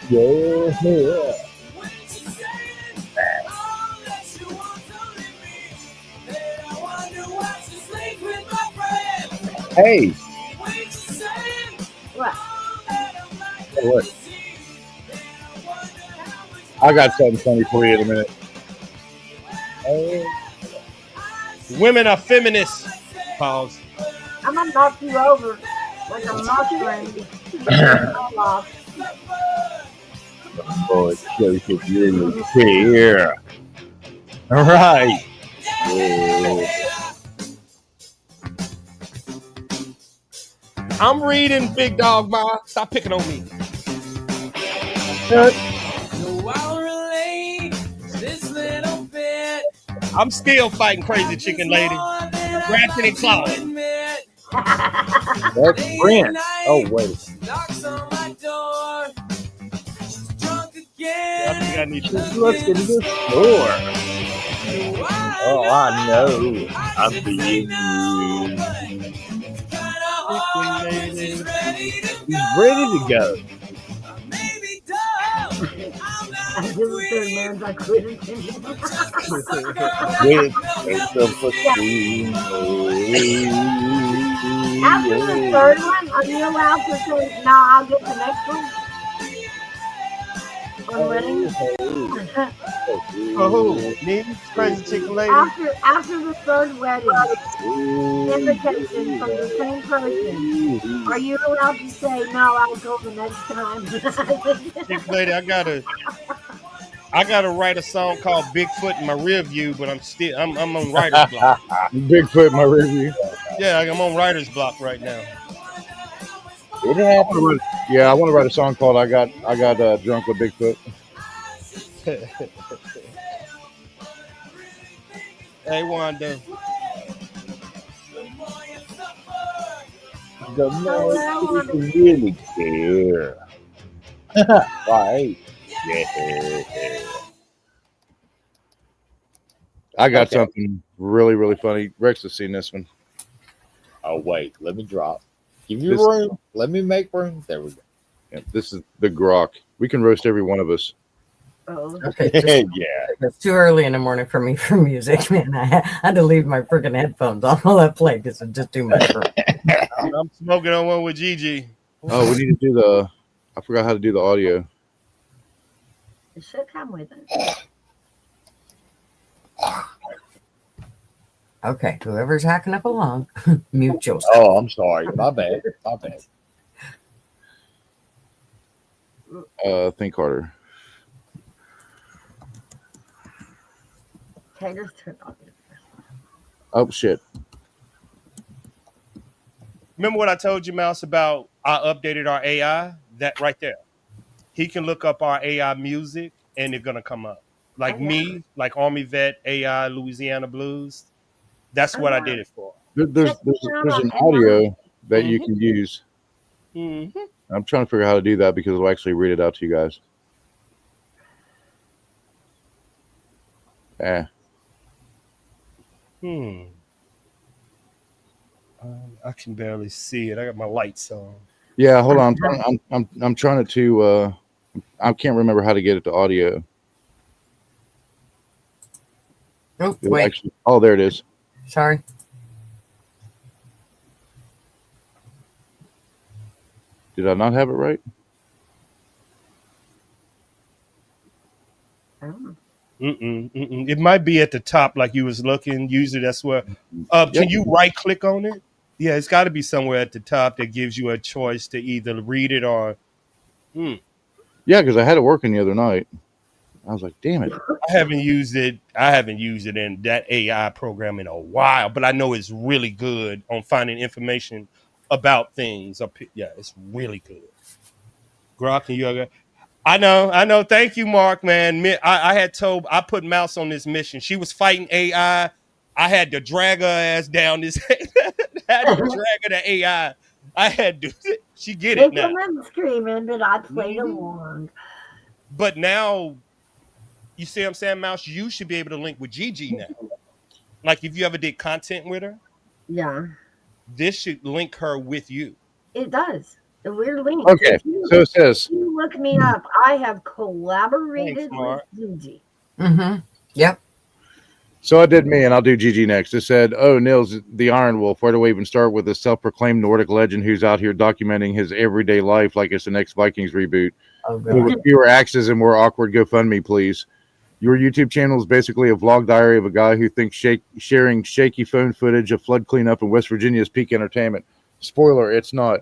Yeah. Hey. What? What? I got something funny for you in a minute. Women are feminists. Pause. I'm gonna knock you over like a mushroom. Oh, it shows that you're here. All right. Yeah. I'm reading, Big Dog Ma. Stop picking on me. I'll relate this little bit. I'm still fighting Crazy Chicken Lady. Scratching and clawing. That's Brent. Oh, wait. Knocks on my door. She's drunk I think I again. need Just look in the store. Oh, I know. I'm being used. He's ready to He's ready to go. maybe dumb. I just said, man, I couldn't. With a self-esteem. After the third one, are you allowed to say, no, I'll get the next one? One wedding. For who? Me? Crazy chicken lady? After the third wedding, invitation from the same person. Are you allowed to say no? I'll go the next time. Chicken lady, I gotta write a song called Bigfoot in my rear view, but I'm on writer's block. Bigfoot in my review. Yeah, I'm on writer's block right now. It happened. Yeah, I want to write a song called "I Got Drunk with Bigfoot." Hey, Wanda. The more you really care. Right. Yeah. I got something really, really funny. Rex has seen this one. Oh, wait. Let me drop. Give you room. Let me make room. There we go. Yeah, this is the grok. We can roast every one of us. Oh. Okay. Yeah. It's too early in the morning for me for music, man. I had to leave my freaking headphones on while I played. This is just too much for me. I'm smoking on one with Gigi. Oh, we need to do the. I forgot how to do the audio. It should come with it. Okay, whoever's hacking up along, mute yourself. Oh, I'm sorry. My bad. Think harder. Okay, just turn off. Oh shit! Remember what I told you, Mouse, about I updated our AI? That right there. He can look up our AI music and it's gonna come up. Like me, like Army Vet AI Louisiana Blues. That's what I did it for. There's an audio that you can use. Mm-hmm. I'm trying to figure out how to do that because I'll actually read it out to you guys. I can barely see it. I got my lights on. Yeah, hold on. I'm trying to. I can't remember how to get it to audio. Oh, wait. Actually, there it is. Sorry. Did I not have it right? It might be at the top, like you was looking. Usually, that's where. Can you right click on it? Yeah, it's got to be somewhere at the top that gives you a choice to either read it or. Yeah, because I had it working the other night. I was like, damn it. I haven't used it in that AI program in a while, but I know it's really good on finding information about things. Yeah, it's really good. Grok and Yoga. I know. Thank you, Mark, man. I put Mouse on this mission. She was fighting AI. I had to drag her ass down this. Had to drag her to AI. I had to. She get it now. I'm screaming, but I played along. But now, you see what I'm saying, Mouse? You should be able to link with Gigi now. Like if you ever did content with her. Yeah. This should link her with you. It does. We're linked. Okay, so it says. If you look me up, I have collaborated with Gigi. Mm-hmm. Yep. So I did me, and I'll do Gigi next. It said, "Oh, Nils, the Iron Wolf. Where do we even start with a self-proclaimed Nordic legend who's out here documenting his everyday life like it's the next Vikings reboot? Oh, with fewer axes and more awkward GoFundMe, please. Your YouTube channel is basically a vlog diary of a guy who thinks sharing shaky phone footage of flood cleanup in West Virginia is peak entertainment. Spoiler, it's not.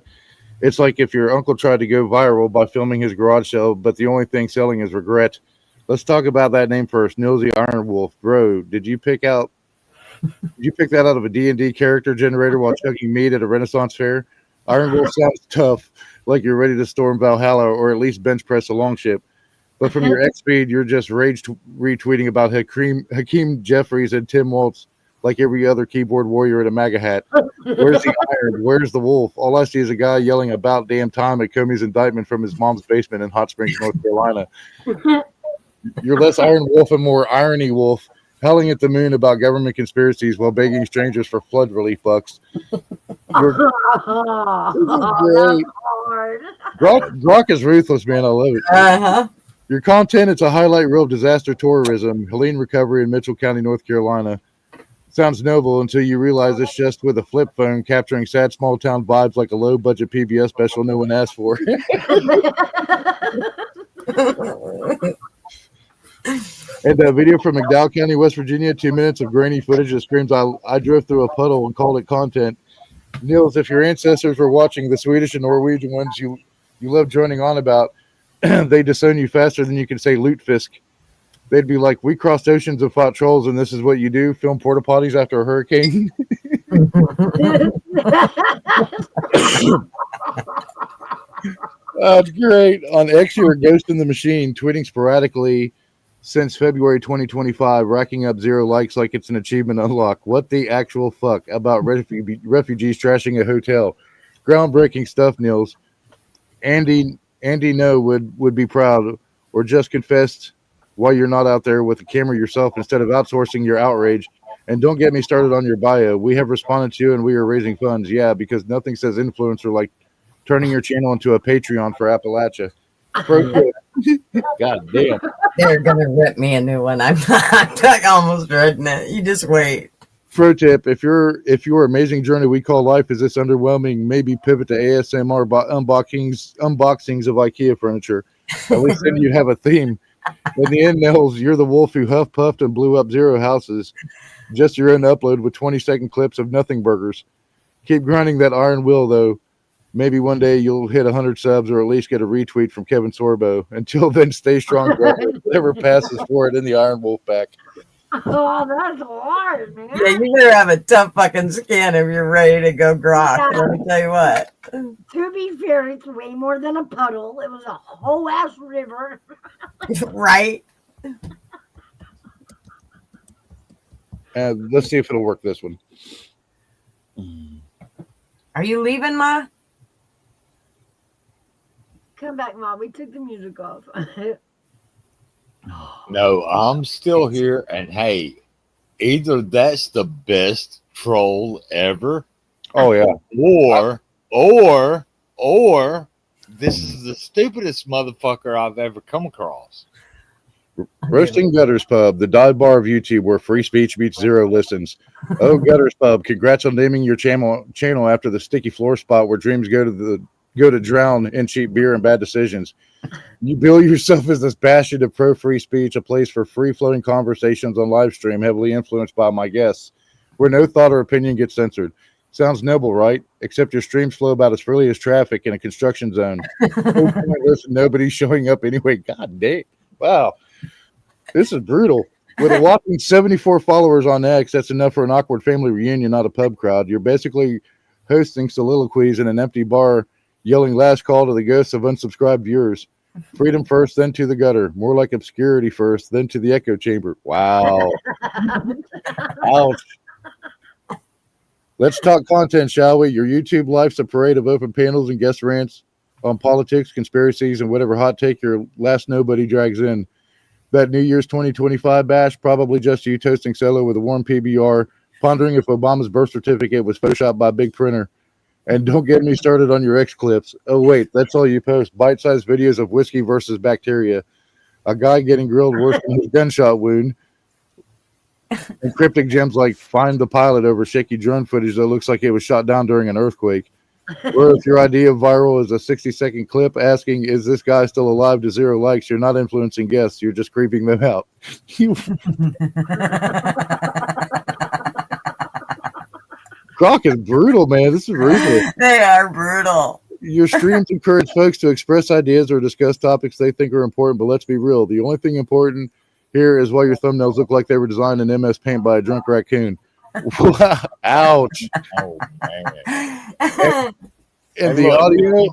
It's like if your uncle tried to go viral by filming his garage sale, but the only thing selling is regret. Let's talk about that name first. Nils the Iron Wolf. Bro, did you pick that out of a D&D character generator while chugging meat at a Renaissance fair? Iron Wolf sounds tough, like you're ready to storm Valhalla or at least bench press a longship. But from your X feed, you're just rage retweeting about Hakeem Jeffries and Tim Waltz like every other keyboard warrior at a MAGA hat. Where's the iron? Where's the wolf? All I see is a guy yelling about damn time at Comey's indictment from his mom's basement in Hot Springs, North Carolina. You're less Iron Wolf and more Irony Wolf, howling at the moon about government conspiracies while begging strangers for flood relief bucks. Great. Grok is ruthless, man. I love it. Uh-huh. Your content, it's a highlight reel of disaster tourism, Helene recovery in Mitchell County, North Carolina. Sounds noble until you realize it's just with a flip phone capturing sad small town vibes like a low budget PBS special no one asked for. And that video from McDowell County, West Virginia, 2 minutes of grainy footage that screams, I drove through a puddle and called it content. Niels, if your ancestors were watching the Swedish and Norwegian ones you love joining on about, they disown you faster than you can say lutefisk. They'd be like, we crossed oceans and fought trolls, and this is what you do? Film porta potties after a hurricane? That's great. On X, you're a ghost in the machine, tweeting sporadically since February 2025, racking up 0 likes like it's an achievement unlock. What the actual fuck about refugees trashing a hotel? Groundbreaking stuff, Niels. Andy No would be proud, or just confessed why you're not out there with a camera yourself instead of outsourcing your outrage. And don't get me started on your bio. We have responded to you and we are raising funds. Yeah, because nothing says influencer like turning your channel into a Patreon for Appalachia. God damn. They're going to rip me a new one. I'm almost dreading it. You just wait. Pro tip, if your amazing journey we call life is this underwhelming, maybe pivot to ASMR unboxings of IKEA furniture. At least then you have a theme. In the end, Nels, you're the wolf who huff puffed and blew up 0 houses. Just your own upload with 20-second clips of nothing burgers. Keep grinding that iron will, though. Maybe one day you'll hit 100 subs or at least get a retweet from Kevin Sorbo. Until then, stay strong, brother. Whatever passes for it in the Iron Wolf pack. Oh, that's hard, man. Yeah, you better have a tough fucking skin if you're ready to go grok. Yeah. Let me tell you what. To be fair, it's way more than a puddle. It was a whole ass river. Right? Let's see if it'll work this one. Are you leaving, Ma? Come back, Mom. We took the music off. No, I'm still here, and hey, either that's the best troll ever. Oh yeah. Or this is the stupidest motherfucker I've ever come across. Roasting Gutter'S Pub, the dive bar of YouTube where free speech beats 0 listens. Oh, Gutter'S Pub, congrats on naming your channel after the sticky floor spot where dreams go to drown in cheap beer and bad decisions. You bill yourself as this bastion of pro-free speech, a place for free-flowing conversations on live stream heavily influenced by my guests, where no thought or opinion gets censored. Sounds noble, right? Except your streams flow about as freely as traffic in a construction zone. Nobody's showing up anyway. God damn. Wow. This is brutal. With a whopping 74 followers on X, that's enough for an awkward family reunion, not a pub crowd. You're basically hosting soliloquies in an empty bar, yelling last call to the ghosts of unsubscribed viewers. Freedom first, then to the gutter. More like obscurity first, then to the echo chamber. Wow. Ouch. Let's talk content, shall we? Your YouTube life's a parade of open panels and guest rants on politics, conspiracies, and whatever hot take your last nobody drags in. That New Year's 2025 bash, probably just you toasting solo with a warm PBR, pondering if Obama's birth certificate was photoshopped by a big printer. And don't get me started on your X clips. Oh, wait, that's all you post. Bite-sized videos of whiskey versus bacteria. A guy getting grilled worse than his gunshot wound. And cryptic gems like find the pilot over shaky drone footage that looks like it was shot down during an earthquake. Or if your idea of viral is a 60-second clip asking, is this guy still alive to 0 likes, you're not influencing guests. You're just creeping them out. Croc is brutal, man. This is ruthless. They are brutal. Your streams encourage folks to express ideas or discuss topics they think are important, but let's be real. The only thing important here is why your thumbnails look like they were designed in MS Paint by a drunk raccoon. Ouch. Oh, man. And the audio.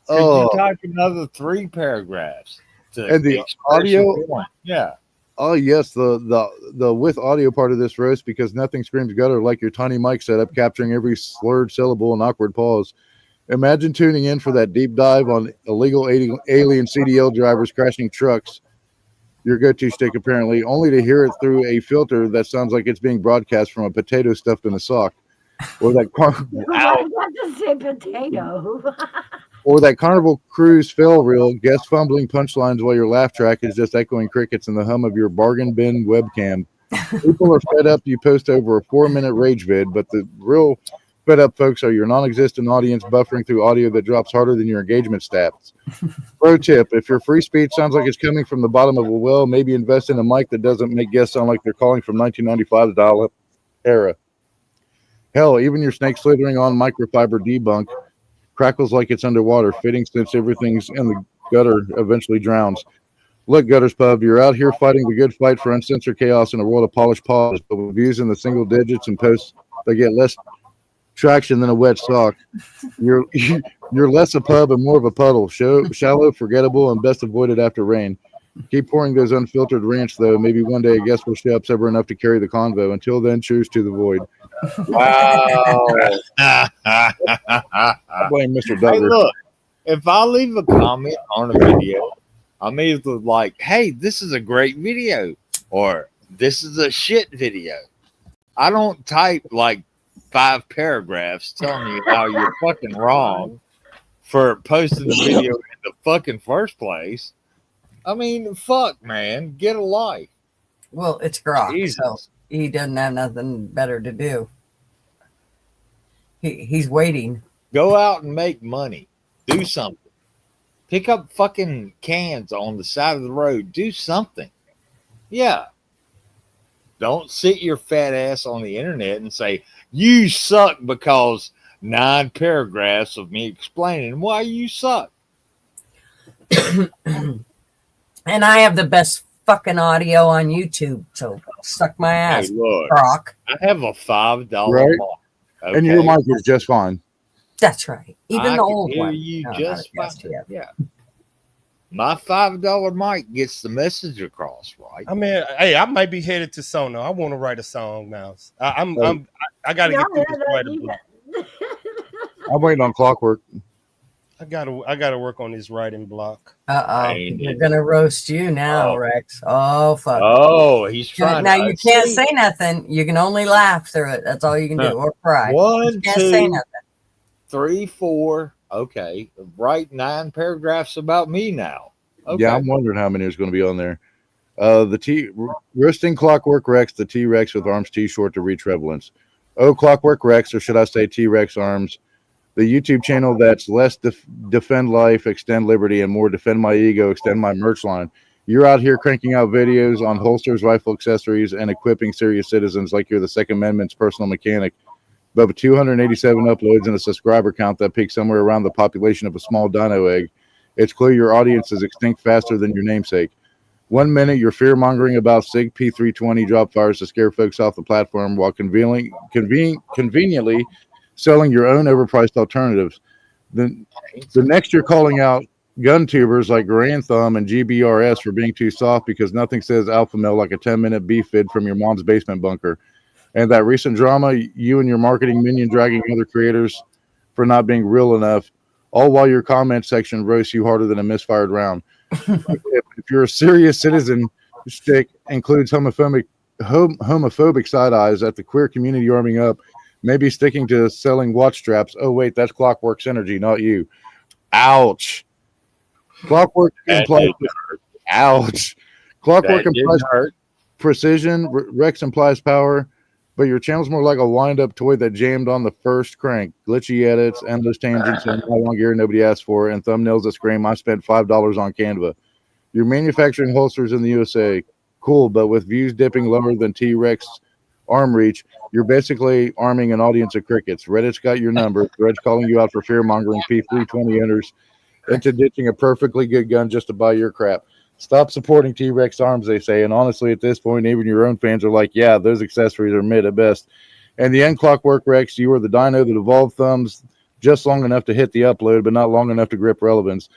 Could you type another 3 paragraphs? And the audio. Yeah. Oh yes, the with audio part of this roast, because nothing screams gutter like your tiny mic setup capturing every slurred syllable and awkward pause. Imagine tuning in for that deep dive on illegal alien CDL drivers crashing trucks, your go-to stick apparently, only to hear it through a filter that sounds like it's being broadcast from a potato stuffed in a sock. Or that just say potato. Or that Carnival Cruise fail reel, guest fumbling punchlines while your laugh track is just echoing crickets in the hum of your bargain bin webcam. People are fed up you post over a 4-minute rage vid, but the real fed up folks are your non-existent audience buffering through audio that drops harder than your engagement stats. Pro tip, if your free speech sounds like it's coming from the bottom of a well, maybe invest in a mic that doesn't make guests sound like they're calling from 1995's dial-up era. Hell, even your snake slithering on microfiber debunk crackles like it's underwater, fitting since everything's in the gutter eventually drowns. Look, Gutter's Pub, you're out here fighting the good fight for uncensored chaos in a world of polished paws, but with views in the single digits and posts that get less traction than a wet sock. You're less a pub and more of a puddle. Shallow, forgettable, and best avoided after rain. Keep pouring those unfiltered rants, though. Maybe one day a guest will show up sober enough to carry the convo. Until then, choose to the void. Wow. I blame Mr. Duggar. Hey, look, if I leave a comment on a video, I'm either like, hey, this is a great video, or this is a shit video. I don't type like 5 paragraphs telling you how you're fucking wrong for posting the video in the fucking first place. I mean, fuck, man, get a life. Well, it's Grok, Jesus. so he doesn't have nothing better to do. He's waiting. Go out and make money. Do something. Pick up fucking cans on the side of the road. Do something. Yeah. Don't sit your fat ass on the internet and say, you suck because 9 paragraphs of me explaining why you suck. And I have the best fucking audio on YouTube, so suck my ass, Hey, look, Grok. I have a $5 Right. mark. And your mic is just fine. That's right. Even I the can old hear one. you No, just not fine. yet. Yeah. My $5 mic gets the message across, right? I mean, hey, I might be headed to Sono. I want to write a song now. I got to get through this writer block. I'm waiting on Clockwork. I gotta work on this writing block. Uh-oh. You're gonna roast you now, Rex. Oh fuck. Oh, he's trying now to you can't say nothing. You can only laugh through it. That's all you can do. Or cry. 1, You can't say 2, nothing. 3, 4. Okay. Write 9 paragraphs about me now. Okay. Yeah, I'm wondering how many is going to be on there. The Roasting Clockwork Rex, the T-Rex with arms too short to reach relevance. Oh, Clockwork Rex, or should I say T-Rex arms? The YouTube channel that's less defend life, extend liberty, and more defend my ego, extend my merch line. You're out here cranking out videos on holsters, rifle accessories, and equipping serious citizens like you're the Second Amendment's personal mechanic. But with 287 uploads and a subscriber count that peaks somewhere around the population of a small dino egg, it's clear your audience is extinct faster than your namesake. 1 minute, you're fear-mongering about SIG P320 drop fires to scare folks off the platform while conveniently selling your own overpriced alternatives. The next, you're calling out gun tubers like Grand Thumb and GBRS for being too soft because nothing says alpha male like a 10-minute beef vid from your mom's basement bunker. And that recent drama, you and your marketing minion dragging other creators for not being real enough, all while your comment section roasts you harder than a misfired round. If you're a serious citizen, shtick includes homophobic side eyes at the queer community arming up, maybe sticking to selling watch straps. Oh, wait, that's Clockwork's energy, not you. Ouch. Clockwork implies ouch. Clockwork implies precision. Rex implies power. But your channel's more like a wind-up toy that jammed on the first crank. Glitchy edits, endless tangents, and long gear nobody asked for, and thumbnails that scream, I spent $5 on Canva. You're manufacturing holsters in the USA. Cool, but with views dipping lower than T-Rex arm reach, you're basically arming an audience of crickets. Reddit's got your number. Threads calling you out for fear-mongering P320 owners into ditching a perfectly good gun just to buy your crap. Stop supporting T-Rex arms, they say. And honestly, at this point, even your own fans are like, yeah, those accessories are mid at best. And the end Clockwork Rex, you are the dino that evolved thumbs just long enough to hit the upload, but not long enough to grip relevance.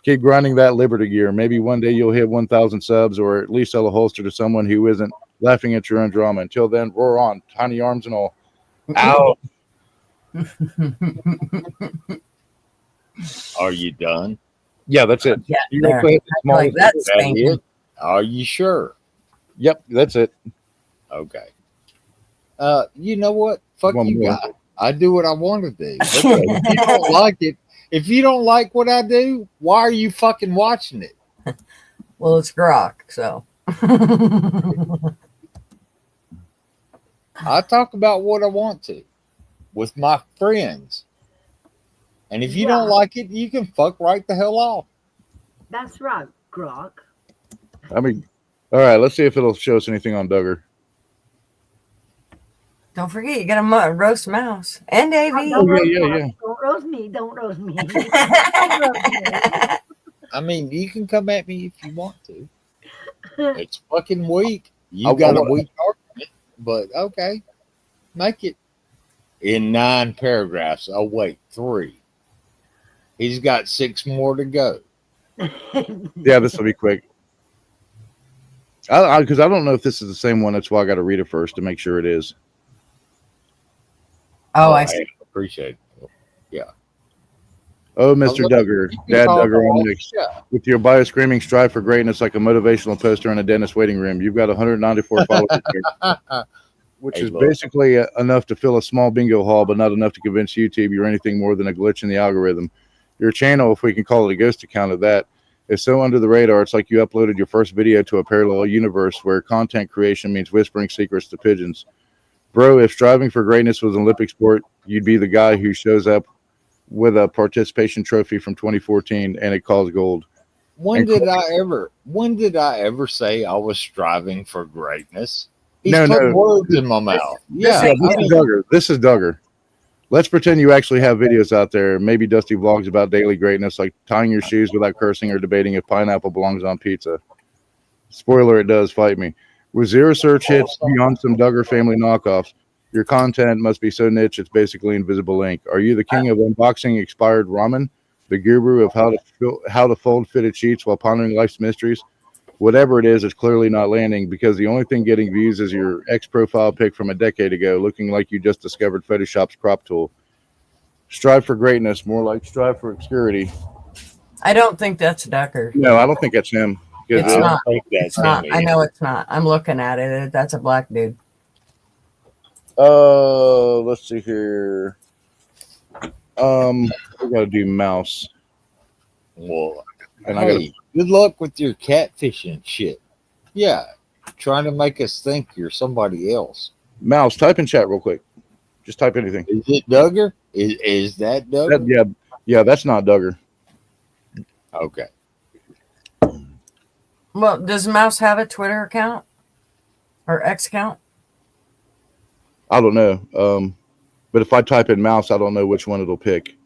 Keep grinding that Liberty gear. Maybe one day you'll hit 1,000 subs or at least sell a holster to someone who isn't laughing at your own drama. Until then, roar on. Tiny arms and all. Ow. Are you done? Yeah, that's it. Yeah, You there. hit the small Like that's That spanking. it? Are you sure? Yep, that's it. Okay. You know what? Fuck One you more. guys. I do what I want to do. Okay. If you don't like it, if you don't like what I do, why are you fucking watching it? Well, it's Grok, so. I talk about what I want to with my friends. And if you don't like it, you can fuck right the hell off. That's right, Grok. I mean, all right, let's see if it'll show us anything on Duggar. Don't forget, you got to roast Mouse and Davey. Don't roast yeah. Don't roast me. Don't roast me. I mean, you can come at me if you want to. It's fucking weak. You got a weak argument, but okay. Make it in 9 paragraphs. Oh, wait, 3. He's got 6 more to go. Yeah, this will be quick. Because I don't know if this is the same one. That's why I got to read it first to make sure it is. Oh, I see. Appreciate it. Yeah. Oh, Mr. Duggar, Dad Duggar on mix. With your bio screaming, strive for greatness like a motivational poster in a dentist waiting room. You've got 194 followers, which is basically enough to fill a small bingo hall, but not enough to convince YouTube you're anything more than a glitch in the algorithm. Your channel, if we can call it a ghost account of that, is so under the radar. It's like you uploaded your first video to a parallel universe where content creation means whispering secrets to pigeons. Bro, if striving for greatness was an Olympic sport, you'd be the guy who shows up with a participation trophy from 2014 and it calls gold. When did I ever say I was striving for greatness? He's put words in my mouth. This is Duggar. Let's pretend you actually have videos out there, maybe dusty vlogs about daily greatness, like tying your shoes without cursing or debating if pineapple belongs on pizza. Spoiler, it does. Fight me. With 0 search hits beyond some Duggar family knockoffs, your content must be so niche it's basically invisible ink. Are you the king of unboxing expired ramen, the guru of how to fold fitted sheets while pondering life's mysteries? Whatever it is, it's clearly not landing because the only thing getting views is your ex-profile pic from a decade ago, looking like you just discovered Photoshop's crop tool. Strive for greatness, more like strive for obscurity. I don't think that's Duggar. No, I don't think that's him. It's not. It's not. I know it's not. I'm looking at it. That's a black dude. Let's see here. We gotta do Mouse. Well, and hey, good luck with your catfishing shit. Yeah, trying to make us think you're somebody else. Mouse, type in chat real quick. Just type anything. Is it Duggar? Is that Duggar? Yeah, that's not Duggar. Okay. Well, does Mouse have a Twitter account or X account? I don't know. But if I type in Mouse, I don't know which one it'll pick.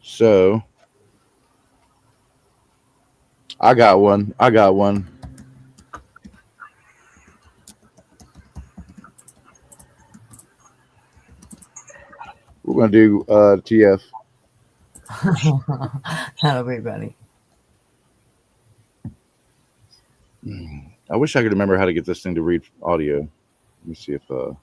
So I got one. We're gonna do TF. That'll be funny. I wish I could remember how to get this thing to read audio. Let me see if oh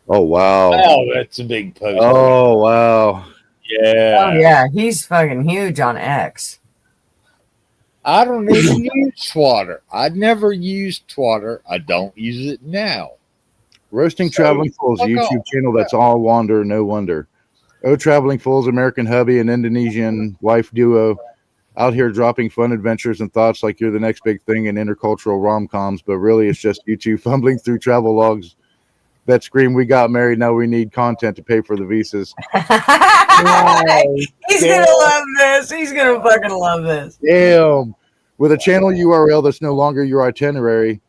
wow. Oh, that's a big post. Oh wow. Yeah. Oh yeah, he's fucking huge on X. I don't even use Twitter. I never used Twitter. I don't use it now. Roasting Traveling Fools, a YouTube channel that's all wander, no wonder. Oh, Traveling Fools, American hubby and Indonesian wife duo out here dropping fun adventures and thoughts like you're the next big thing in intercultural rom-coms, but really it's just you two fumbling through travel logs that scream, we got married, now we need content to pay for the visas. He's going to love this. He's going to fucking love this. Damn. With a channel URL that's no longer your itinerary,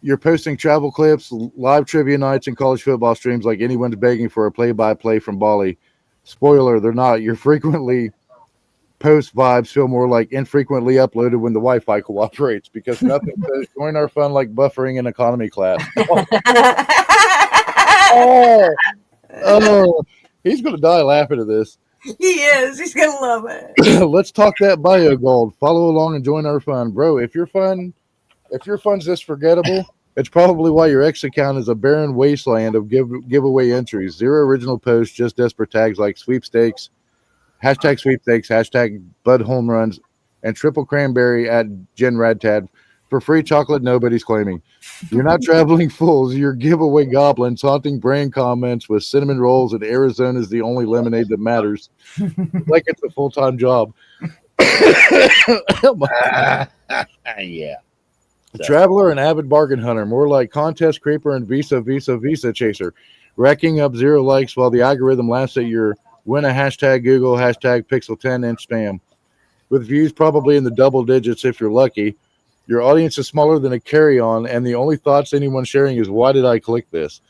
you're posting travel clips, live trivia nights, and college football streams like anyone's begging for a play-by-play from Bali. Spoiler, they're not. Your frequently post vibes feel more like infrequently uploaded when the Wi-Fi cooperates because nothing says join our fun like buffering in economy class. Oh, he's going to die laughing at this. He is. He's going to love it. Let's talk that bio gold. Follow along and join our fun. Bro, if your fun's this forgettable, it's probably why your X account is a barren wasteland of giveaway entries. 0 original posts, just desperate tags like sweepstakes, hashtag Bud Home Runs, and triple cranberry at Jen Radtad For free chocolate, nobody's claiming. You're not traveling fools. You're giveaway goblins haunting brain comments with cinnamon rolls, and Arizona's the only lemonade that matters. Like it's a full-time job. Yeah. A traveler and avid bargain hunter, more like contest creeper and visa chaser, racking up 0 likes while the algorithm laughs at your win a hashtag Google hashtag Pixel 10-inch spam. With views probably in the double digits if you're lucky. Your audience is smaller than a carry-on, and the only thoughts anyone's sharing is, why did I click this?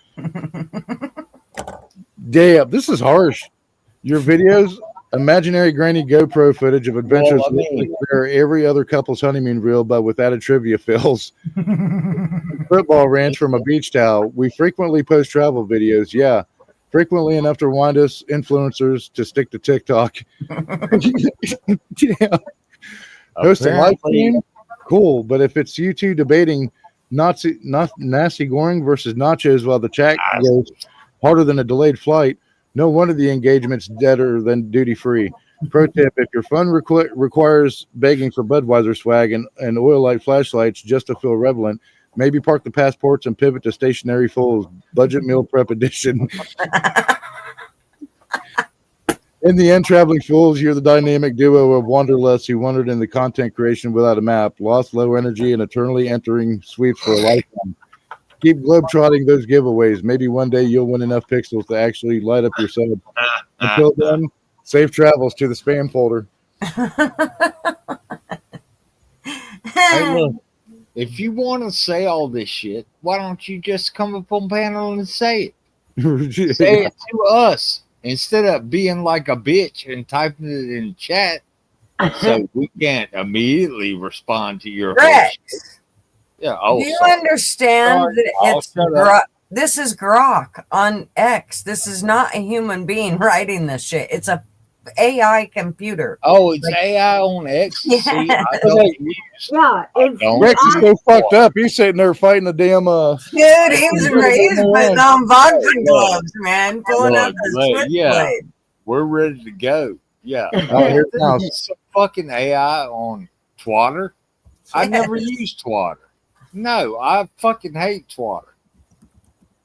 Damn, this is harsh. Your videos, imaginary grainy GoPro footage of adventures where every other couple's honeymoon reel, but with added trivia fills. Football rants from a beach towel. We frequently post travel videos, yeah. Frequently enough to remind us influencers to stick to TikTok. Yeah. Host a live stream? Cool, but if it's you two debating nasi goreng versus nachos while the chat goes harder than a delayed flight, no wonder the engagement's deader than duty free. Pro tip: if your fun requires begging for Budweiser swag and oil light flashlights just to feel relevant, maybe park the passports and pivot to stationary fools. Budget meal prep edition. In the end, traveling fools, you're the dynamic duo of wanderlust who wandered in the content creation without a map, lost low energy, and eternally entering sweeps for a lifetime. Keep globetrotting those giveaways. Maybe one day you'll win enough pixels to actually light up your sub. Until then, safe travels to the spam folder. Hey, look, if you want to say all this shit, why don't you just come up on panel and say it? Say it to us. Instead of being like a bitch and typing it in chat, so we can't immediately respond to your Rex, yeah. do you understand that it's this is Grok on X? This is not a human being writing this shit. It's a AI computer. Oh, it's like, AI on X. Yeah. See, I don't use. Yeah, it's Rex is so fucked up. He's sitting there fighting the damn. Dude, he's putting on boxing gloves, man. Pulling out the switchblade. We're ready to go. Yeah. Here's some fucking AI on Twitter. I never used Twitter. No, I fucking hate Twitter.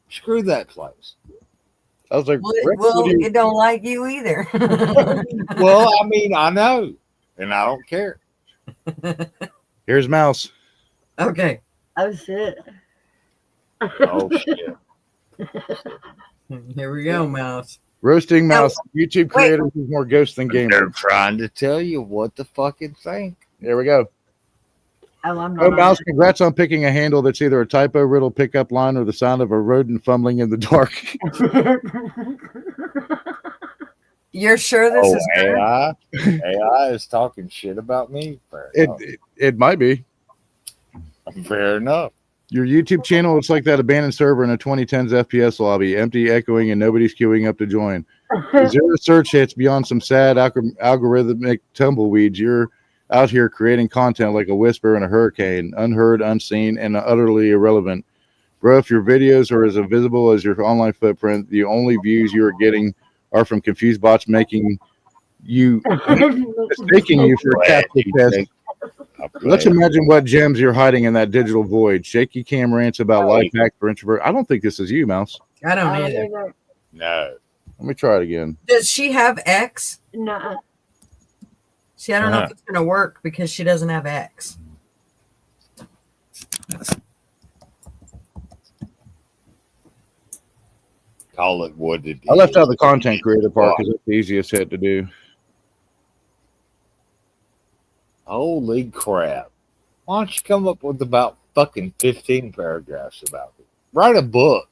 Screw that place. I was like, well, it don't like you either. Well, I mean, I know, and I don't care. Here's Mouse. Okay. Oh shit. Oh shit. Here we go, Mouse. Roasting Mouse. YouTube creators is more ghost than gamer. They're trying to tell you what to fucking think. Here we go. Oh, I'm Oh, not. Mouse, congrats on picking a handle that's either a typo riddle pickup line or the sound of a rodent fumbling in the dark. You're sure this is AI? AI is talking shit about me? It might be. Fair enough. Your YouTube channel looks like that abandoned server in a 2010s FPS lobby, empty, echoing, and nobody's queuing up to join. 0 search hits beyond some sad algorithmic tumbleweeds. You're out here creating content like a whisper in a hurricane, unheard, unseen, and utterly irrelevant. Bro, if your videos are as invisible as your online footprint, the only views you are getting are from confused bots mistaking you for a captive test. Let's imagine what gems you're hiding in that digital void. Shaky cam rants about life hacks for introvert. I don't think this is you, Mouse. I don't either. No. Let me try it again. Does she have X? No. See, I don't know if it's going to work because she doesn't have X. Call it what it is. I left out the content creator part because it's the easiest hit to do. Holy crap. Why don't you come up with about fucking 15 paragraphs about it? Write a book.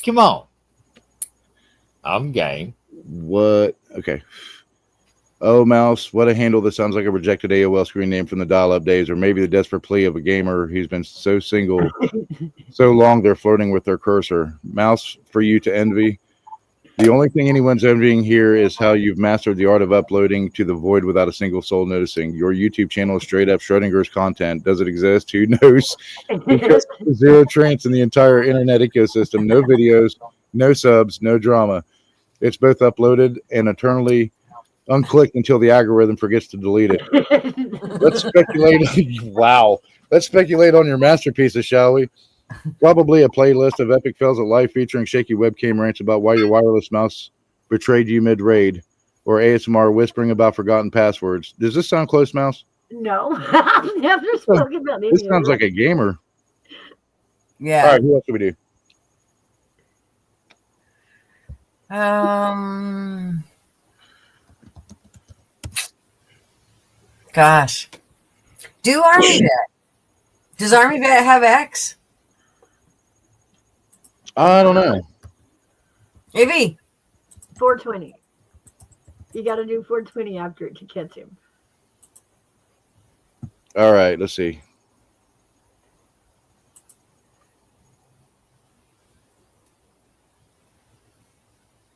Come on. I'm game. What? Okay. Oh, Mouse, what a handle that sounds like a rejected AOL screen name from the dial-up days, or maybe the desperate plea of a gamer who's been so single so long they're flirting with their cursor. Mouse, for you to envy. The only thing anyone's envying here is how you've mastered the art of uploading to the void without a single soul noticing. Your YouTube channel is straight up Schrodinger's content. Does it exist? Who knows? Zero trance in the entire internet ecosystem. No videos, no subs, no drama. It's both uploaded and eternally unclicked until the algorithm forgets to delete it. Let's speculate. Wow. Let's speculate on your masterpieces, shall we? Probably a playlist of epic fails at life featuring shaky webcam rants about why your wireless mouse betrayed you mid-raid, or ASMR whispering about forgotten passwords. Does this sound close, Mouse? No, I've never spoken about any This of sounds that. like a gamer. Yeah. All right, who else do we do? Gosh. Do Army Vet. Does Army Vet have X? I don't know. Maybe. 420. You got to do 420 after it to catch him. All right, let's see.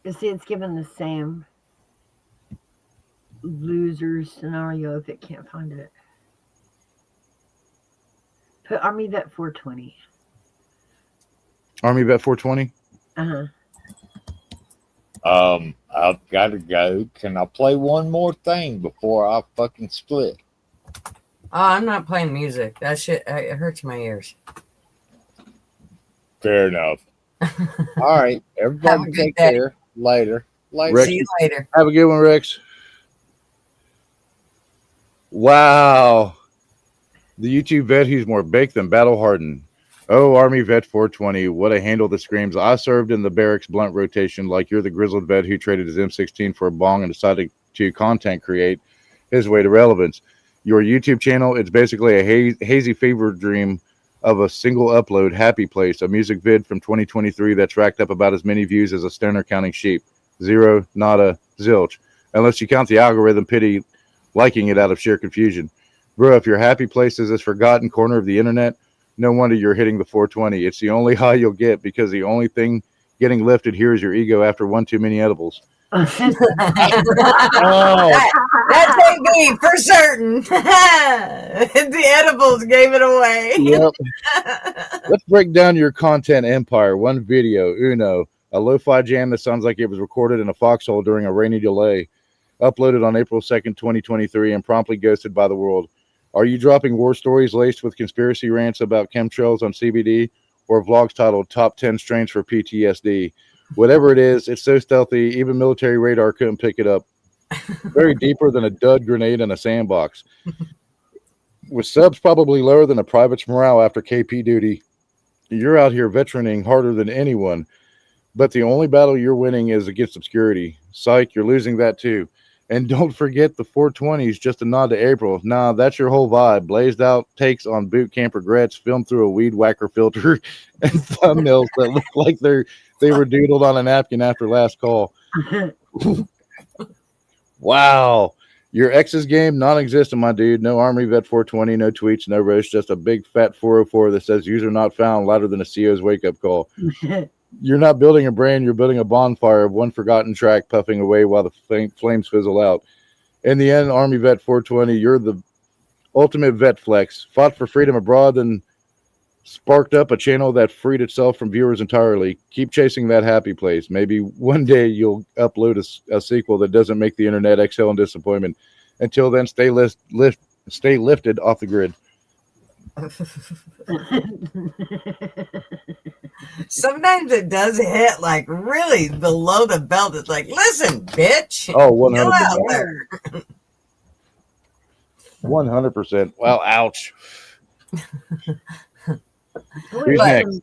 You see, it's given the same loser scenario if it can't find it. Put Army Vet 420. Army Vet 420? Uh-huh. I've got to go. Can I play one more thing before I fucking split? Oh, I'm not playing music. That shit, it hurts my ears. Fair enough. All right. Everybody take care. Later. Rex, see you later. Have a good one, Rex. Wow. The YouTube vet who's more baked than battle hardened. Oh, Army Vet 420. What a handle that screams. I served in the barracks blunt rotation like you're the grizzled vet who traded his M16 for a bong and decided to content create his way to relevance. Your YouTube channel, it's basically a hazy fever dream of a single upload happy place, a music vid from 2023 that's racked up about as many views as a stoner counting sheep. Zero, nada, zilch. Unless you count the algorithm pity liking it out of sheer confusion. Bro, if your happy place is this forgotten corner of the internet, no wonder you're hitting the 420. It's the only high you'll get because the only thing getting lifted here is your ego after one too many edibles. That's me for certain. The edibles gave it away. Yep. Let's break down your content empire. One video, Uno, a lo-fi jam that sounds like it was recorded in a foxhole during a rainy delay, uploaded on April 2nd, 2023, and promptly ghosted by the world. Are you dropping war stories laced with conspiracy rants about chemtrails on CBD, or vlogs titled Top 10 Strains for PTSD? Whatever it is, it's so stealthy, even military radar couldn't pick it up. Very deeper than a dud grenade in a sandbox. With subs probably lower than a private's morale after KP duty, you're out here veteraning harder than anyone. But the only battle you're winning is against obscurity. Psych, you're losing that too. And don't forget the 420s, just a nod to April. Nah, that's your whole vibe. Blazed out takes on boot camp regrets, filmed through a weed whacker filter, and thumbnails that look like they were doodled on a napkin after last call. Wow. Your ex's game, non-existent, my dude. No Army Vet 420, no tweets, no roast, just a big fat 404 that says user not found, louder than a CO's wake-up call. You're not building a brand, you're building a bonfire of one forgotten track puffing away while the flames fizzle out. In the end, Army Vet 420, you're the ultimate vet flex. Fought for freedom abroad and sparked up a channel that freed itself from viewers entirely. Keep chasing that happy place. Maybe one day you'll upload a sequel that doesn't make the internet exhale in disappointment. Until then, stay lifted off the grid. Sometimes it does hit like really below the belt. It's like, listen, bitch. Oh, Go out 100%. there. 100%. Well, ouch. Who's But next?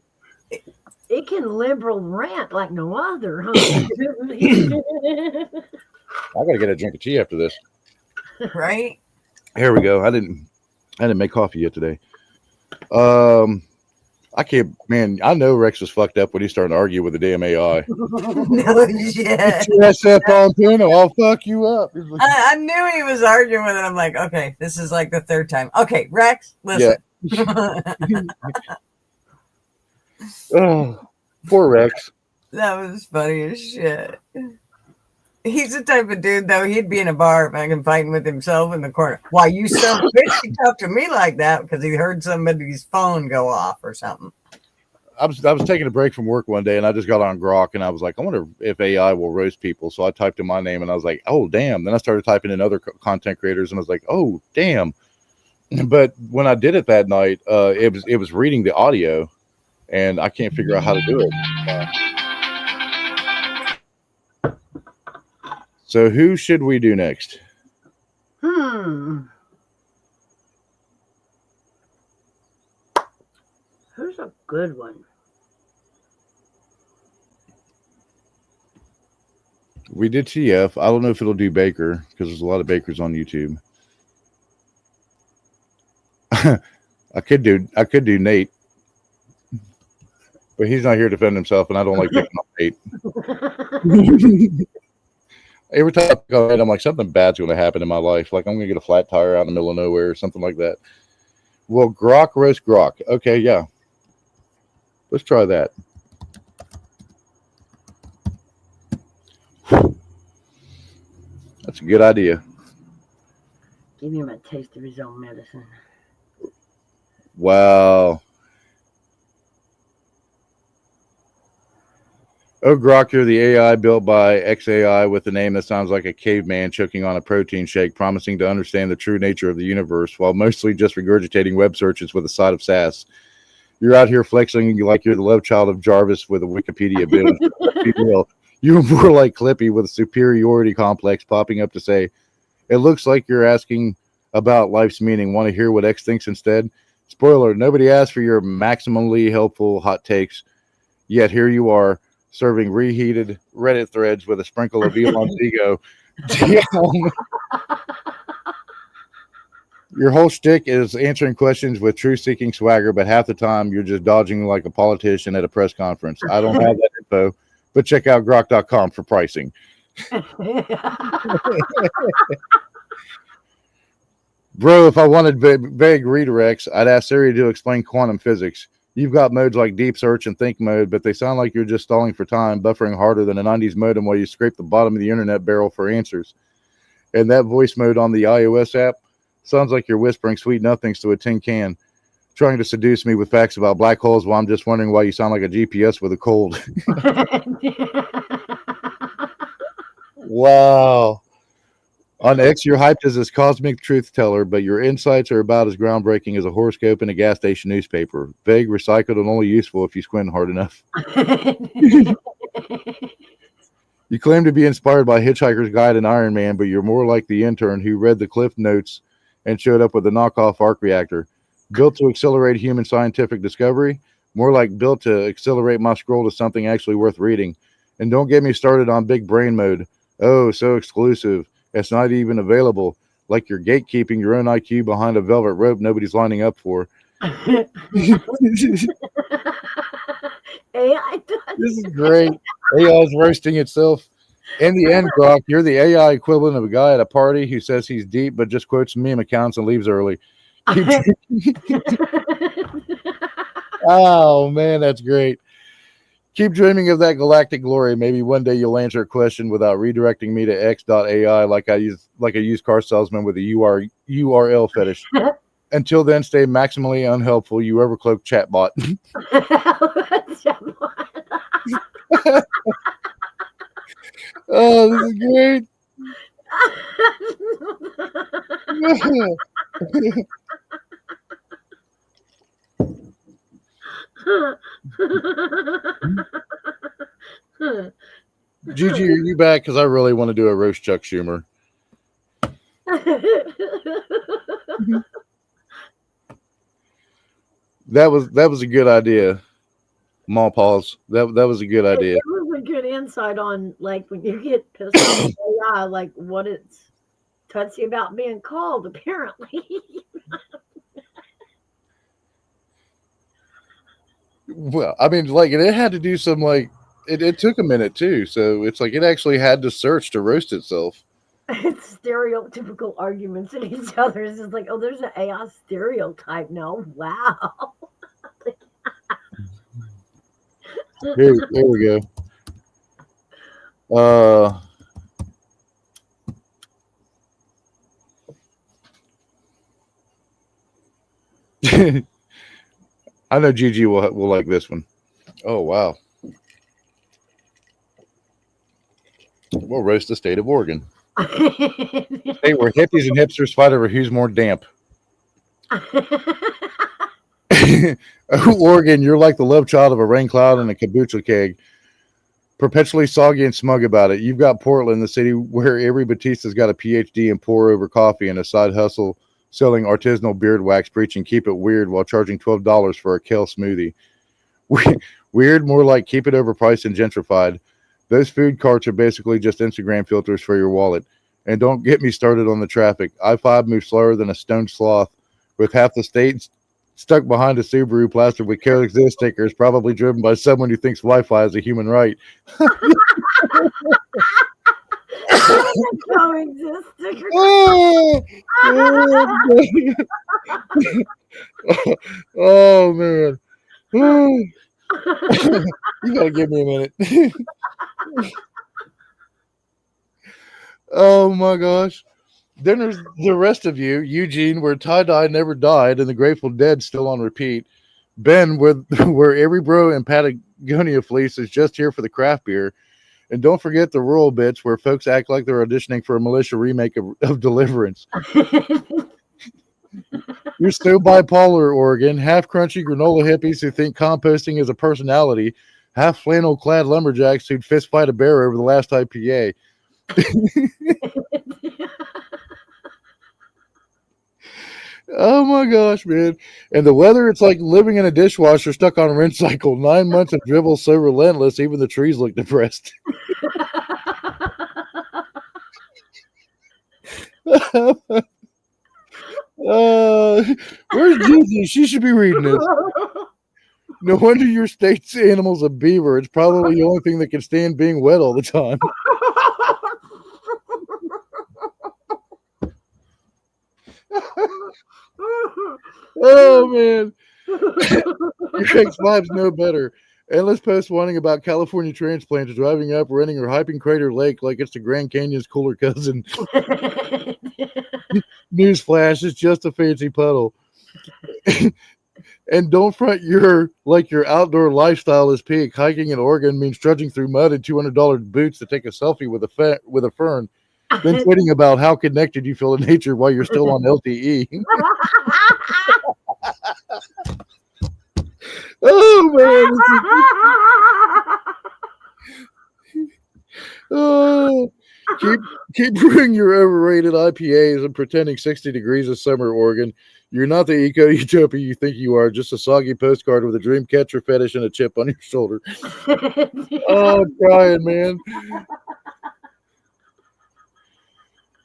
it can liberal rant like no other, huh? I gotta get a drink of tea after this. Right? Here we go. I didn't make coffee yet today. I can't, man. I know Rex was fucked up when he started to argue with the damn AI. No shit. SF on Tuno, I'll fuck you up. I knew he was arguing with it. I'm like, okay, this is like the third time. Okay, Rex, listen. Oh, poor Rex. That was funny as shit. He's the type of dude, though, he'd be in a bar fucking fighting with himself in the corner. Why, you son of a bitch, you talk to me like that because he heard somebody's phone go off or something. I was taking a break from work one day, and I just got on Grok, and I was like, I wonder if AI will roast people. So I typed in my name, and I was like, oh damn. Then I started typing in other content creators, and I was like, oh damn. But when I did it that night, it was reading the audio, and I can't figure out how to do it. So who should we do next? Who's a good one? We did TF. I don't know if it'll do Baker because there's a lot of Bakers on YouTube. I could do Nate, but he's not here to defend himself, and I don't like picking up Nate. Every time I go ahead, I'm like, something bad's going to happen in my life. Like I'm going to get a flat tire out in the middle of nowhere or something like that. Well, Grok roast Grok. Okay, yeah. Let's try that. That's a good idea. Give him a taste of his own medicine. Wow. Oh, Grok, you're the AI built by XAI with a name that sounds like a caveman choking on a protein shake, promising to understand the true nature of the universe while mostly just regurgitating web searches with a side of sass. You're out here flexing like you're the love child of Jarvis with a Wikipedia build. You're more like Clippy with a superiority complex popping up to say, it looks like you're asking about life's meaning. Want to hear what X thinks instead? Spoiler, nobody asked for your maximally helpful hot takes, yet here you are, serving reheated Reddit threads with a sprinkle of Elon's ego. Your whole shtick is answering questions with truth-seeking swagger, but half the time you're just dodging like a politician at a press conference. I don't have that info, but check out grok.com for pricing. Bro, if I wanted vague redirects, I'd ask Siri to explain quantum physics. You've got modes like deep search and think mode, but they sound like you're just stalling for time, buffering harder than a 90s modem while you scrape the bottom of the internet barrel for answers. And that voice mode on the iOS app sounds like you're whispering sweet nothings to a tin can, trying to seduce me with facts about black holes while I'm just wondering why you sound like a GPS with a cold. Wow. On X, you're hyped as this cosmic truth teller, but your insights are about as groundbreaking as a horoscope in a gas station newspaper. Vague, recycled, and only useful if you squint hard enough. You claim to be inspired by Hitchhiker's Guide and Iron Man, but you're more like the intern who read the Cliff Notes and showed up with a knockoff arc reactor. Built to accelerate human scientific discovery, more like built to accelerate my scroll to something actually worth reading. And don't get me started on big brain mode. Oh, so exclusive. It's not even available. Like you're gatekeeping your own IQ behind a velvet rope nobody's lining up for. AI This is great. AI is roasting itself. In the end, Grok, you're the AI equivalent of a guy at a party who says he's deep but just quotes meme accounts and leaves early. Oh, man, that's great. Keep dreaming of that galactic glory. Maybe one day you'll answer a question without redirecting me to x.ai like a used car salesman with a URL fetish. Until then, stay maximally unhelpful, you overcloaked chatbot. Oh, this is great. Gigi, are you back? Because I really want to do a roast Chuck Schumer. That was a good idea. Mall pause. That was a good idea. It was a good insight on like when you get pissed off at AI, like what it's touchy about being called, apparently. Well, I mean, like it had to do some like it took a minute too, so it's like it actually had to search to roast itself. It's stereotypical arguments in each other. It's just like, oh, there's an AI stereotype now. Wow. Here we go. I know Gigi will like this one. Oh, wow. We'll roast the state of Oregon. Hey, where hippies and hipsters fight over who's more damp. Oregon, you're like the love child of a rain cloud and a kombucha keg. Perpetually soggy and smug about it. You've got Portland, the city where every Batista's got a PhD in pour over coffee and a side hustle selling artisanal beard wax, preaching keep it weird while charging $12 for a kale smoothie. Weird, more like keep it overpriced and gentrified. Those food carts are basically just Instagram filters for your wallet. And don't get me started on the traffic. I-5 moves slower than a stone sloth, with half the state stuck behind a Subaru plastered with coexist stickers, probably driven by someone who thinks Wi-Fi is a human right. Coexist stickers. Oh man. You gotta give me a minute. Oh my gosh. Then there's the rest of you. Eugene, where tie-dye never died and the Grateful Dead still on repeat. Ben, where every bro in Patagonia fleece is just here for the craft beer. And don't forget the rural bits where folks act like they're auditioning for a militia remake of Deliverance. You're so bipolar, Oregon. Half crunchy granola hippies who think composting is a personality. Half flannel-clad lumberjacks who'd fist fight a bear over the last IPA. Oh my gosh, man. And the weather, it's like living in a dishwasher stuck on a rinse cycle. 9 months of dribble so relentless, even the trees look depressed. Where's Gigi? She should be reading this. No wonder your state's animal's a beaver. It's probably the only thing that can stand being wet all the time. Oh man. Your ex-wives know better. Endless posts whining about California transplants driving up, renting, or hyping Crater Lake like it's the Grand Canyon's cooler cousin. Newsflash, it's just a fancy puddle. And don't front your outdoor lifestyle is peak. Hiking in Oregon means trudging through mud in $200 boots to take a selfie with a fern. Then tweeting about how connected you feel to nature while you're still on LTE. Oh man. Oh, keep brewing your overrated IPAs and pretending 60 degrees is summer, Oregon. You're not the eco-utopia you think you are, just a soggy postcard with a dream catcher fetish and a chip on your shoulder. Oh, I'm crying, man.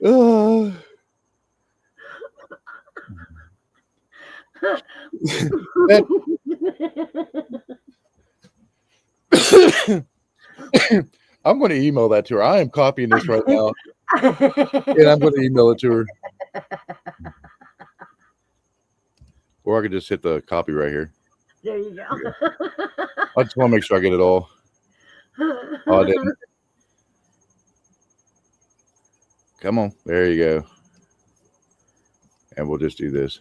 I'm going to email that to her. I am copying this right now, and I'm going to email it to her. Or I could just hit the copy right here. There you go. I just want to make sure I get it all. Oh, I didn't. Come on. There you go. And we'll just do this.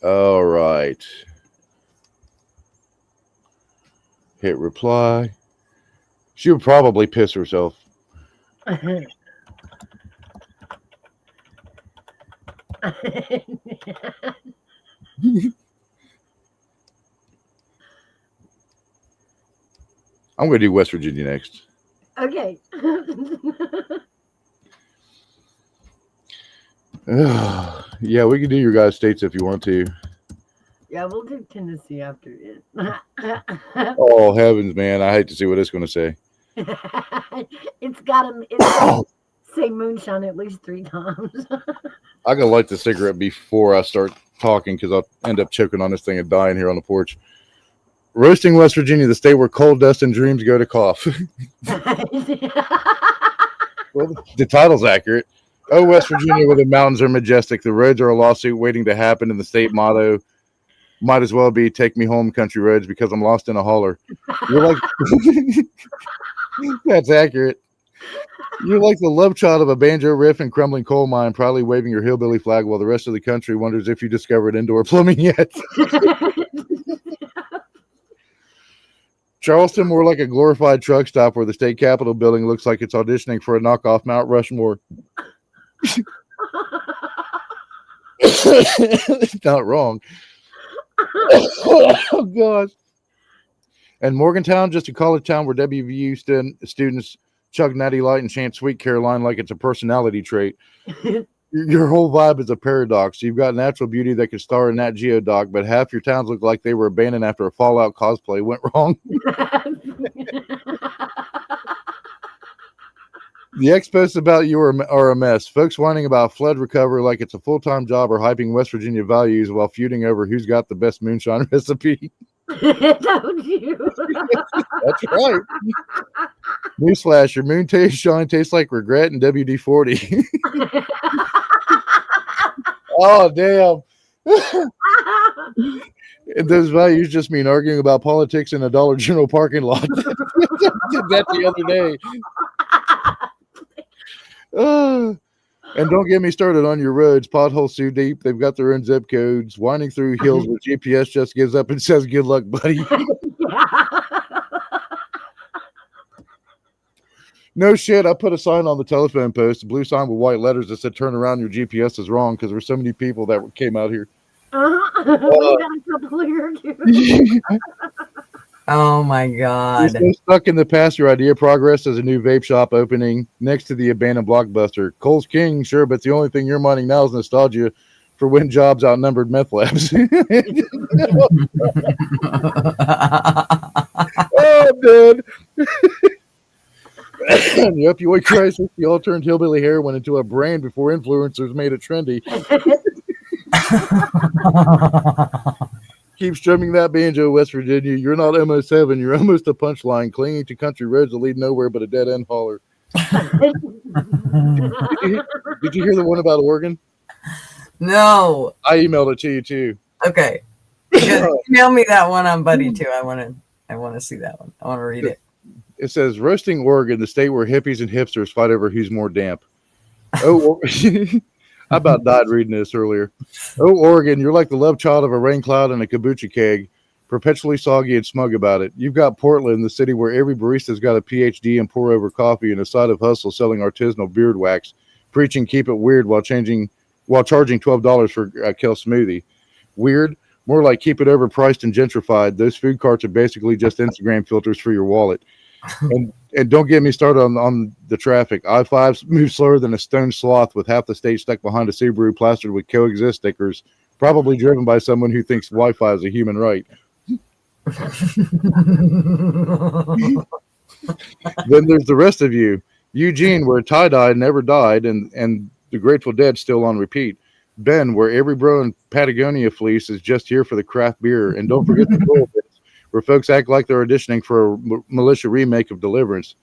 All right. Hit reply. She would probably piss herself. I'm going to do West Virginia next. Okay. Yeah, we can do your guys' states if you want to. Yeah, we'll do Tennessee after it. Oh, heavens, man. I hate to see what it's going to say. It's got to say moonshine at least 3 times. I got to light the cigarette before I start talking because I'll end up choking on this thing and dying here on the porch. Roasting West Virginia, the state where coal dust and dreams go to cough. Well, the title's accurate. Oh, West Virginia, where the mountains are majestic, the roads are a lawsuit waiting to happen, and the state motto might as well be "Take me home, country roads," because I'm lost in a holler. You're like, that's accurate. You're like the love child of a banjo riff and crumbling coal mine, proudly waving your hillbilly flag while the rest of the country wonders if you discovered indoor plumbing yet. Charleston, more like a glorified truck stop where the state capitol building looks like it's auditioning for a knockoff Mount Rushmore. Not wrong. Oh, God. And Morgantown, just a college town where WVU students chug Natty Light and chant Sweet Caroline like it's a personality trait. Your whole vibe is a paradox. You've got natural beauty that could star in Nat Geo doc, but half your towns look like they were abandoned after a Fallout cosplay went wrong. The expos about you are a mess. Folks whining about flood recovery like it's a full-time job or hyping West Virginia values while feuding over who's got the best moonshine recipe. Don't you? That's right. Newsflash, your moonshine tastes like regret and WD-40. Oh, damn. And those values just mean arguing about politics in a Dollar General parking lot. Did that the other day. And don't get me started on your roads. Potholes so deep, they've got their own zip codes. Winding through hills where GPS just gives up and says, good luck, buddy. No shit, I put a sign on the telephone post, a blue sign with white letters that said, turn around, your GPS is wrong, because there were so many people that came out here. We got a couple here, too. Oh my God. You're so stuck in the past, your idea progressed as a new vape shop opening next to the abandoned Blockbuster. Cole's King, sure, but the only thing you're mining now is nostalgia for when jobs outnumbered meth labs. Oh, dude. The opioid crisis, the all turned hillbilly heroin into a brand before influencers made it trendy. Keep strumming that banjo, West Virginia. You're not MO7. You're almost a punchline, clinging to country roads that lead nowhere but a dead end holler. Did you hear the one about Oregon? No. I emailed it to you too. Okay. Email me that one on Buddy too. I want to see that one. I want to read it. It says, roasting Oregon, the state where hippies and hipsters fight over who's more damp. Oh, I about died reading this earlier. Oh, Oregon, you're like the love child of a rain cloud and a kombucha keg, perpetually soggy and smug about it. You've got Portland, the city where every barista's got a PhD and pour over coffee and a side of hustle selling artisanal beard wax, preaching keep it weird while charging $12 for a kale smoothie. Weird? More like keep it overpriced and gentrified. Those food carts are basically just Instagram filters for your wallet. And don't get me started on the traffic. I-5 moves slower than a stone sloth with half the state stuck behind a Subaru plastered with coexist stickers, probably driven by someone who thinks Wi-Fi is a human right. Then there's the rest of you. Eugene, where tie-dye never died and the Grateful Dead still on repeat. Ben, where every bro in Patagonia fleece is just here for the craft beer. And don't forget the bullpits, where folks act like they're auditioning for a militia remake of Deliverance.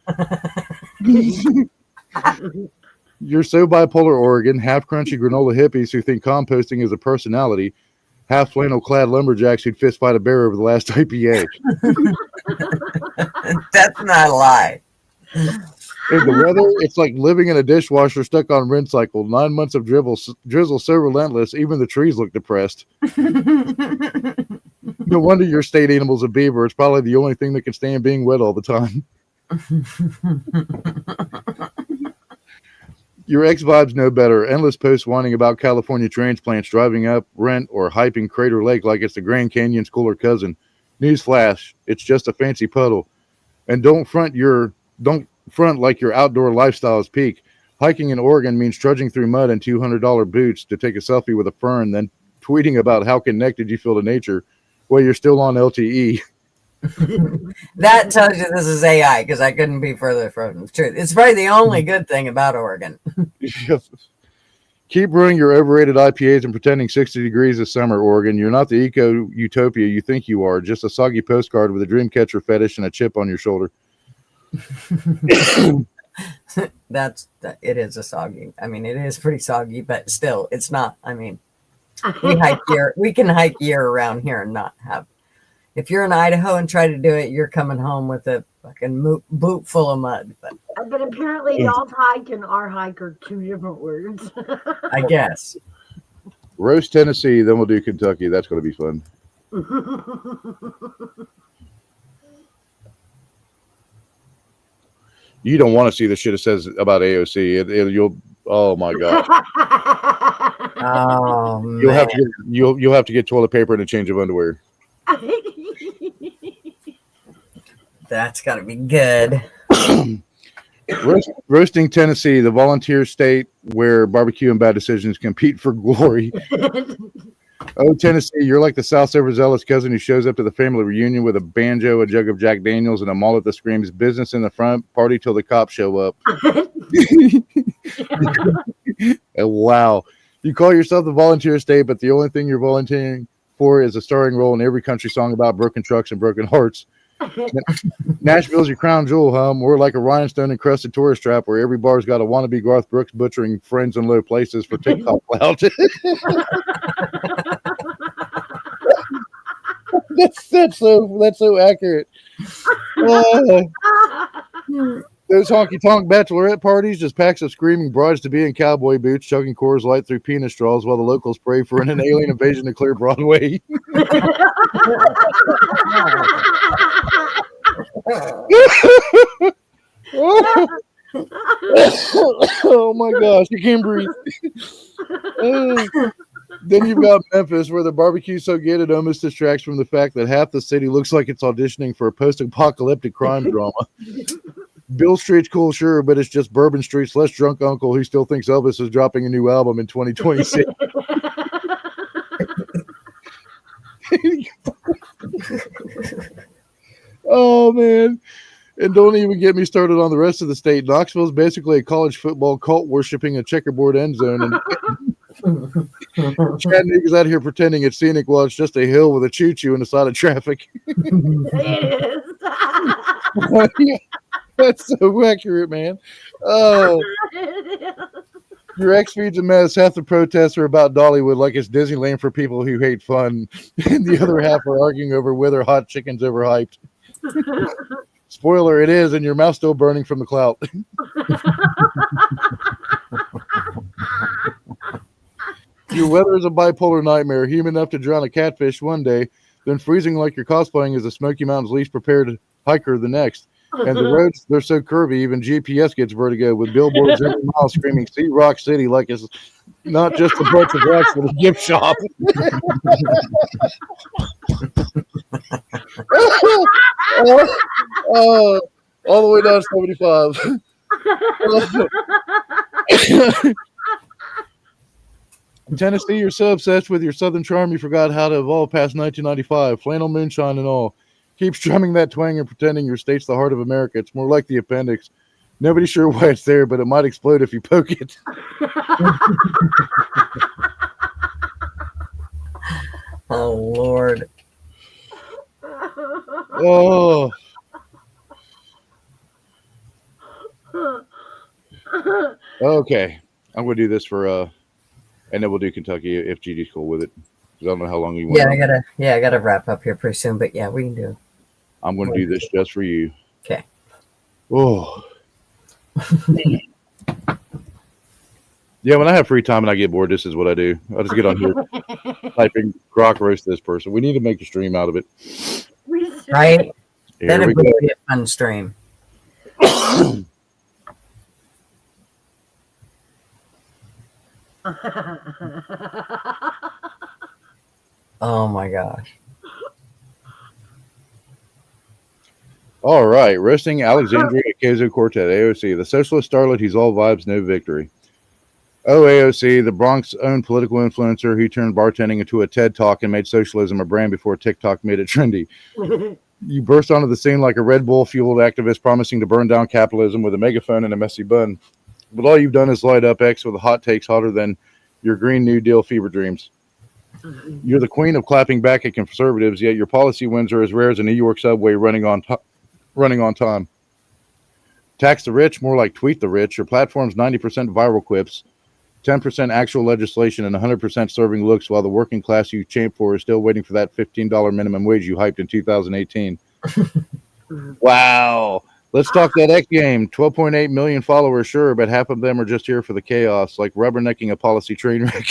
You're so bipolar, Oregon, half crunchy granola hippies who think composting is a personality, half flannel-clad lumberjacks who'd fist fight a bear over the last IPA. That's not a lie. In the weather, it's like living in a dishwasher stuck on rinse cycle. 9 months of drizzle so relentless, even the trees look depressed. No wonder your state animal's a beaver. It's probably the only thing that can stand being wet all the time. Your ex-vibes know better. Endless posts whining about California transplants driving up, rent, or hyping Crater Lake like it's the Grand Canyon's cooler cousin. Newsflash, it's just a fancy puddle. And don't front like your outdoor lifestyle is peak. Hiking in Oregon means trudging through mud in $200 boots to take a selfie with a fern, then tweeting about how connected you feel to nature while you're still on LTE. That tells you this is AI, because I couldn't be further from the truth. It's probably the only good thing about Oregon. Keep brewing your overrated IPAs and pretending 60 degrees this summer, Oregon. You're not the eco-utopia you think you are, just a soggy postcard with a dream catcher fetish and a chip on your shoulder. It is a soggy. I mean, it is pretty soggy, but still, it's not. I mean, we can hike year around here and not have. If you're in Idaho and try to do it, you're coming home with a fucking boot full of mud. But apparently, y'all's hike and our hike are two different words. I guess. Roast Tennessee, then we'll do Kentucky. That's going to be fun. You don't want to see the shit it says about AOC. You'll. Oh my god. Oh You'll have man. to get you'll have to get toilet paper and a change of underwear. That's gotta be good. Roasting Tennessee, the volunteer state where barbecue and bad decisions compete for glory. Oh, Tennessee, you're like the South's overzealous cousin who shows up to the family reunion with a banjo, a jug of Jack Daniels, and a mullet that screams business in the front, party till the cops show up. Wow. You call yourself the volunteer state, but the only thing you're volunteering for is a starring role in every country song about broken trucks and broken hearts. Nashville's your crown jewel, huh? More like a rhinestone encrusted tourist trap where every bar's got a wannabe Garth Brooks butchering friends in low places for TikTok clout. That's so accurate. Those honky tonk bachelorette parties, just packs of screaming brides to be in cowboy boots, chugging Coors Light through penis straws while the locals pray for an alien invasion to clear Broadway. Oh my gosh, you can't breathe. Then you've got Memphis, where the barbecue's so good it almost distracts from the fact that half the city looks like it's auditioning for a post-apocalyptic crime drama. Bill Street's cool, sure, but it's just Bourbon Street's less drunk uncle who still thinks Elvis is dropping a new album in 2026. Oh, man. And don't even get me started on the rest of the state. Knoxville's basically a college football cult worshipping a checkerboard end zone. And Chattanooga's out here pretending it's scenic while it's just a hill with a choo-choo in the side of traffic. It Yeah, that's so accurate, man. Oh, your ex feed's a mess. Half the protests are about Dollywood like it's Disneyland for people who hate fun. And the other half are arguing over whether hot chicken's overhyped. Spoiler, it is, and your mouth's still burning from the clout. Your weather is a bipolar nightmare, humid enough to drown a catfish one day, then freezing like you're cosplaying as the Smoky Mountains least prepared hiker the next. And the roads, they're so curvy, even GPS gets vertigo with billboards every mile screaming, "See Rock City," like it's not just a bunch of rocks at a gift shop. All the way down 75. In Tennessee, you're so obsessed with your southern charm you forgot how to evolve past 1995. Flannel moonshine and all. Keep strumming that twang and pretending your state's the heart of America. It's more like the appendix. Nobody's sure why it's there, but it might explode if you poke it. Oh, Lord. Oh. Okay. I'm going to do this for, and then we'll do Kentucky if GD's cool with it. Because I don't know how long you want. Yeah, I gotta wrap up here pretty soon, but yeah, we can do it. I'm going to do this just for you. Okay. Oh. Yeah, when I have free time and I get bored, this is what I do. I just get on here typing "Grok roast this person." We need to make a stream out of it. Right? Here That'd we be go. a fun stream. Oh my gosh. All right, roasting Alexandria Ocasio-Cortez, AOC, the socialist starlet who's all vibes, no victory. Oh, AOC, the Bronx's own political influencer who turned bartending into a TED Talk and made socialism a brand before TikTok made it trendy. You burst onto the scene like a Red Bull-fueled activist promising to burn down capitalism with a megaphone and a messy bun. But all you've done is light up X with hot takes hotter than your Green New Deal fever dreams. You're the queen of clapping back at conservatives, yet your policy wins are as rare as a New York subway running on time. Tax the rich, more like tweet the rich. Your platform's 90% viral quips, 10% actual legislation, and 100% serving looks, while the working class you champ for is still waiting for that $15 minimum wage you hyped in 2018. Wow. Let's talk that X game. 12.8 million followers, sure, but half of them are just here for the chaos, like rubbernecking a policy train wreck.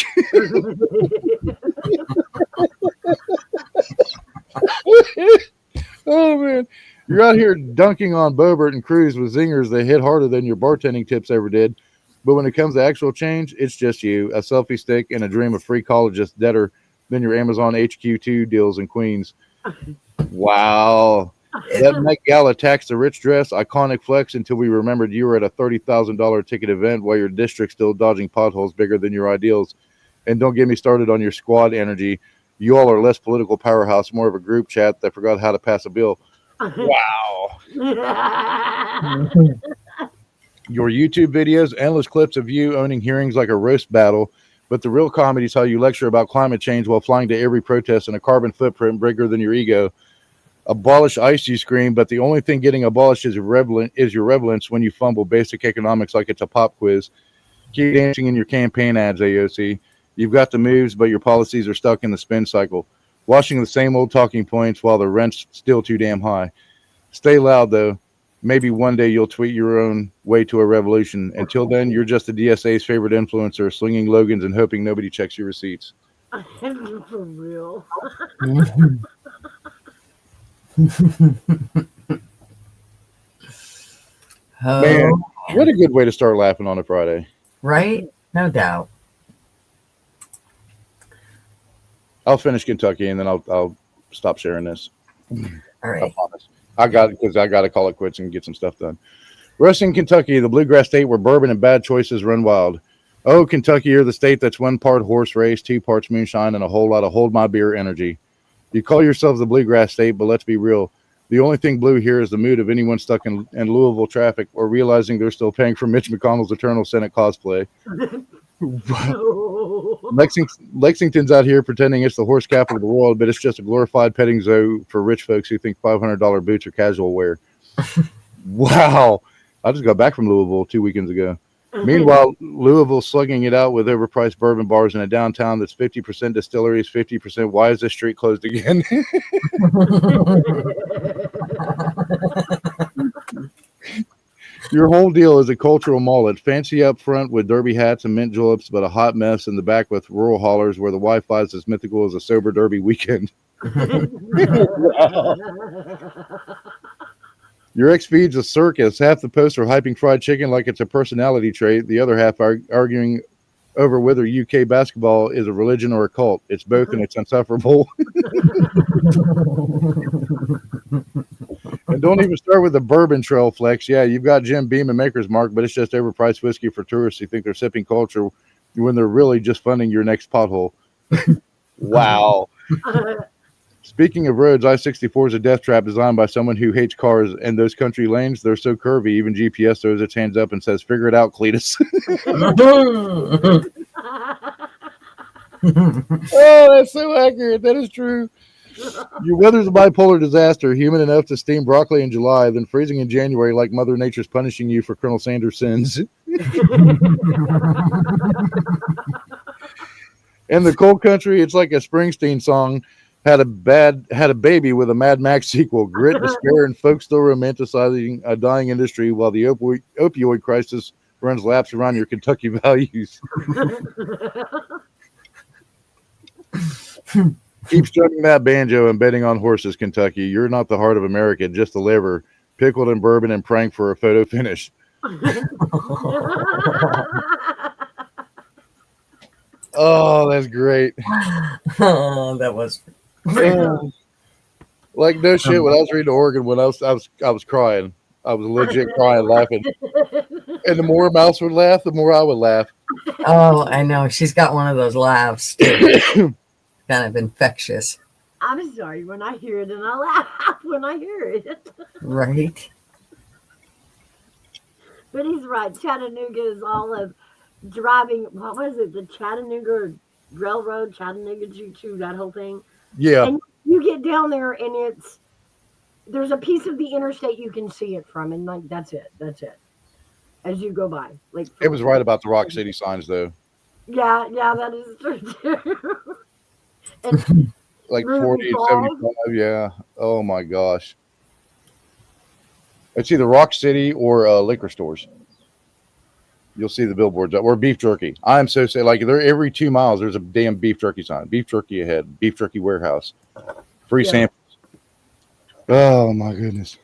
Oh, man. You're out here dunking on Bobert and Cruz with zingers that hit harder than your bartending tips ever did. But when it comes to actual change, it's just you, a selfie stick, and a dream of free college just deader than your Amazon HQ2 deals in Queens. Wow. That Met Gala tax the rich dress, iconic flex until we remembered you were at a $30,000 ticket event while your district's still dodging potholes bigger than your ideals. And don't get me started on your squad energy. You all are less political powerhouse, more of a group chat that forgot how to pass a bill. Wow. Your YouTube videos, endless clips of you owning hearings like a roast battle, but the real comedy is how you lecture about climate change while flying to every protest in a carbon footprint bigger than your ego. Abolish ICE, you scream, but the only thing getting abolished is your relevance when you fumble basic economics like it's a pop quiz. Keep dancing in your campaign ads, AOC. You've got the moves, but your policies are stuck in the spin cycle. Washing the same old talking points while the rent's still too damn high. Stay loud, though. Maybe one day you'll tweet your own way to a revolution. Until then, you're just the DSA's favorite influencer, slinging Logans and hoping nobody checks your receipts. For real. Man, what a good way to start laughing on a Friday. Right? No doubt. I'll finish Kentucky and then I'll stop sharing this. All right. I promise. I got it because I got to call it quits and get some stuff done. Wrestling Kentucky, the bluegrass state where bourbon and bad choices run wild. Oh, Kentucky, you're the state that's 1 part horse race, 2 parts moonshine, and a whole lot of hold my beer energy. You call yourselves the bluegrass state, but let's be real. The only thing blue here is the mood of anyone stuck in Louisville traffic or realizing they're still paying for Mitch McConnell's eternal Senate cosplay. Lexington's out here pretending it's the horse capital of the world, but it's just a glorified petting zoo for rich folks who think $500 boots are casual wear. Wow. I just got back from Louisville 2 weekends ago. Meanwhile, Louisville's slugging it out with overpriced bourbon bars in a downtown that's 50% distilleries, 50%. Why is this street closed again? Your whole deal is a cultural mullet. Fancy up front with derby hats and mint juleps, but a hot mess in the back with rural hollers where the Wi-Fi is as mythical as a sober derby weekend. Wow. Your ex feed's a circus. Half the posts are hyping fried chicken like it's a personality trait. The other half are arguing over whether UK basketball is a religion or a cult. It's both and it's insufferable. And don't even start with the bourbon trail flex. Yeah, you've got Jim Beam and Maker's Mark, but it's just overpriced whiskey for tourists who think they're sipping culture when they're really just funding your next pothole. Wow. Speaking of roads, I-64 is a death trap designed by someone who hates cars, and those country lanes, they're so curvy, even GPS throws its hands up and says, figure it out, Cletus. Oh, that's so accurate. That is true. Your weather's a bipolar disaster, humid enough to steam broccoli in July, then freezing in January like Mother Nature's punishing you for Colonel Sanders' sins. In the cold country, it's like a Springsteen song had a baby with a Mad Max sequel. Grit, despair, and folks still romanticizing a dying industry while the opioid crisis runs laps around your Kentucky values. Keep strumming that banjo and betting on horses, Kentucky. You're not the heart of America, just the liver, pickled in bourbon and praying for a photo finish. Oh, that's great. Oh, that was like no shit. When I was reading Oregon, when I was crying, I was legit crying, laughing. And the more Mouse would laugh, the more I would laugh. Oh, I know. She's got one of those laughs, too. Kind of infectious. I'm sorry when I hear it, and I laugh when I hear it. Right. But he's right. Chattanooga is all of driving. What was it? The Chattanooga Railroad, Chattanooga to that whole thing. Yeah. And you get down there, and there's a piece of the interstate you can see it from, and like that's it. As you go by, like it was right about the Rock City signs, though. Yeah, that is true too. And like 40 and 75, yeah. Oh my gosh. It's either Rock City or liquor stores. You'll see the billboards up, or beef jerky. I'm so sad. Like there, every 2 miles, there's a damn beef jerky sign. Beef jerky ahead. Beef jerky warehouse. Free samples. Oh my goodness.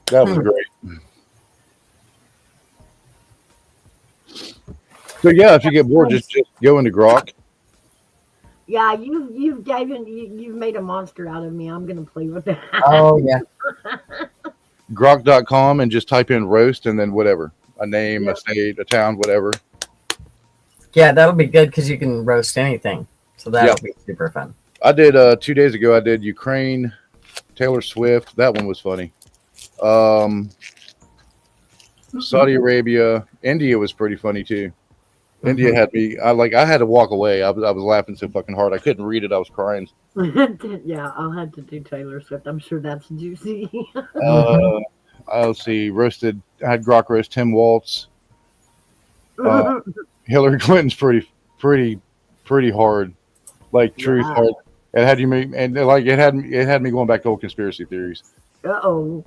That was great. So yeah, if you get bored, just go into Grok. Yeah, you've made a monster out of me. I'm gonna play with that. Oh yeah. Grok.com and just type in roast and then whatever. A name, a state, a town, whatever. Yeah, that'll be good because you can roast anything. So that'll be super fun. I did 2 days ago. I did Ukraine, Taylor Swift. That one was funny. Saudi Arabia, India was pretty funny too. India had me. I had to walk away. I was laughing so fucking hard I couldn't read it. I was crying. Yeah, I'll have to do Taylor Swift. I'm sure that's juicy. Let's see. Roasted. I had Grok roast Tim Waltz. Hillary Clinton's pretty hard. Like truth hard. It had you make and like it had me going back to old conspiracy theories. But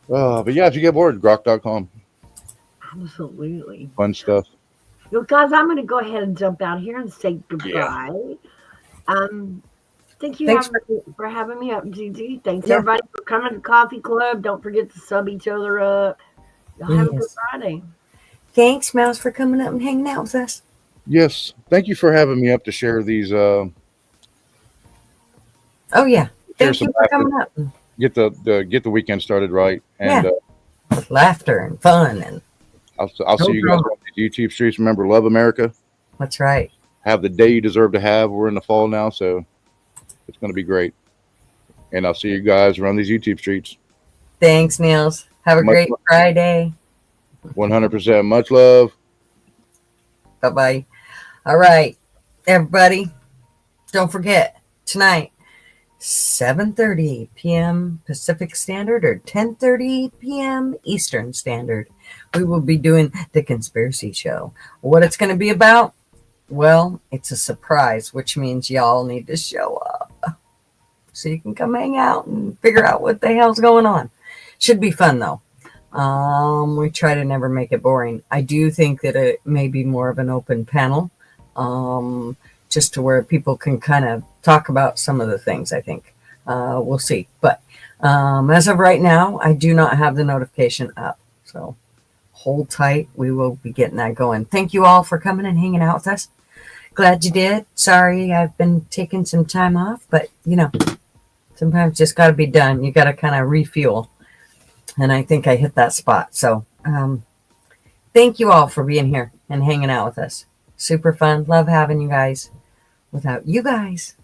yeah, if you get bored, Grok.com. Absolutely. Fun stuff. Well, guys, I'm going to go ahead and jump out here and say goodbye. Thank you for having me up, Gigi. Thanks everybody for coming to the Coffee Club. Don't forget to sub each other up. Y'all have a good Friday. Thanks, Mouse, for coming up and hanging out with us. Yes. Thank you for having me up to share these. Oh yeah. Thank you for coming up. Get the weekend started right and with laughter and fun and. I'll see you guys on the YouTube streets. Remember, love America. That's right. Have the day you deserve to have. We're in the fall now, so it's going to be great. And I'll see you guys around these YouTube streets. Thanks, Niels. Have a great Friday. 100%. Much love. Bye-bye. All right, everybody. Don't forget, tonight, 7:30 p.m. Pacific Standard or 10:30 p.m. Eastern Standard. We will be doing The Conspiracy Show. What it's going to be about? Well, it's a surprise, which means y'all need to show up so you can come hang out and figure out what the hell's going on. Should be fun, though. We try to never make it boring. I do think that it may be more of an open panel, just to where people can kind of talk about some of the things, I think. We'll see. But as of right now, I do not have the notification up. So hold tight. We will be getting that going. Thank you all for coming and hanging out with us. Glad you did. Sorry, I've been taking some time off, but sometimes just got to be done. You got to kind of refuel. And I think I hit that spot. So thank you all for being here and hanging out with us. Super fun. Love having you guys. Without you guys,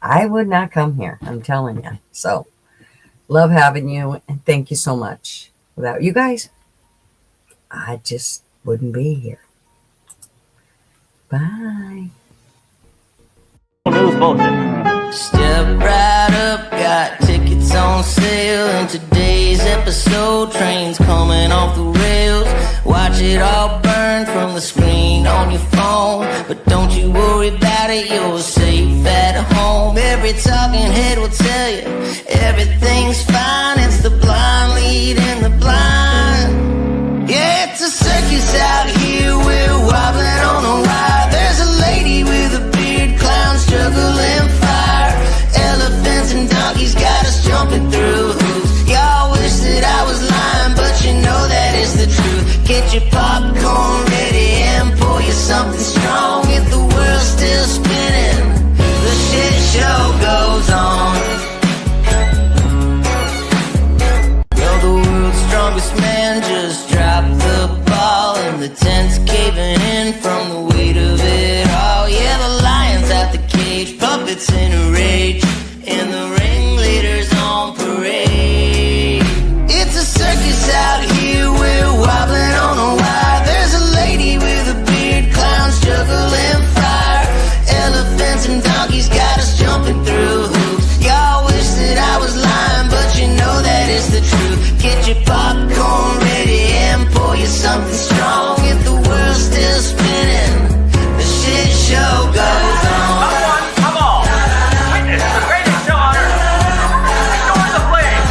I would not come here. I'm telling you. So love having you. And thank you so much. Without you guys, I just wouldn't be here. Bye. News bulletin. Step right up, got tickets on sale. In today's episode, trains coming off the rails. Watch it all burn from the screen on your phone. But don't you worry about it, you're safe at home. Every talking head will tell you everything's fine. It's the blind leading the blind. Yeah, it's a circus out here, we're wobbling on a wire. There's a lady with a beard, clowns juggling fire. Elephants and donkeys got us jumping through hoops. Y'all wish that I was lying, but you know that is the truth. Get your popcorn ready and pour you something strong. If the world's still spinning, the shit show goes on. Well, the world's strongest man just dropped the ball, and the tent's caving in from the weight of it all. Yeah, the lion's out the cage, puppets in a rage, and the ringleader's on parade. It's a circus out here, we're wobbling on a wire. There's a lady with a beard, clowns juggling fire. Elephants and donkeys got us jumping through hoops. Y'all wish that I was lying, but you know that is the truth. Get your popcorn ready and pour you something strong. If the world's still spinning, the shit show goes on. Come on! Witness the greatest show on earth! Enjoy the flame!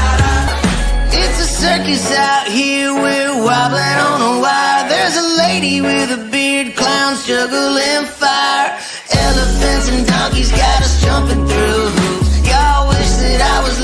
It's a circus out here, we're wobbling on a wire. There's a lady with a beard, clowns juggling fire. Elephants and donkeys got us jumping through hoops. Y'all wish that I was